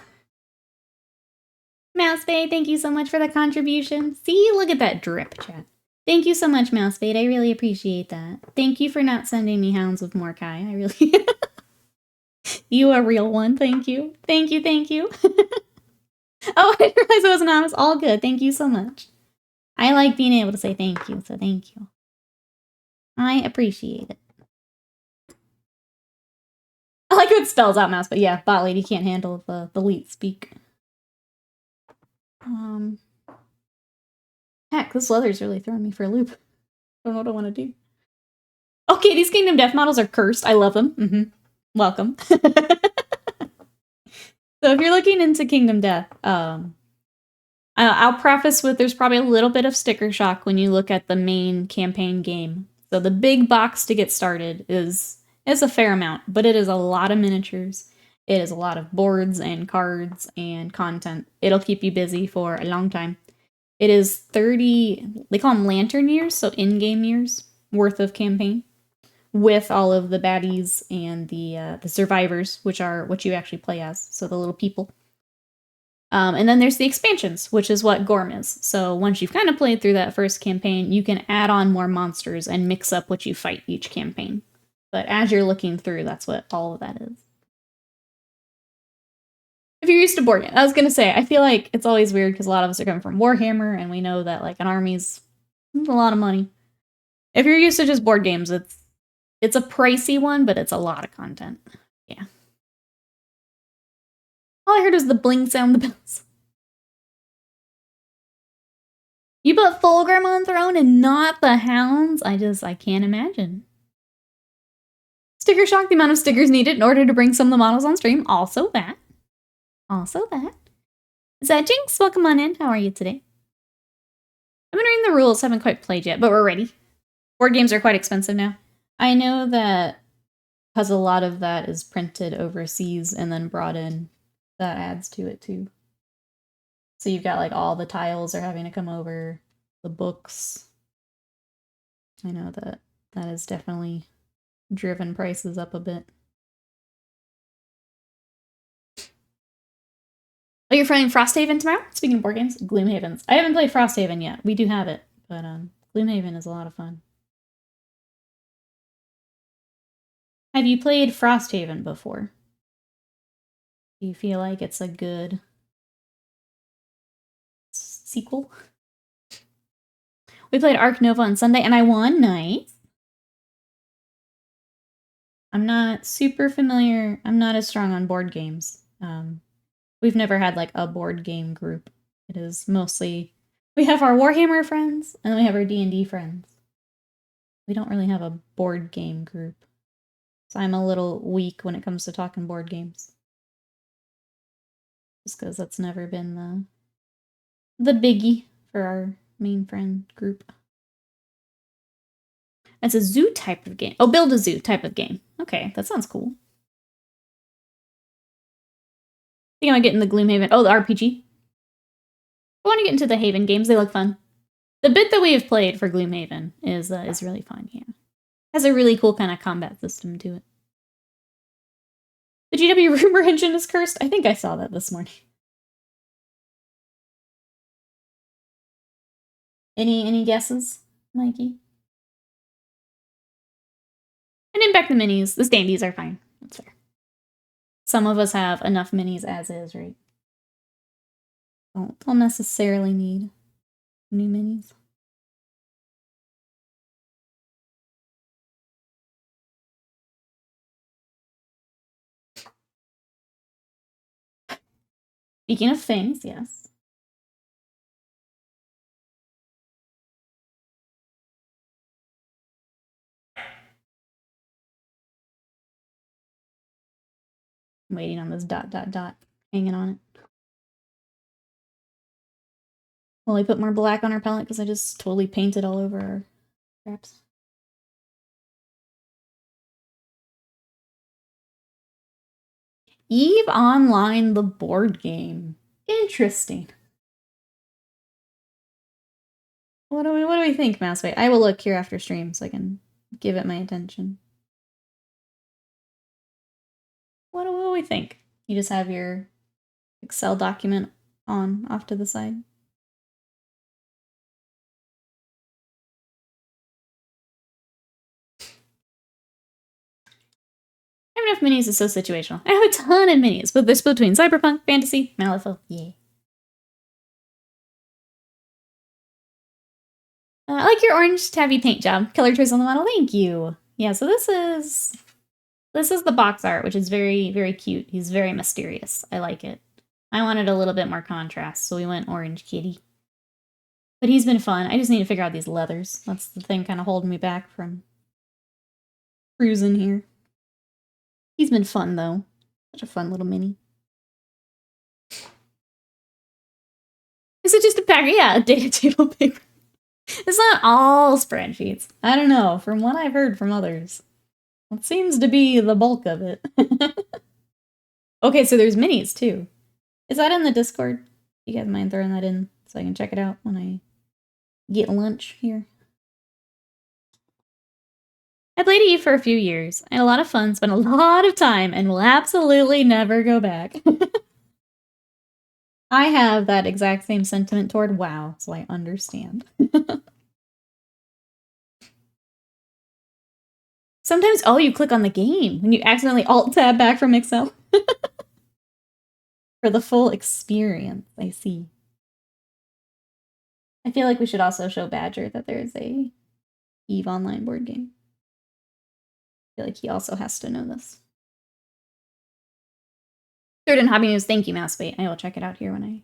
S1: Mousefade, thank you so much for the contribution. See, look at that drip, chat. Thank you so much, Mousefade. I really appreciate that. Thank you for not sending me Hounds of Mordecai. I really... You a real one. Thank you. Thank you, thank you. Oh, I didn't realize it was anonymous. All good. Thank you so much. I like being able to say thank you, so thank you. I appreciate it. I like how it spells out mouse, but yeah, bot lady can't handle the leet speak. Heck, this leather's really throwing me for a loop. I don't know what I want to do. Okay, these Kingdom Death models are cursed. I love them. Welcome. So if you're looking into Kingdom Death, I'll preface with there's probably a little bit of sticker shock when you look at the main campaign game. So the big box to get started is a fair amount, but it is a lot of miniatures. It is a lot of boards and cards and content. It'll keep you busy for a long time. It is 30, they call them lantern years, so in-game years worth of campaign, with all of the baddies and the survivors, which are what you actually play as, so the little people. And then there's the expansions, which is what Gorm is. So once you've kind of played through that first campaign, you can add on more monsters and mix up what you fight each campaign. But as you're looking through, that's what all of that is. If you're used to board games, I was going to say, I feel like it's always weird because a lot of us are coming from Warhammer, and we know that like an army's a lot of money. If you're used to just board games, it's a pricey one, but it's a lot of content. Yeah. All I heard was the bling sound, the bells. You put Fulgrim on throne and not the hounds? I can't imagine. Sticker shock, the amount of stickers needed in order to bring some of the models on stream. Also that. Jinx? Welcome on in. How are you today? I've been reading the rules, haven't quite played yet, but we're ready. Board games are quite expensive now. I know that because a lot of that is printed overseas and then brought in, that adds to it too. So you've got like all the tiles are having to come over, the books. I know that has definitely driven prices up a bit. Oh, you're playing Frosthaven tomorrow? Speaking of board games, Gloomhavens. I haven't played Frosthaven yet. We do have it, but Gloomhaven is a lot of fun. Have you played Frosthaven before? Do you feel like it's a good sequel? We played Ark Nova on Sunday, and I won. Nice. I'm not super familiar. I'm not as strong on board games. We've never had like a board game group. It is mostly we have our Warhammer friends, and then we have our D&D friends. We don't really have a board game group. So I'm a little weak when it comes to talking board games. Just because that's never been the biggie for our main friend group. It's a zoo type of game. Oh, build a zoo type of game. Okay, that sounds cool. I think I'm gonna get in the Gloomhaven. Oh, the RPG. I want to get into the Haven games. They look fun. The bit that we have played for Gloomhaven is really fun. Yeah, has a really cool kind of combat system to it. The GW rumor engine is cursed. I think I saw that this morning. Any guesses, Mikey? I didn't back the minis. The standees are fine. That's fair. Some of us have enough minis as is, right? Don't necessarily need new minis. Speaking of things, yes. I'm waiting on this ... hanging on it. Will I put more black on our palette because I just totally painted all over our straps? EVE Online, the board game. Interesting. What do we think, Mouseway? I will look here after stream so I can give it my attention. What do we think? You just have your Excel document on off to the side. I have enough minis, it's so situational. I have a ton of minis, but they're split between Cyberpunk, Fantasy, Malifaux. Yeah. I like your orange tabby paint job. Color choice on the model. Thank you. Yeah, so this is the box art, which is very, very cute. He's very mysterious. I like it. I wanted a little bit more contrast, so we went orange kitty. But he's been fun. I just need to figure out these leathers. That's the thing kind of holding me back from cruising here. He's been fun, though. Such a fun little mini. Is it just a pack? Yeah, a data table paper. It's not all spreadsheets. I don't know. From what I've heard from others, it seems to be the bulk of it. Okay, so there's minis, too. Is that in the Discord? You guys mind throwing that in so I can check it out when I get lunch here? I played EVE for a few years. I had a lot of fun, spent a lot of time, and will absolutely never go back. I have that exact same sentiment toward WoW, so I understand. Sometimes, oh, you click on the game when you accidentally alt-tab back from Excel. For the full experience, I see. I feel like we should also show Badger that there is a EVE Online board game. I feel like he also has to know this. Third in hobby news, thank you, Mousebait. I will check it out here when I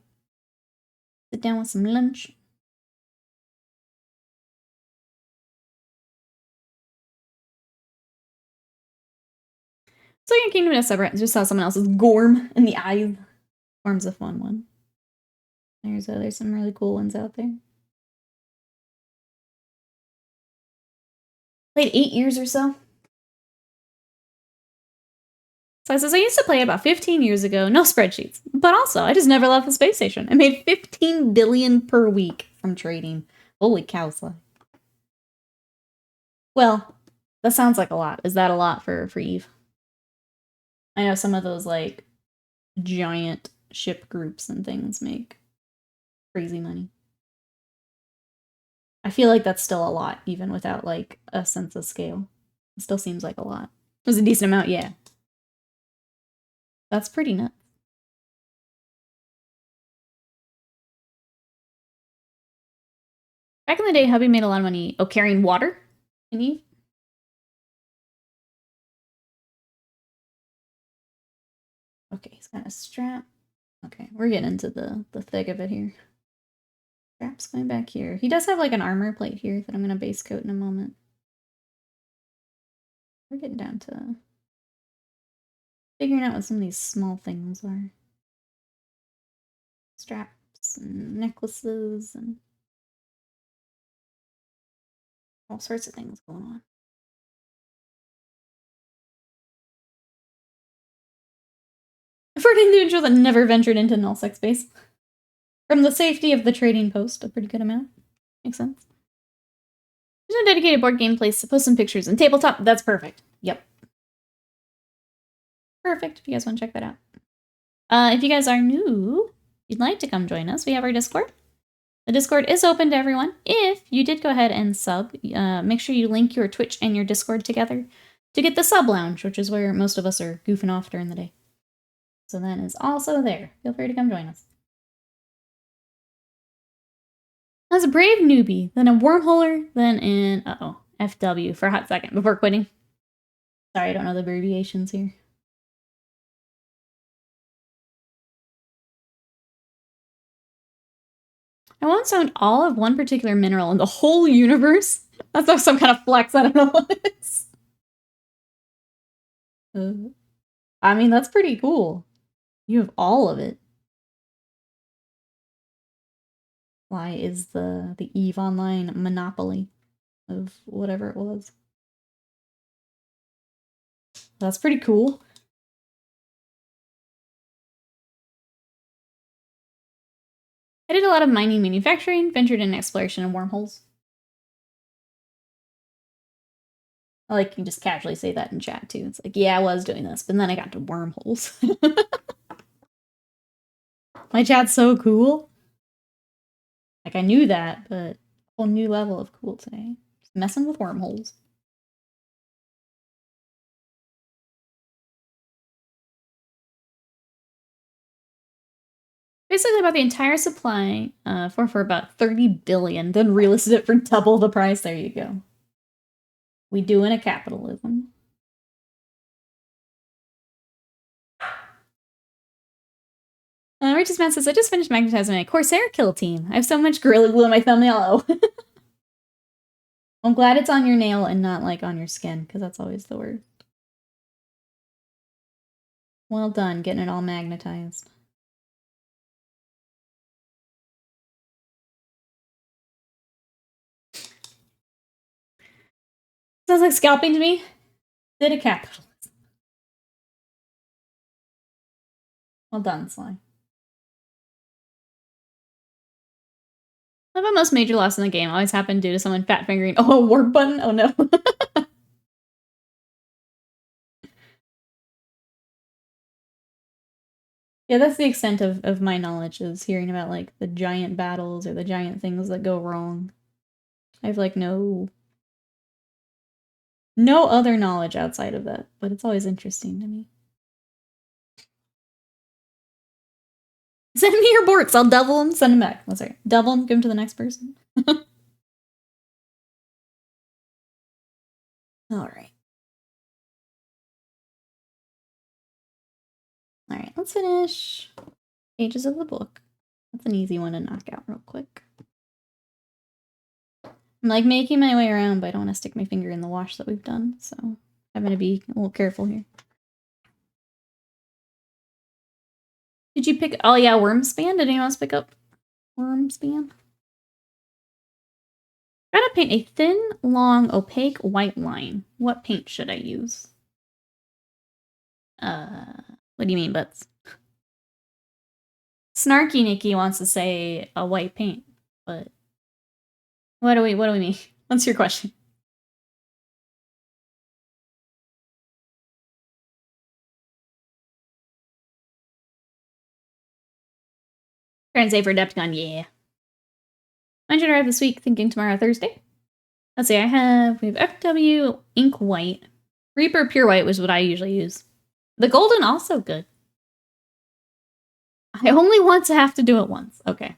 S1: sit down with some lunch. So I Kingdom of Subreddit just saw someone else's Gorm in the eyes. Gorm's a fun one. There's some really cool ones out there. Played 8 years or so. So I says, I used to play about 15 years ago, no spreadsheets. But also, I just never left the space station. I made 15 billion per week from trading. Holy cow, Sly. Well, that sounds like a lot. Is that a lot for Eve? I know some of those, like, giant ship groups and things make crazy money. I feel like that's still a lot, even without, like, a sense of scale. It still seems like a lot. It was a decent amount, yeah. That's pretty nuts. Back in the day, hubby made a lot of money. Oh, carrying water in Eve? Okay, he's got a strap. Okay, we're getting into the thick of it here. Strap's going back here. He does have like an armor plate here that I'm gonna base coat in a moment. We're getting down to figuring out what some of these small things are. Straps and necklaces and all sorts of things going on. For an individual that never ventured into nullsec space. From the safety of the trading post, a pretty good amount. Makes sense. There's no dedicated board game place to post some pictures and tabletop. That's perfect. Yep. Perfect if you guys want to check that out. If you guys are new, you'd like to come join us, we have our Discord. The Discord is open to everyone. If you did go ahead and sub, make sure you link your Twitch and your Discord together to get the sub lounge, which is where most of us are goofing off during the day. So that is also there. Feel free to come join us. As a brave newbie, then a wormholer, then an FW for a hot second before quitting. Sorry, I don't know the abbreviations here. I once found all of one particular mineral in the whole universe. That's like some kind of flex, I don't know what it is. I mean, that's pretty cool. You have all of it. Why is the EVE Online monopoly of whatever it was? That's pretty cool. I did a lot of mining manufacturing, ventured in exploration and wormholes. I like you just casually say that in chat too. It's like, yeah, I was doing this, but then I got to wormholes. My chat's so cool. Like, I knew that, but a whole new level of cool today. Just messing with wormholes. Basically about the entire supply for about 30 billion, then relisted it for double the price. There you go. We doing a capitalism. Richest Man says, I just finished magnetizing my Corsair kill team. I have so much Gorilla Glue in my thumbnail. Oh. I'm glad it's on your nail and not like on your skin, because that's always the worst. Well done, getting it all magnetized. Sounds like scalping to me. Did a capitalism. Well done, Sly. I have a most major loss in the game always happened due to someone fat fingering. Oh, a warp button? Oh no. Yeah, that's the extent of my knowledge, is hearing about like the giant battles or the giant things that go wrong. I have like no other knowledge outside of that, but it's always interesting to me. Send me your borks, I'll double them, send them back. Oh, sorry. Double them, give them to the next person. Alright. Alright, let's finish pages of the book. That's an easy one to knock out real quick. I'm like making my way around, but I don't want to stick my finger in the wash that we've done, so I'm gonna be a little careful here. Did you pick? Oh yeah, Wormspan. Did anyone else pick up worm span. Gotta paint a thin, long, opaque white line. What paint should I use? What do you mean, Butts? Snarky Nikki wants to say a white paint, but what do we mean? What's your question? Trying to say for Adepticon, yeah. When should I arrive this week? Thinking tomorrow, Thursday. Let's see, we have FW Ink White. Reaper Pure White was what I usually use. The golden also good. I only want to have to do it once. Okay.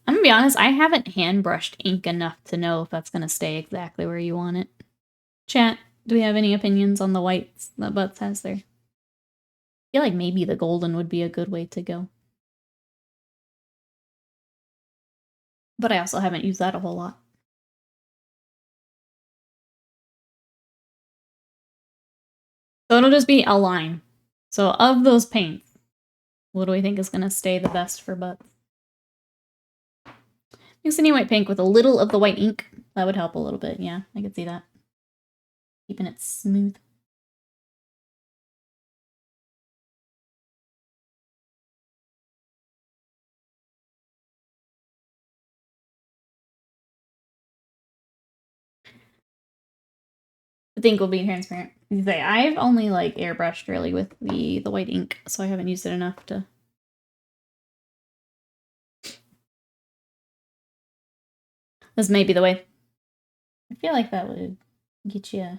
S1: I'm gonna be honest, I haven't hand brushed ink enough to know if that's gonna stay exactly where you want it. Chat, do we have any opinions on the whites that Butts has there? I feel like maybe the golden would be a good way to go. But I also haven't used that a whole lot. So it'll just be a line. So of those paints, what do we think is going to stay the best for Butts? Mix any white pink with a little of the white ink. That would help a little bit. Yeah, I could see that. Keeping it smooth. The ink will be transparent. You say I've only like airbrushed really with the white ink, so I haven't used it enough to. This may be the way. I feel like that would get you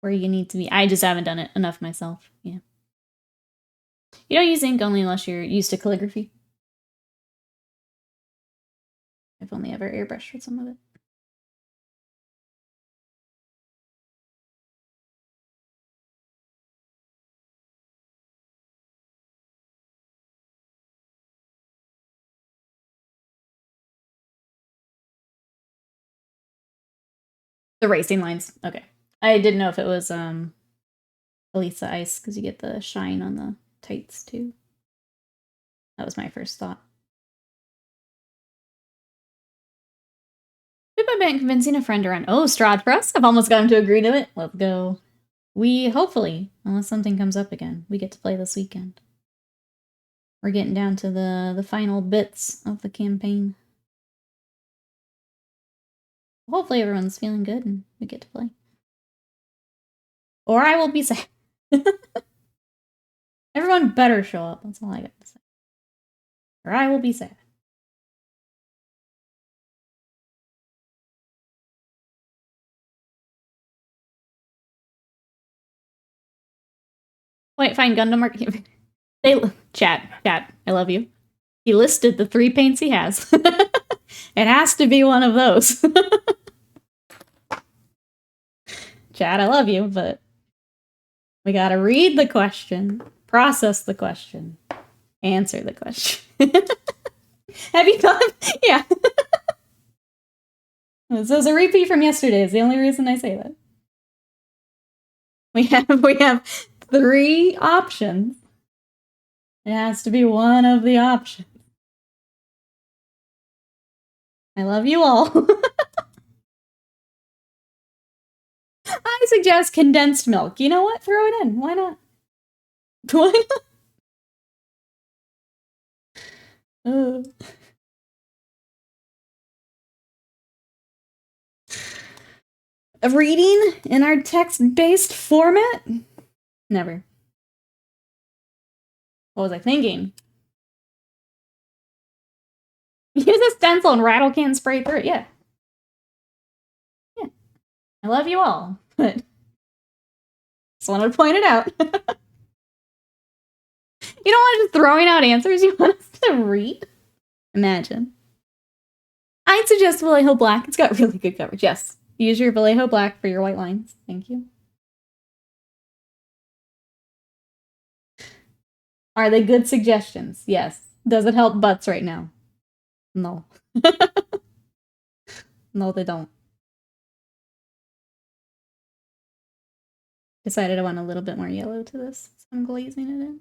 S1: where you need to be. I just haven't done it enough myself. Yeah. You don't use ink only unless you're used to calligraphy. I've only ever airbrushed with some of it. The racing lines. Okay. I didn't know if it was Elisa Ice because you get the shine on the tights too. That was my first thought. We've been convincing a friend around. Oh, Strahd for us. I've almost got him to agree to it. Let's go. We hopefully, unless something comes up again, we get to play this weekend. We're getting down to the final bits of the campaign. Hopefully everyone's feeling good and we get to play. Or I will be sad. Everyone better show up. That's all I got to say. Or I will be sad. Wait, fine, Gundam Market. Chat, I love you. He listed the 3 paints he has. It has to be one of those. Chat, I love you, but we gotta read the question, process the question, answer the question. Have you done? Yeah. This is a repeat from yesterday. Is the only reason I say that. We have 3 options. It has to be one of the options. I love you all. I suggest condensed milk. You know what? Throw it in. Why not? Why not? A reading in our text-based format? Never. What was I thinking? Use a stencil and rattle can spray through it. Yeah. Yeah. I love you all, but just wanted to point it out. You don't want just throwing out answers. You want us to read? Imagine. I'd suggest Vallejo Black. It's got really good coverage. Yes. Use your Vallejo Black for your white lines. Thank you. Are they good suggestions? Yes. Does it help Butts right now? No. No, they don't. Decided I want a little bit more yellow to this, so I'm glazing it in.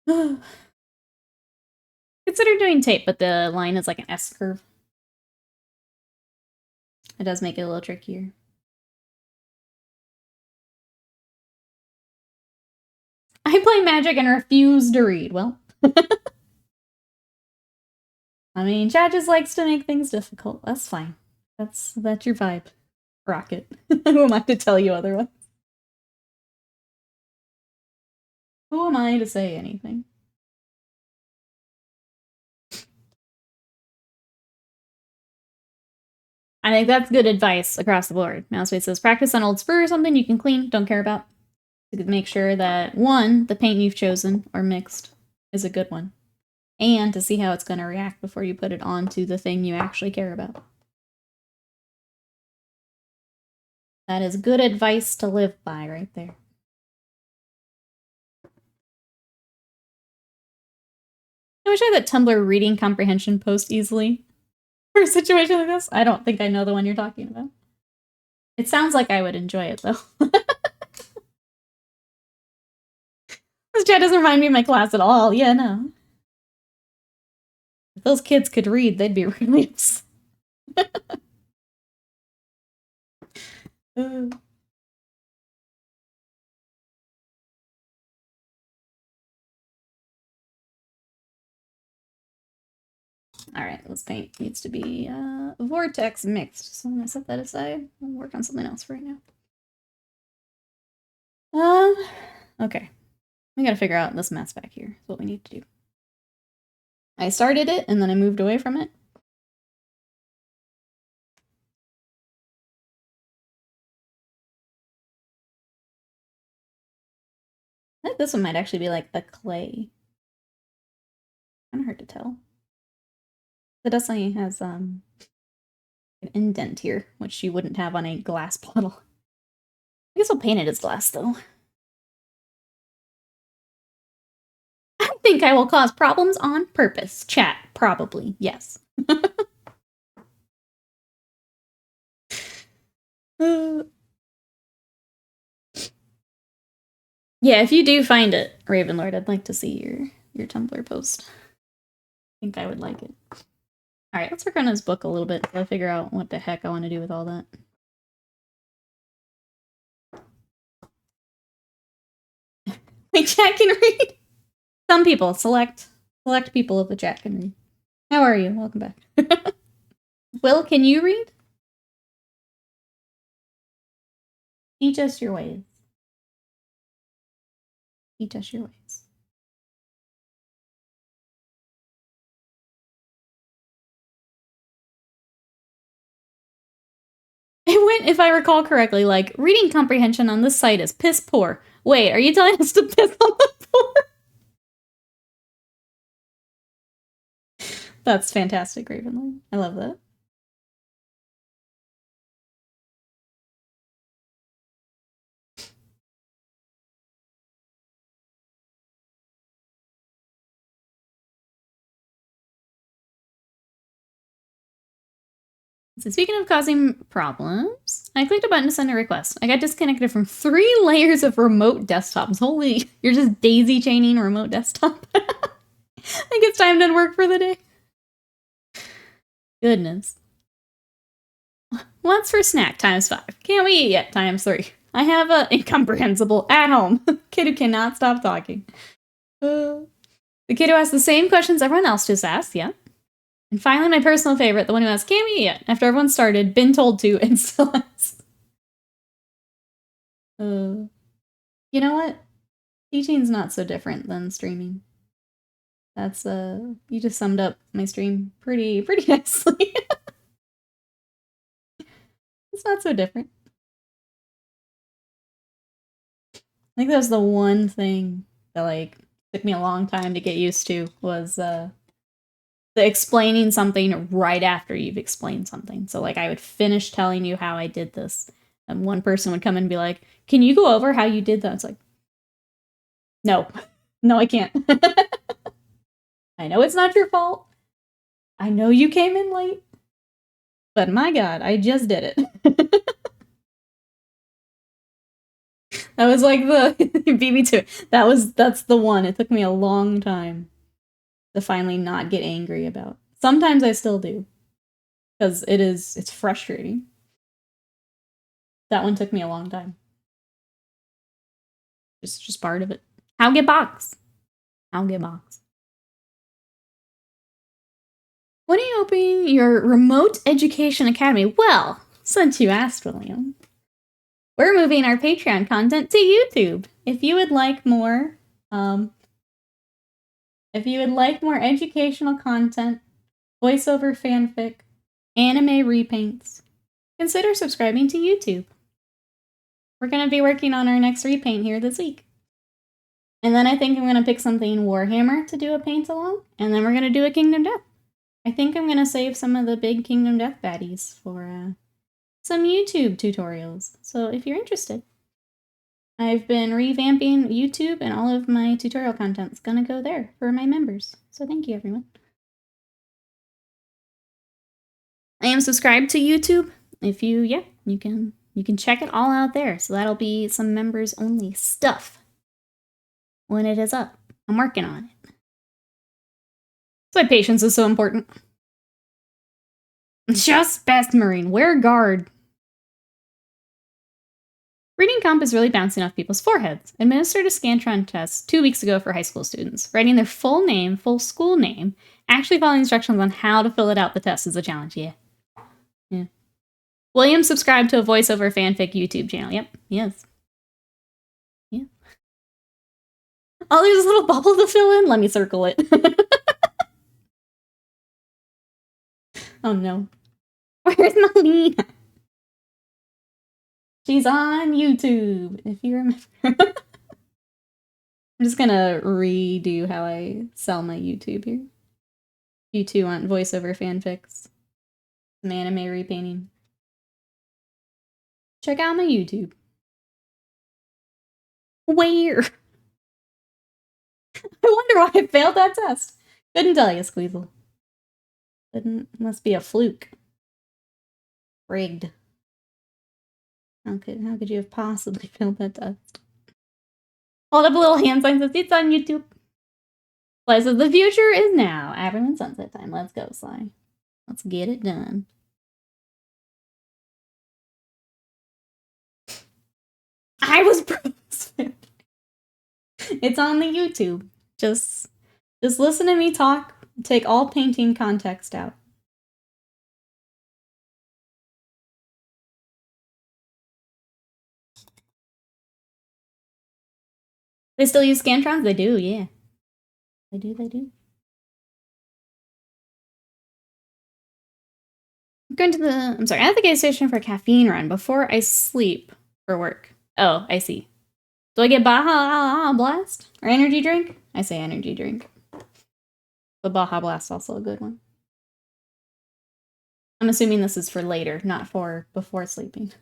S1: Consider doing tape, but the line is like an S curve. It does make it a little trickier. I play Magic and refuse to read. Well, I mean, chat just likes to make things difficult. That's fine. That's your vibe. Rocket. Who am I to tell you otherwise? Who am I to say anything? I think that's good advice across the board. Mouseweight says, practice on old spur or something you can clean, don't care about. To make sure that, one, the paint you've chosen or mixed is a good one. And to see how it's going to react before you put it onto the thing you actually care about. That is good advice to live by right there. I wish I had that Tumblr reading comprehension post easily for a situation like this. I don't think I know the one you're talking about. It sounds like I would enjoy it, though. This chat doesn't remind me of my class at all. Yeah, no. If those kids could read, they'd be really upset. Alright, this paint needs to be vortex mixed. So I'm gonna set that aside and work on something else for right now. Okay. We gotta figure out this mess back here. That's what we need to do. I started it and then I moved away from it. I think this one might actually be like the clay. Kinda hard to tell. It definitely has an indent here, which you wouldn't have on a glass bottle. I guess I'll paint it as glass though. I think I will cause problems on purpose. Chat, probably, yes. Yeah, if you do find it, Ravenlord, I'd like to see your Tumblr post. I think I would like it. Alright, let's work on this book a little bit until I figure out what the heck I want to do with all that. My chat can read? Some people, select people of the chat can read. How are you? Welcome back. Will, can you read? Teach us your ways. Teach us your ways. It went, if I recall correctly, like, reading comprehension on this site is piss poor. Wait, are you telling us to piss on the poor? That's fantastic, Ravenlord. I love that. So speaking of causing problems, I clicked a button to send a request. I got disconnected from 3 layers of remote desktops. Holy, you're just daisy chaining a remote desktop. I think it's time to work for the day. Goodness. What's for snack times 5? Can't we eat yet times 3? I have a incomprehensible at home kid who cannot stop talking. The kid who asks the same questions everyone else just asked, yeah. And finally, my personal favorite, the one who asks, can't we eat yet? After everyone started, been told to, and still has. You know what? Teaching's not so different than streaming. That's, you just summed up my stream pretty nicely. It's not so different. I think that was the one thing that, like, took me a long time to get used to was, the explaining something right after you've explained something. So, like, I would finish telling you how I did this, and one person would come and be like, can you go over how you did that? It's like, no. No, I can't. I know it's not your fault. I know you came in late. But my god, I just did it. That That was like you beat me to it. That's the one. It took me a long time to finally not get angry about. Sometimes I still do. Because it's frustrating. That one took me a long time. Just part of it. How get box? I'll get box. When are you opening your remote education academy? Well, since you asked, William, we're moving our Patreon content to YouTube. If you would like more educational content, voiceover fanfic, anime repaints, consider subscribing to YouTube. We're going to be working on our next repaint here this week. And then I think I'm going to pick something Warhammer to do a paint along, and then we're going to do a Kingdom Death. I think I'm going to save some of the big Kingdom Death baddies for some YouTube tutorials. So if you're interested, I've been revamping YouTube, and all of my tutorial content's going to go there for my members. So thank you, everyone. I am subscribed to YouTube. If you can check it all out there. So that'll be some members only stuff when it is up. I'm working on it. That's why patience is so important. Just best Marine. Wear guard. Reading comp is really bouncing off people's foreheads. Administered a Scantron test 2 weeks ago for high school students. Writing their full name, full school name, actually following instructions on how to fill it out the test is a challenge. Yeah. William subscribed to a voiceover fanfic YouTube channel. Yep, yes. Yeah. Oh, there's a little bubble to fill in? Let me circle it. Oh no. Where's Melina? She's on YouTube, if you remember. I'm just gonna redo how I sell my YouTube here. You two want voiceover fanfics. Some anime repainting. Check out my YouTube. Where? I wonder why I failed that test. Couldn't tell you, Squeezel. Must be a fluke. Rigged. How could you have possibly failed that test? Hold up a little hand sign says it's on YouTube. Sly says the future is now. Everyone's sunset time. Let's go, Sly. Let's get it done. I was It's on the YouTube. Just listen to me talk. Take all painting context out. They still use Scantrons? They do, yeah. They do. I'm going to I'm at the gas station for a caffeine run before I sleep for work. Oh, I see. Do I get Baja Blast? Or energy drink? I say energy drink. But Baja Blast is also a good one. I'm assuming this is for later, not for before sleeping.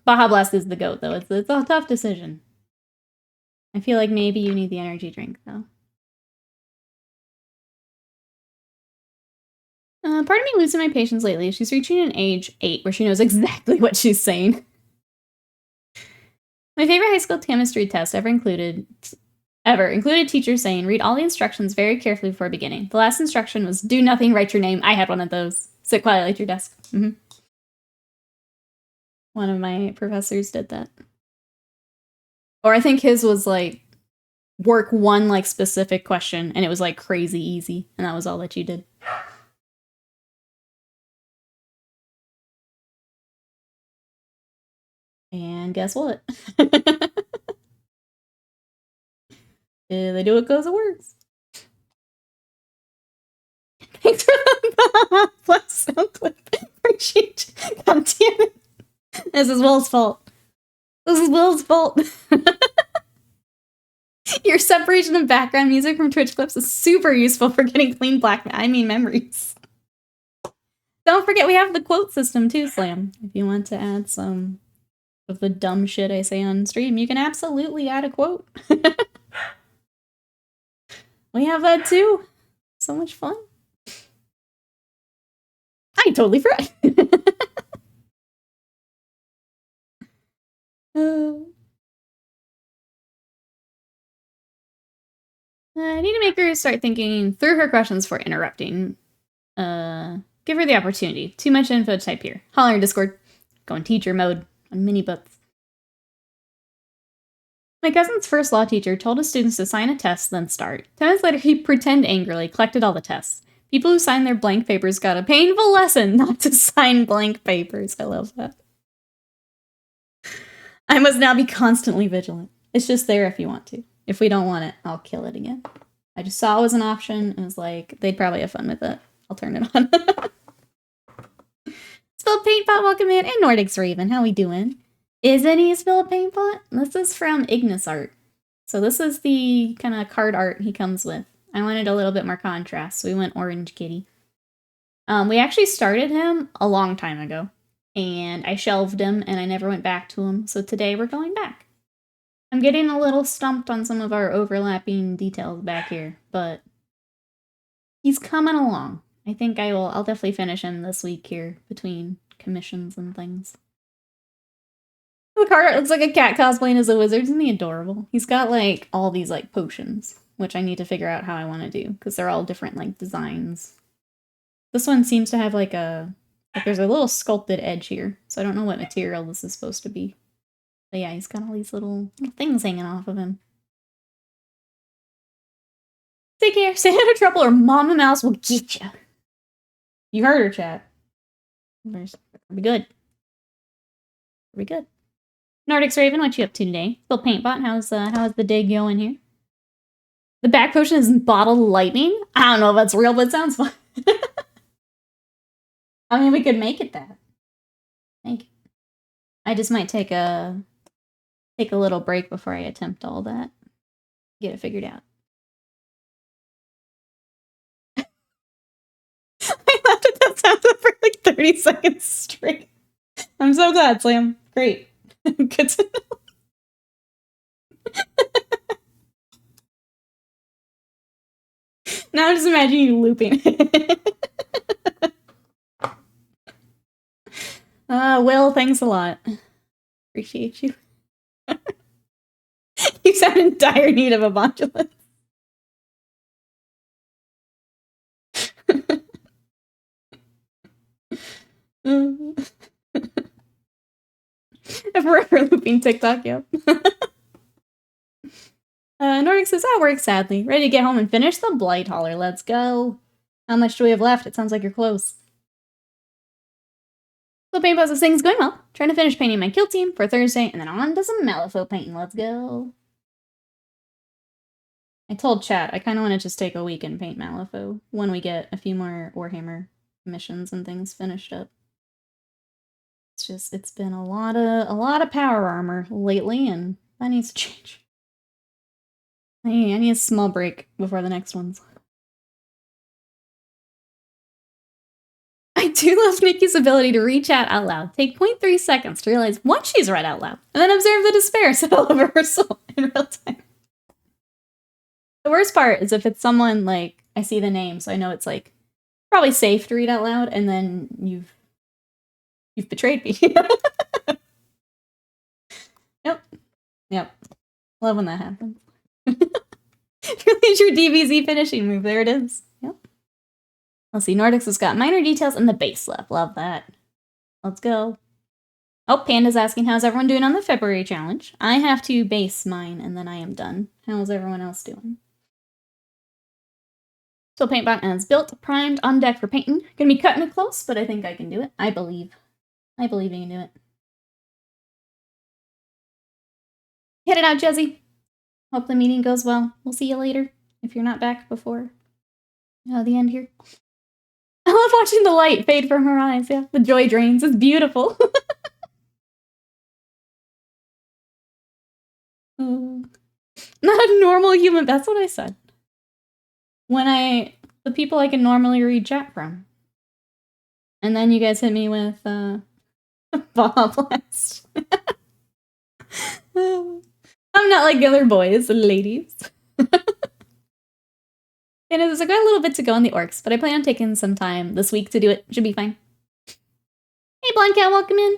S1: Baja Blast is the GOAT, though. It's a tough decision. I feel like maybe you need the energy drink, though. Part of me losing my patience lately. She's reaching an age 8 where she knows exactly what she's saying. My favorite high school chemistry test ever included teachers saying, read all the instructions very carefully before beginning. The last instruction was, do nothing, write your name. I had one of those. Sit quietly at your desk. One of my professors did that. Or I think his was like, work one like specific question, and it was like crazy easy, and that was all that you did. And guess what? They do it because it works. Thanks for the plus sound clip. Appreciate you. God damn it. This is Will's fault. Your separation of background music from Twitch clips is super useful for getting clean memories. Don't forget we have the quote system too, Slam. If you want to add some of the dumb shit I say on stream, you can absolutely add a quote. We have that too. So much fun. I totally forgot. I need to make her start thinking through her questions for interrupting. Give her the opportunity. Too much info to type here. Holler in Discord. Go in teacher mode on mini books. My cousin's first law teacher told his students to sign a test, then start. 10 minutes later, he pretended angrily, collected all the tests. People who signed their blank papers got a painful lesson not to sign blank papers. I love that. I must now be constantly vigilant. It's just there if you want to. If we don't want it, I'll kill it again. I just saw it was an option and was like, they'd probably have fun with it. I'll turn it on. Spilled Paint Pot, welcome in. And Nordic's Raven, how we doing? Isn't he Spilled Paint Pot? This is from Ignis Art. So this is the kind of card art he comes with. I wanted a little bit more contrast, so we went Orange Kitty. We actually started him a long time ago. And I shelved him, and I never went back to him. So today we're going back. I'm getting a little stumped on some of our overlapping details back here, but he's coming along. I think I'll definitely finish him this week here between commissions and things. The card art looks like a cat cosplaying as a wizard. Isn't he adorable? He's got like all these like potions, which I need to figure out how I want to do because they're all different like designs. This one seems to have like there's a little sculpted edge here, so I don't know what material this is supposed to be. But yeah, he's got all these little things hanging off of him. Take care, stay out of trouble, or Mama Mouse will get you. You heard her, chat. Be good. Be good. Nordic's Raven, what you up to today? Still Paintbot, how's the day going here? The back potion is bottled lightning? I don't know if that's real, but it sounds fun. I mean, we could make it that. I just might take a little break before I attempt all that. Get it figured out. I laughed at that sound for like 30 seconds straight. I'm so glad, Slam. Great. Good to know. Now I'm just imagining you looping. Will, thanks a lot. Appreciate you. You sound in dire need of a modulus. A forever looping TikTok, yep. Nordic says, that works sadly. Ready to get home and finish the Blight Hauler. Let's go. How much do we have left? It sounds like you're close. So Paintball says, things going well. Trying to finish painting my kill team for Thursday, and then on to some Malifaux painting. Let's go. I told chat, I kind of want to just take a week and paint Malifaux when we get a few more Warhammer missions and things finished up. It's been a lot of power armor lately, and that needs to change. I need a small break before the next ones. I do love Nikki's ability to read chat out loud. Take 0.3 seconds to realize what she's read out loud, and then observe the despair settle over her soul in real time. The worst part is if it's someone, like, I see the name, so I know it's, like, probably safe to read out loud, and then you've betrayed me. Yep. Love when that happens. Release your DBZ finishing move. There it is. Yep. Let's see. Nordics has got minor details and the base left. Love that. Let's go. Oh, Panda's asking, how's everyone doing on the February challenge? I have to base mine, and then I am done. How's everyone else doing? So Paintbot is built, primed, on deck for painting. Gonna be cutting it close, but I think I can do it. I believe you can do it. Hit it out, Jezzy. Hope the meeting goes well. We'll see you later, if you're not back before the end here. I love watching the light fade from her eyes, yeah. The joy drains. It's beautiful. Not a normal human. That's what I said. The people I can normally read chat from. And then you guys hit me with, Baja Blast. I'm not like the other boys and ladies. And there's a good little bit to go on the orcs, but I plan on taking some time this week to do it. Should be fine. Hey, Blonde Cat, welcome in.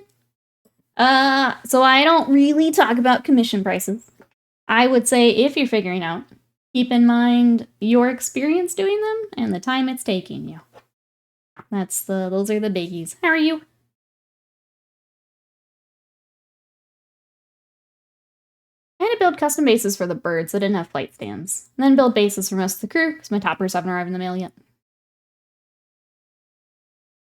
S1: So I don't really talk about commission prices. I would say if you're figuring out, keep in mind your experience doing them and the time it's taking you. Those are the biggies. How are you? I had to build custom bases for the birds that didn't have flight stands. And then build bases for most of the crew, because my toppers haven't arrived in the mail yet.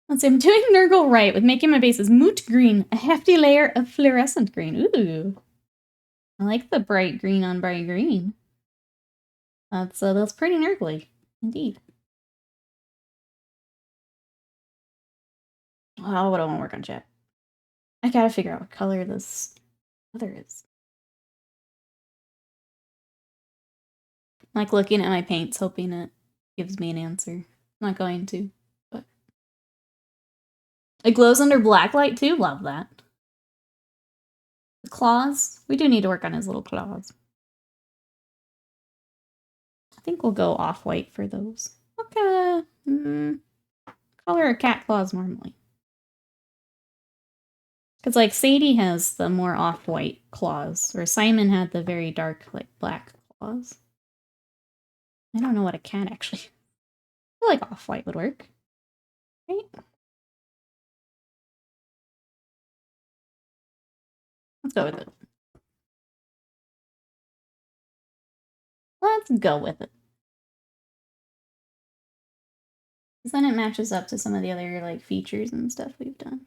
S1: Let's see, I'm doing Nurgle right with making my bases moot green, a hefty layer of fluorescent green. Ooh. I like the bright green on bright green. That's pretty Nurgly, indeed. Oh, what do I want to work on, chat? I gotta figure out what color this other is. Like looking at my paints, hoping it gives me an answer. I'm not going to, but it glows under black light too. Love that. The claws. We do need to work on his little claws. I think we'll go off-white for those. Okay. Color are cat claws normally. Because, like, Sadie has the more off-white claws, or Simon had the very dark, like, black claws. I don't know what a cat actually... I feel like off-white would work. Right? Let's go with it. Let's go with it. Because then it matches up to some of the other, like, features and stuff we've done.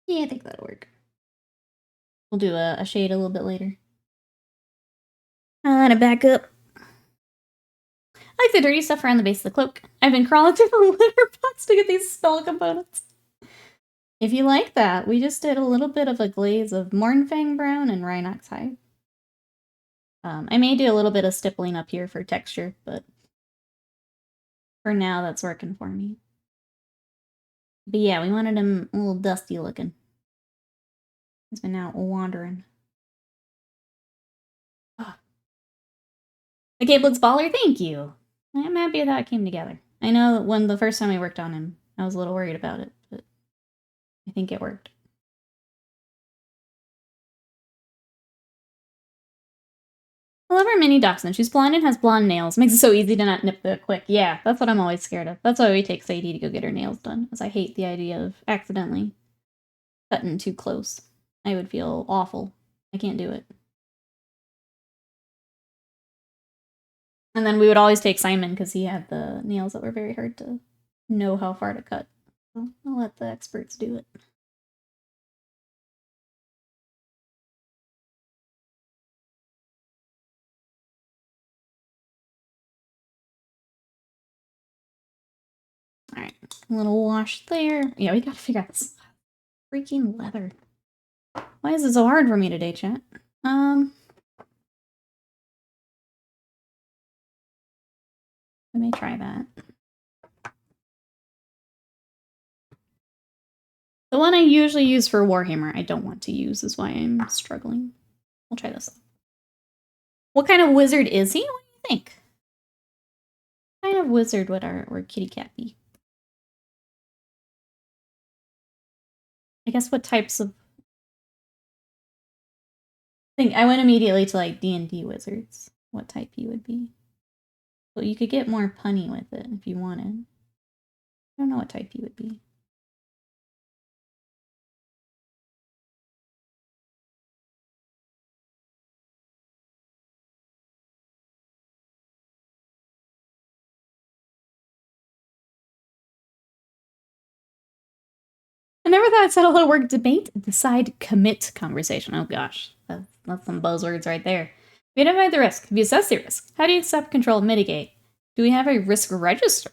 S1: Yeah, I think that'll work. We'll do a shade a little bit later. I'll let it back up. I like the dirty stuff around the base of the cloak. I've been crawling through the litter box to get these spell components. If you like that, we just did a little bit of a glaze of Mornfang Brown and Rhinox Hide. I may do a little bit of stippling up here for texture, but for now that's working for me. But yeah, we wanted him a little dusty looking. He's been out wandering. Oh. The cape looks baller, thank you! I'm happy that it came together. I know when the first time I worked on him, I was a little worried about it, but I think it worked. I love our mini dachshund. She's blonde and has blonde nails. Makes it so easy to not nip the quick. Yeah, that's what I'm always scared of. That's why we take Sadie to go get her nails done, because I hate the idea of accidentally cutting too close. I would feel awful. I can't do it. And then we would always take Simon, because he had the nails that were very hard to know how far to cut. So I'll let the experts do it. Alright, a little wash there. Yeah, we gotta figure out this freaking leather. Why is it so hard for me today, chat? Let me try that. The one I usually use for Warhammer, I don't want to use, is why I'm struggling. I'll try this. What kind of wizard is he? What do you think? What kind of wizard would our kitty cat be? I guess what types of... I went immediately to like D&D wizards. What type he would be. But you could get more punny with it if you wanted. I don't know what type he would be. I never thought I'd settle a work debate, decide, commit conversation. Oh gosh, that's some buzzwords right there. We identify the risk. Have you assessed the risk? How do you accept, control, mitigate? Do we have a risk register?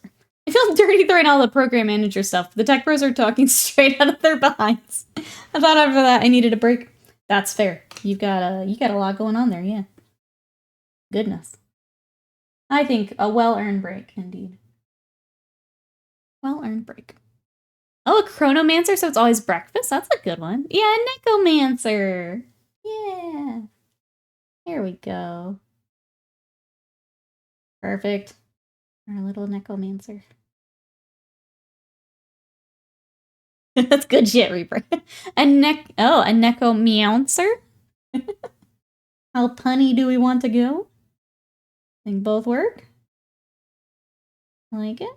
S1: I feel dirty throwing all the program manager stuff. The tech pros are talking straight out of their behinds. I thought after that I needed a break. That's fair. You got a lot going on there, yeah. Goodness. I think a well-earned break, indeed. Well-earned break. Oh, a chronomancer, so it's always breakfast? That's a good one. Yeah, a necromancer. Yeah. Here we go. Perfect. Our little necromancer. That's good shit, Reaper. A necromancer? How punny do we want to go? Think both work? I like it.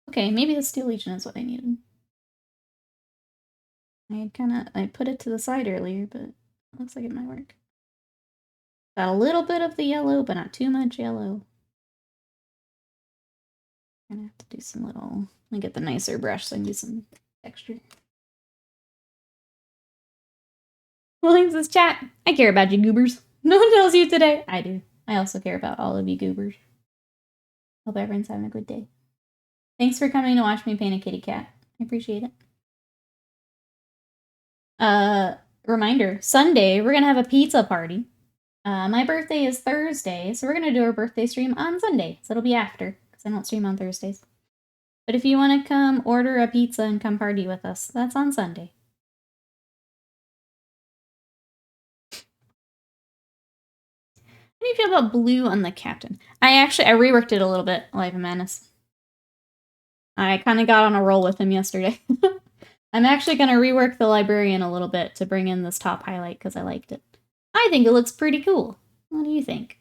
S1: Okay, maybe the Steel Legion is what I needed. I put it to the side earlier, but it looks like it might work. Got a little bit of the yellow, but not too much yellow. I'm gonna have to do some little... Let me get the nicer brush so I can do some texture. Williams says, chat, I care about you goobers. No one tells you today. I do. I also care about all of you goobers. Hope everyone's having a good day. Thanks for coming to watch me paint a kitty cat. I appreciate it. Reminder, Sunday, we're gonna have a pizza party. My birthday is Thursday, so we're gonna do our birthday stream on Sunday. So it'll be after, because I don't stream on Thursdays. But if you want to come order a pizza and come party with us, that's on Sunday. How do you feel about blue on the captain? I reworked it a little bit, Live and Madness. I kind of got on a roll with him yesterday. I'm actually going to rework the librarian a little bit to bring in this top highlight because I liked it. I think it looks pretty cool. What do you think?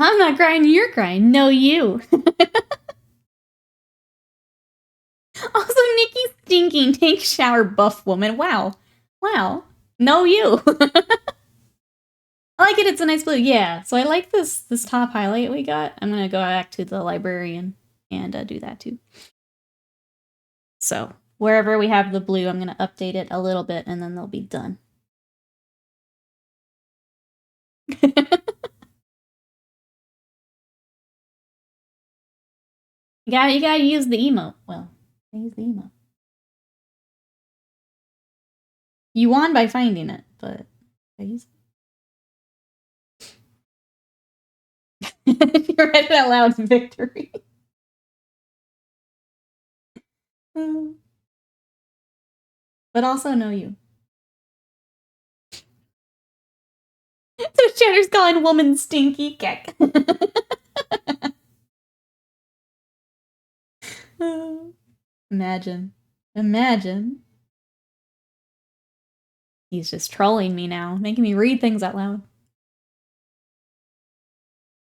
S1: I'm not crying, you're crying. No, you. Also, Nikki's stinking. Take shower, buff woman. Wow. Wow. No, you. I like it. It's a nice blue. Yeah. So I like this top highlight we got. I'm going to go back to the librarian and do that too. So wherever we have the blue, I'm going to update it a little bit and then they'll be done. You gotta use the emote. Well, I use the emote. You won by finding it, but I use it. You read it out loud, victory. But also know you. So Cheddar's calling woman stinky keck. Imagine. Imagine. He's just trolling me now, making me read things out loud.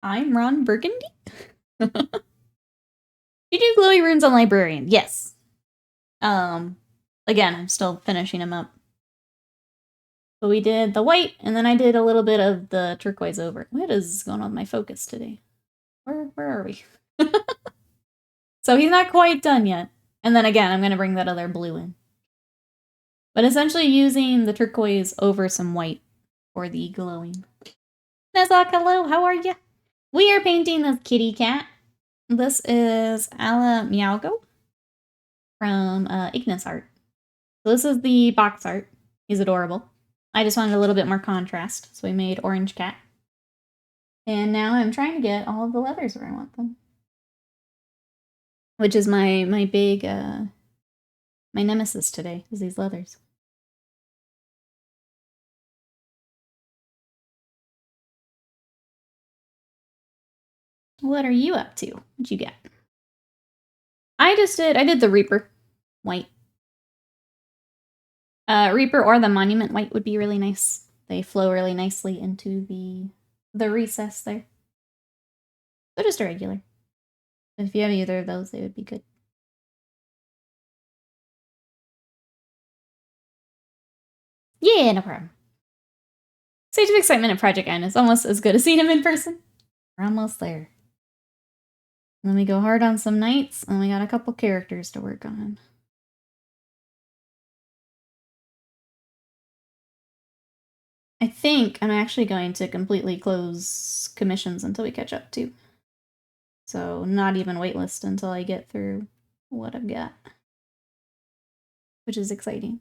S1: I'm Ron Burgundy? You do glowy runes on librarian. Yes. Again, I'm still finishing them up. But we did the white, and then I did a little bit of the turquoise over. What is going on with my focus today? Where are we? So he's not quite done yet. And then again, I'm going to bring that other blue in. But essentially using the turquoise over some white for the glowing. Nezak, hello, how are you? We are painting this kitty cat. This is Ala Miaugo from Ignis Art. So this is the box art. He's adorable. I just wanted a little bit more contrast, so we made orange cat. And now I'm trying to get all of the leathers where I want them. Which is my big, my nemesis today, is these leathers. What are you up to? What you got? I did the Reaper white. Reaper or the Monument white would be really nice. They flow really nicely into the recess there. But just a regular. But if you have either of those, they would be good. Yeah, no problem. Stage of Excitement at Project N is almost as good as seeing him in person. We're almost there. Then we go hard on some knights, and we got a couple characters to work on. I think I'm actually going to completely close commissions until we catch up too. So not even waitlist until I get through what I've got. which is exciting.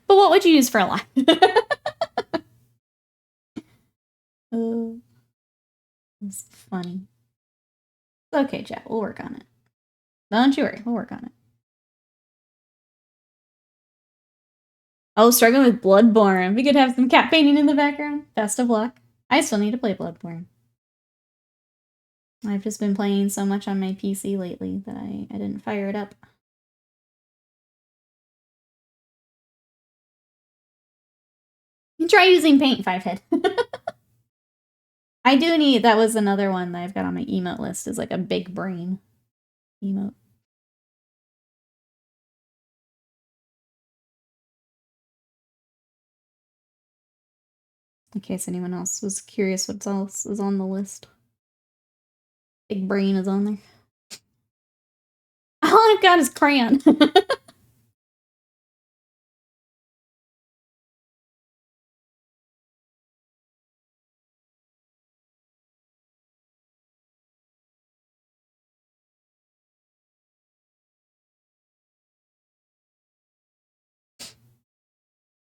S1: But what would you use for a line? It's funny. Okay, chat, we'll work on it. Don't you worry, we'll work on it. Oh, struggling with Bloodborne. We could have some cat painting in the background. Best of luck. I still need to play Bloodborne. I've just been playing so much on my PC lately that I didn't fire it up. You try using Paint, Fivehead. I do need, that was another one that I've got on my emote list, is like a big brain emote. In case anyone else was curious what else is on the list. Big brain is on there. All I've got is crayon.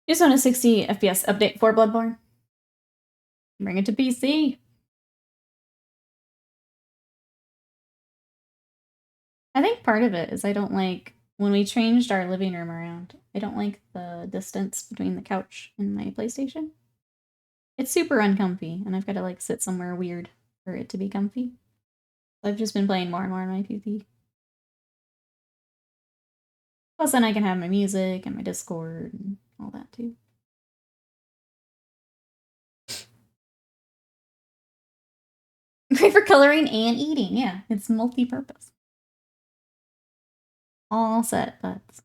S1: Just want a 60 FPS update for Bloodborne. Bring it to PC. I think part of it is I don't like, when we changed our living room around, I don't like the distance between the couch and my PlayStation. It's super uncomfy, and I've got to like sit somewhere weird for it to be comfy. So I've just been playing more and more on my PC. Plus then I can have my music and my Discord and all that too. Great for coloring and eating, yeah. It's multi-purpose. All set, butts.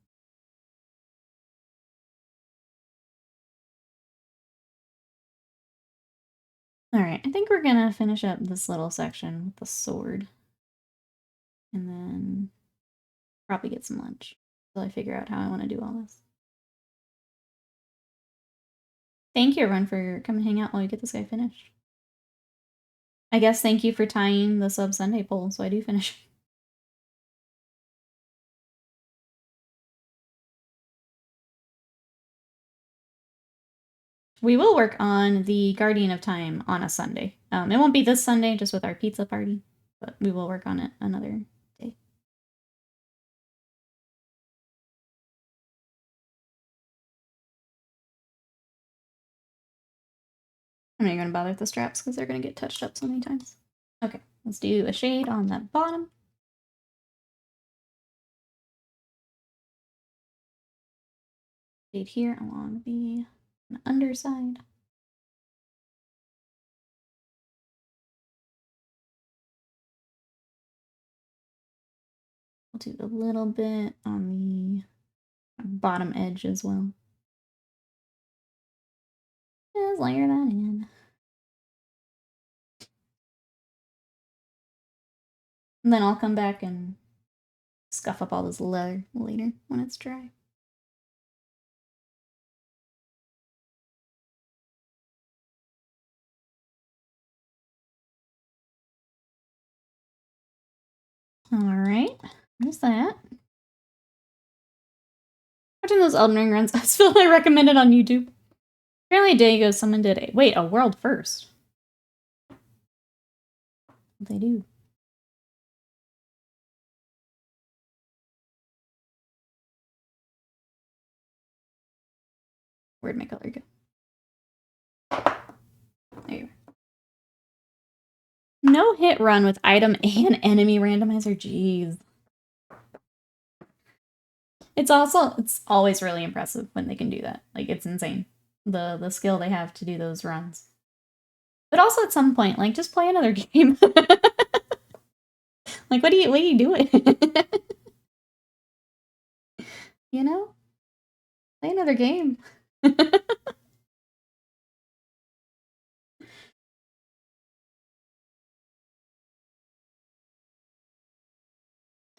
S1: Alright, I think we're gonna finish up this little section with the sword. And then probably get some lunch until I figure out how I want to do all this. Thank you, everyone, for coming hang out while we get this guy finished. I guess thank you for tying the Sub Sunday poll so I do finish. We will work on the Guardian of Time on a Sunday. It won't be this Sunday, just with our pizza party, but we will work on it another day. I'm not going to bother with the straps because they're going to get touched up so many times. Okay, let's do a shade on the bottom. Shade here along the underside. We'll do a little bit on the bottom edge as well. Just layer that in. And then I'll come back and scuff up all this leather later when it's dry. Alright, there's that. Watching those Elden Ring runs, I feel I recommended on YouTube. Apparently a day ago someone did a world first. They do. Where'd my color go? There you are. No hit run with item and enemy randomizer, jeez. It's always really impressive when they can do that. Like, it's insane. The skill they have to do those runs. But also at some point, like, just play another game. Like, what are you doing? You know? Play another game. I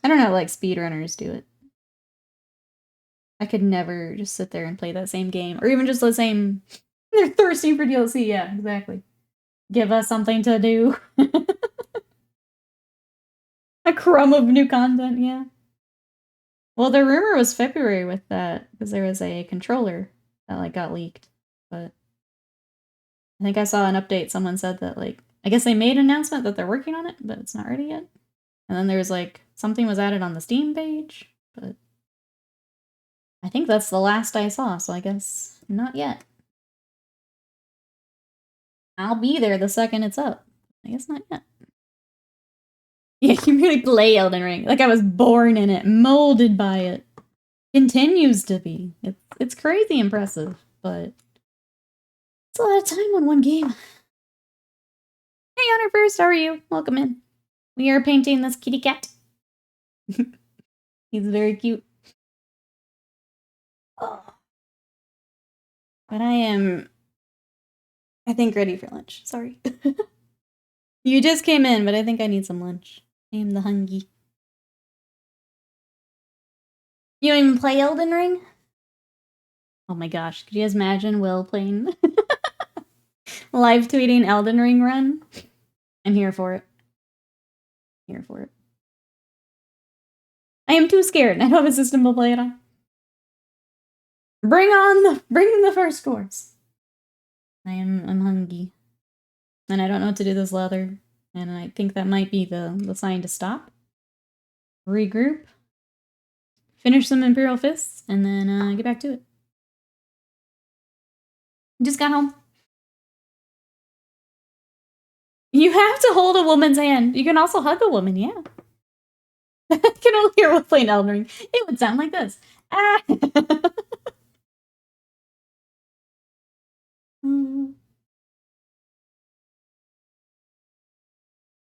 S1: don't know, like, speedrunners do it. I could never just sit there and play that same game. Or even just the same... They're thirsty for DLC, yeah, exactly. Give us something to do. A crumb of new content, yeah. Well, the rumor was February with that, because there was a controller that, like, got leaked, but I think I saw an update, someone said that, like, I guess they made an announcement that they're working on it, but it's not ready yet. And then there's, like, something was added on the Steam page, but I think that's the last I saw, so I guess not yet. I'll be there the second it's up. I guess not yet. Yeah, you really play Elden Ring. Like I was born in it, molded by it. Continues to be. It's crazy impressive, but it's a lot of time on one game. Hey, Honor First, how are you? Welcome in. We are painting this kitty cat. He's very cute. Oh. But I am, I think, ready for lunch. Sorry. You just came in, but I think I need some lunch. I am the hungry. You don't even play Elden Ring? Oh my gosh, could you guys imagine Will playing live tweeting Elden Ring run? I'm here for it. Here for it. I am too scared. I don't have a system to play it on. Bring the first course. I'm hungry. And I don't know what to do this leather. And I think that might be the sign to stop. Regroup. Finish some Imperial Fists, and then get back to it. Just got home. You have to hold a woman's hand. You can also hug a woman, yeah. I can only hear Will playing Elden Ring. It would sound like this. Ah.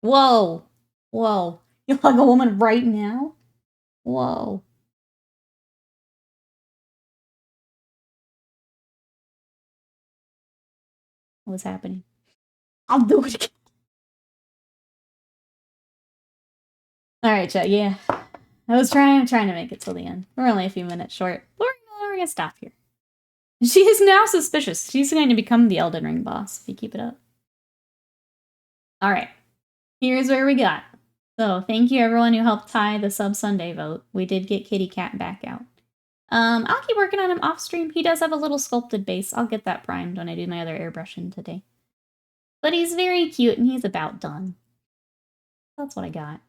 S1: Whoa. Whoa. You'll hug a woman right now? Whoa. What's happening? I'll do it again. Alright, chat, yeah. I was trying to make it till the end. We're only a few minutes short. We're gonna stop here. She is now suspicious. She's going to become the Elden Ring boss if you keep it up. Alright. Here's where we got. So, thank you everyone who helped tie the Sub Sunday vote. We did get Kitty Cat back out. I'll keep working on him off stream. He does have a little sculpted base. I'll get that primed when I do my other airbrushing today. But he's very cute and he's about done. That's what I got.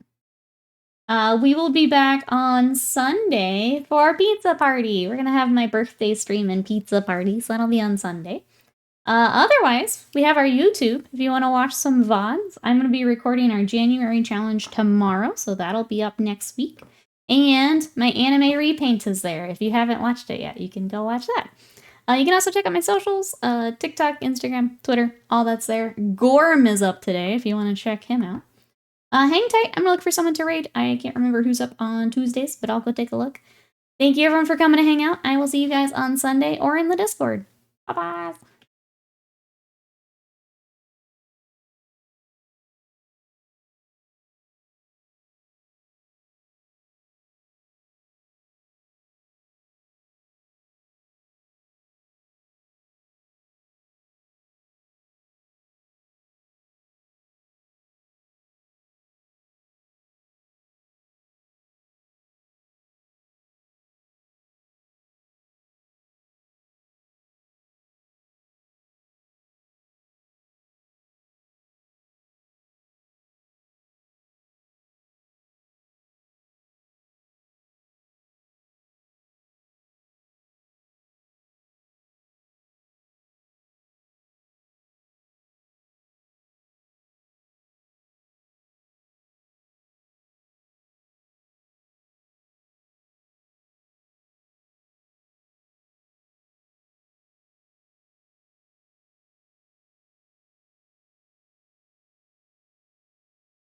S1: We will be back on Sunday for our pizza party. We're gonna have my birthday stream and pizza party, so that'll be on Sunday. Otherwise, we have our YouTube if you want to watch some VODs. I'm going to be recording our January challenge tomorrow, so that'll be up next week. And my anime repaint is there. If you haven't watched it yet, you can go watch that. You can also check out my socials, TikTok, Instagram, Twitter, all that's there. Gorm is up today if you want to check him out. Hang tight. I'm going to look for someone to raid. I can't remember who's up on Tuesdays, but I'll go take a look. Thank you everyone for coming to hang out. I will see you guys on Sunday or in the Discord. Bye-bye.